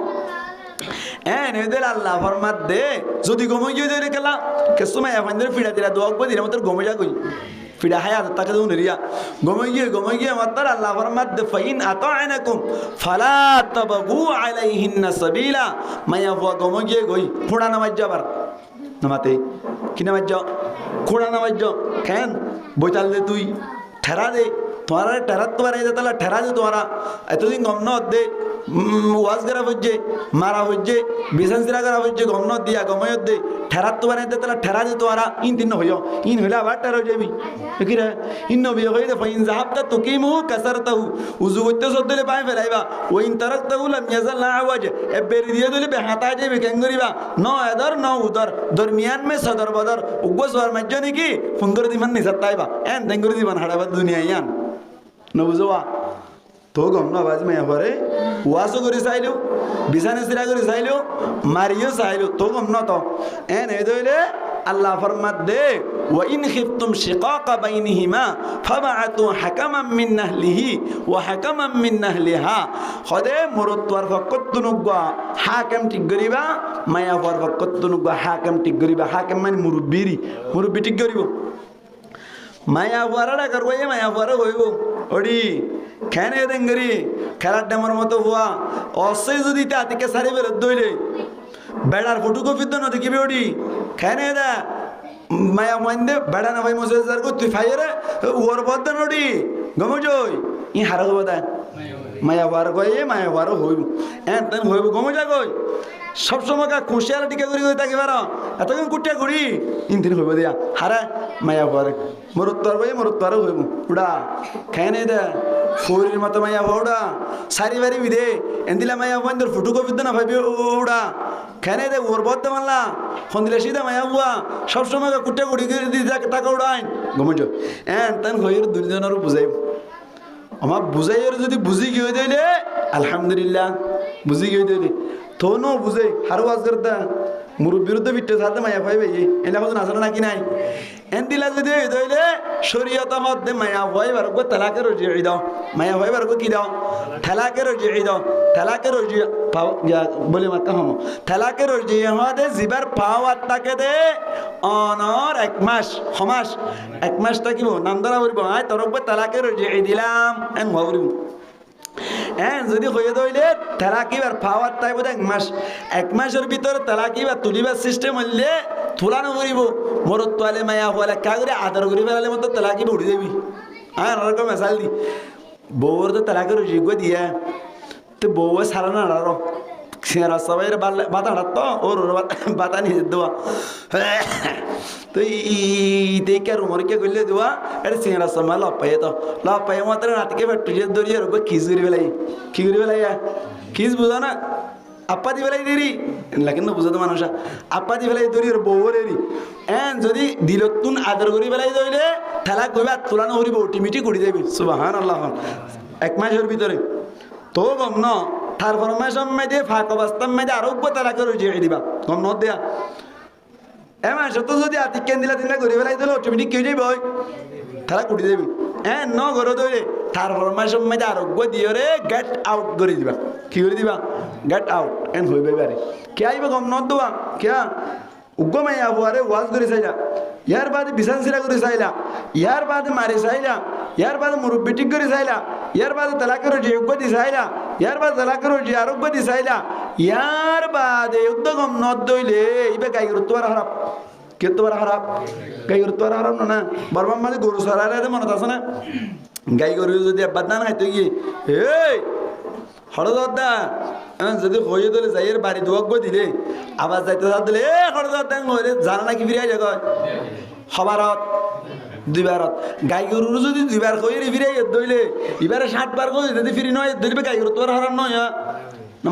এদের আল্লাহ ফরমাত দে যদি গমই গিয়ে দে কেলা কেসু মায়া ফাইন্দের ফিড়া দিলা দোয়াক বই দিলা মতর গমে যা কই ফিড়া হায়া তাকে দুন রিয়া গমই গিয়ে মাত্র আল্লাহ ফরমাত দে ফাইন আতাআনাকুম ফালা তাবগু আলাইহিন্না সাবিলা মায়া ফুয়া গমই গিয়ে গই ফোড়া নামাজ যাবার নামাতে কি নামাজ যাও খোড়া নামাজ যাও কেন বইতাল দে তুই ঠেরা দে তোমার ঠেরাত তো বানাই দে তাহলে ঠেরা দে তোমারা এতদিন গম ন দে ওয়াজ করা হচ্ছে মারা হচ্ছে বিছান সিরা করা হচ্ছে গম ন দিয়া গময় দে ঠেরাত তো বানাই দে তাহলে ঠেরা দে তোমারা ইন 3 হইও ইন হইলে আবার ঠেরা হয়ে যাবি কি রে ইন নবী হই দে ফাইন যাহাবতা তুকিমু কাসারতাহু উযু করতে সদলে পায় ফেলাইবা ওইন তারাকতাহু লাম ইয়াজাল লা আওয়াজ এ বেরি দিয়ে দিলে বে হাতা যাবে কেন করিবা ন এদর ন উদর দরমিয়ান মে সদর বদর উগসওয়ার মজ্জনি কি সুন্দর দিমান নিসাত তাইবা এন দেঙ্গুরি দিবান হাড়াবা দুনিয়া ইয়ান নবুজওয়া তো গম না বাজ মায়া পরে ওয়াজও করে চাইলো বিছানা সিরা করে চাইলো মারিও চাইলো তো গম না তো এন এই দইলে আল্লাহ ফরমাত দে ওয়া ইন খিফতুম শিকাকা বাইনহিমা ফাবাআতু হাকামান মিন নাহলিহি ওয়া হাকামান মিন নাহলিহা খদে মরতওয়ার ফকতুনুগা হাকাম ঠিক করিবা মায়া পর ফকতুনুগা হাকাম ঠিক করিবা হাকাম মানে মুরব্বি ঠিক করিব মায়া পরাটা করব মায়া পরা হইব ওডি কেন দেঙ্গরি খেলার ডেমর মতো হওয়া অসই যদি তাতিকে সারি বেরোত দইলে বেড়ার ফটোকপি তো নদী কিবে ওডি কেন দা মায়া মাইন্দে বেড়া না ভাই মসেজার কো তুই ফাইরে ওর বদন ওডি গমজই ই হারা গো দা মায়া হওয়ার কয়ে মায়া হওয়ারও হইব তেন হইব গমে যা কই সবসময় কুশিয়ার টিকা ঘুরি হয়ে থাকি পার এতক্ষণ কুটিয়া ঘুরি ইনদিন হইব দিয়া হারা মায়া হওয়ারে মরত্তর কয়ে মরত্তরও হইব উড়া খাই নাই দে ফৌরির মতো মায়া হওয়া উড়া সারি বাড়ি বিদে এন্দিলা মায়া হওয়া তোর ফুটু কবিদ না ভাবি উড়া খাই নাই দে ওর বদ্ধ মানলা সন্দিলে সিধা মায়া হওয়া সবসময় কুটিয়া ঘুরি দিয়ে টাকা উড়াইন গমে যা তেন হইর দুজনেরও বুঝাইব আমার বুঝাইয়ের যদি বুঝি গিয়ে দিলে আলহামদুলিল্লাহ বুঝি গিয়ে দিলে তো নো বুঝে হারু আজ করতা মুরুর বিরুদ্ধে বিট্টে সাথে মায়া পাইবে এলা হতো নাচলে নাকি নাই এন দিলা যদি দইলে শরীয়ত মধ্যে মায়া পাইবার গো তালাকে রজি দাও মায়া পাইবার গো কি দাও তালাকে রজি দাও তালাকে রজি পাও বলে মাতা হম তালাকে রজি হদে জিবার পাওয়ার তাকে দে অনর এক মাস সমাস এক মাস থাকিব নাম ধরা করিব আয় তরক তালাকে রজি দিলাম এন ভাবরিব যদি হয়ে দইলে তালাকিবার পাওয়ার তাই বোধ এক মাসের ভিতরে তালাকিবার তুলিবার সিস্টেম হইলে তুলানো করিব মরত তোয়ালে মায়া হলে কাগরে আদর করি ফেলালে মতো তালাকি উড়ি দেবি হ্যাঁ ওরকম মেশাল দি বউর তো তালাকের যোগ্য দিয়ে তো বউ সারা না আড়ারো সিঁড়া সবাই বাতা হাঁটাত ওর বাতা নিয়ে দেওয়া তো ইকে রুমরকে করলে দেওয়া এটা সিঁড়া সময় লপ পাই তো লপ পাই মাত্র রাতকে বেটুজে দরিয়ে রোগ খিস করি বেলাই কি করি বেলাই খিস বুঝা না আপা দি বেলাই দেরি কিন্তু বুঝাতো মানুষ আপা দি বেলাই দরিয়ে বউর এরি যদি দিলতুন আদর করি বেলাই দইলে ঠেলা কইবা তুলানো করিব অটোমেটিক উড়ি যাবি সুবহান আল্লাহ এক মাসের ভিতরে তো গম ন তার ফরমাইশন মেদে ফাঁক অবস্থা মেদে আরোগ্য তারা করে জিয়ে দিবা গম ন দেয়া এমন সত যদি আতি কেন দিলা দিনা ঘুরে বেলাই দিলে অটোমেটিক কেউ যাবে ওই তারা কুটি দেবি ন ঘরে ধরে তার ফরমাইশন মেদে আরোগ্য দিয়ে রে গেট আউট করে দিবা কি করে দিবা গেট আউট এন হইবে বারে কে আইবে গম ন দেওয়া কে উগ্র মাইয়া আরে ওয়াজ করে চাইলা ইয়ার বাদে বিছান সিরা করে চাইলা ইয়ার বাদে মারি চাইলা ইয়ার বাদে মুরব্বী ঠিক করে চাইলা ইয়ার বাদে তালাকের যোগ্য দি চাইলা ইয়ার বাদে তালাকের যে আরোগ্য দি চাইলা ইয়ার বাদে উদ্যোগম নদ দইলে ইবে গাই তোর হারাপ কে তোর হারাপ গাই তোর হারাপ না বর্মার মাঝে গরু সরালে মনে আছে না গাই গরু যদি একবার দান খাইতে গিয়ে এই হরদা যদি হয়ে দিলে যাইয়ের বাড়ি দুয়াক দিলে আবার যাইতে দিলে এ হরদা জানা নাকি ফিরে যায় হবারত দুইবারত গাই গরুর যদি দুইবার কই ফিরে দইলে এবারে 60 বার কই যদি ফিরি নয় দইবে গাই গরু তোর হারাম নয় না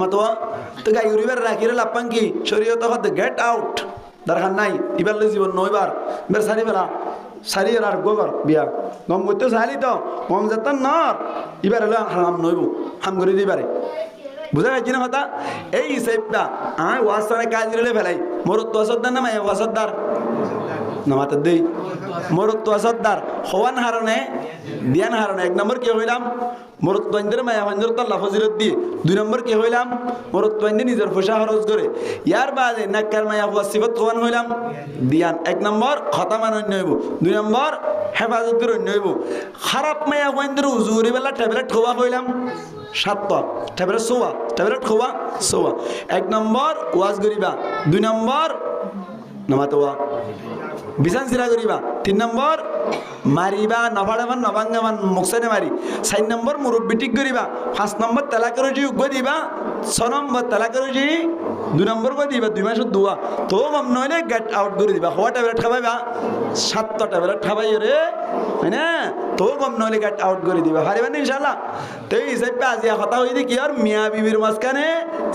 তো গাই গরু এবার রাখিরে লাপাং কি শরীয়ত হতে গেট আউট দরকার নাই এবার জীবন নয়বার এবার সারি বেলা সারি আর গোবর বিয়া গম করতে চাইলি তো গম যেতাম নর এবার হলো হাম নইব হাম করে দিবারে বুঝা পাইছি না কথা এই হিসেবটা আমি ওয়াসানে কাজ দিলে ফেলাই মোর তো আসদার না মাই ওয়াসাদার নামাতে দেই মোর তো আসদার হওয়ান হারণে বিয়ান হারণে এক নম্বর কে হইলাম মোর তন্দের মায়া ভাঞ্জর তো লাফজিরত দিয়ে দুই নম্বর কে হইলাম মোর তন্দের নিজের পয়সা খরচ করে ইয়ার বাদে নাক্কার মায়া ওয়াসিফত হওয়ান হইলাম বিয়ান এক নম্বর খতামান অন্য হইব দুই নম্বর হেফাজত করে অন্য হইব খারাপ মায়া ভাঞ্জর উজুরি বেলা ট্যাবলেট খাওয়া হইলাম 7টা ট্যাবলেট সোয়া ট্যাবলেট খাওয়া সোয়া এক নম্বর ওয়াজ করিবা দুই নম্বর নামাতে ওয়া বিছান সিরা করিবা 3 নম্বর মারিবা নফাড়ামান নবাঙ্গামান মুখসানে মারি 4 নম্বর মুরব্বী ঠিক করিবা 5 নম্বর তালাকের যোগ্য দিবা 6 নম্বর তালাকের 2 নম্বর করে দিবা 2 মাসের দোয়া তো মম নইলে গেট আউট করে দিবা হওয়া ট্যাবলেট খাবাইবা 7টা ট্যাবলেট খাবাই রে না তো মম নইলে গেট আউট করে দিবা পারিবেন ইনশাআল্লাহ তো এই হিসাবে আজিয়া কথা হই দি কি আর মিয়া বিবির মাঝখানে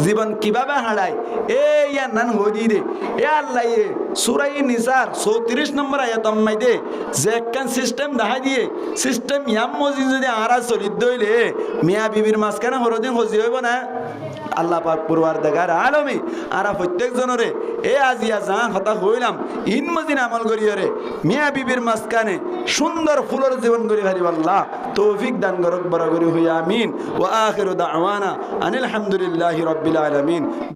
জীবন কিভাবে হারায় এই ইয়া নান হদি দে এ আল্লাহ সূরা নিসার 34 নম্বর আয়াত আম্মাইদে যে একখান সিস্টেম দেখা দিয়ে সিস্টেম ইয়াম মজিদ যদি আরা চলিত দইলে মিয়া বিবির মাঝখানে হরদিন হজি হইব না আল্লাহ পাক পরওয়ারদিগার আলমী আরা প্রত্যেক জনরে এ আজিয়া যা কথা হইলাম ইন মজিন আমল করিও রে মিয়া বিবির মাঝখানে সুন্দর ফুলর জীবন করি হারিব আল্লাহ তৌফিক দান করক বড় করি হইয়া আমিন ওয়া আখিরু দাওয়ানা আনিল হামদুলিল্লাহি রাব্বিল আলামিন।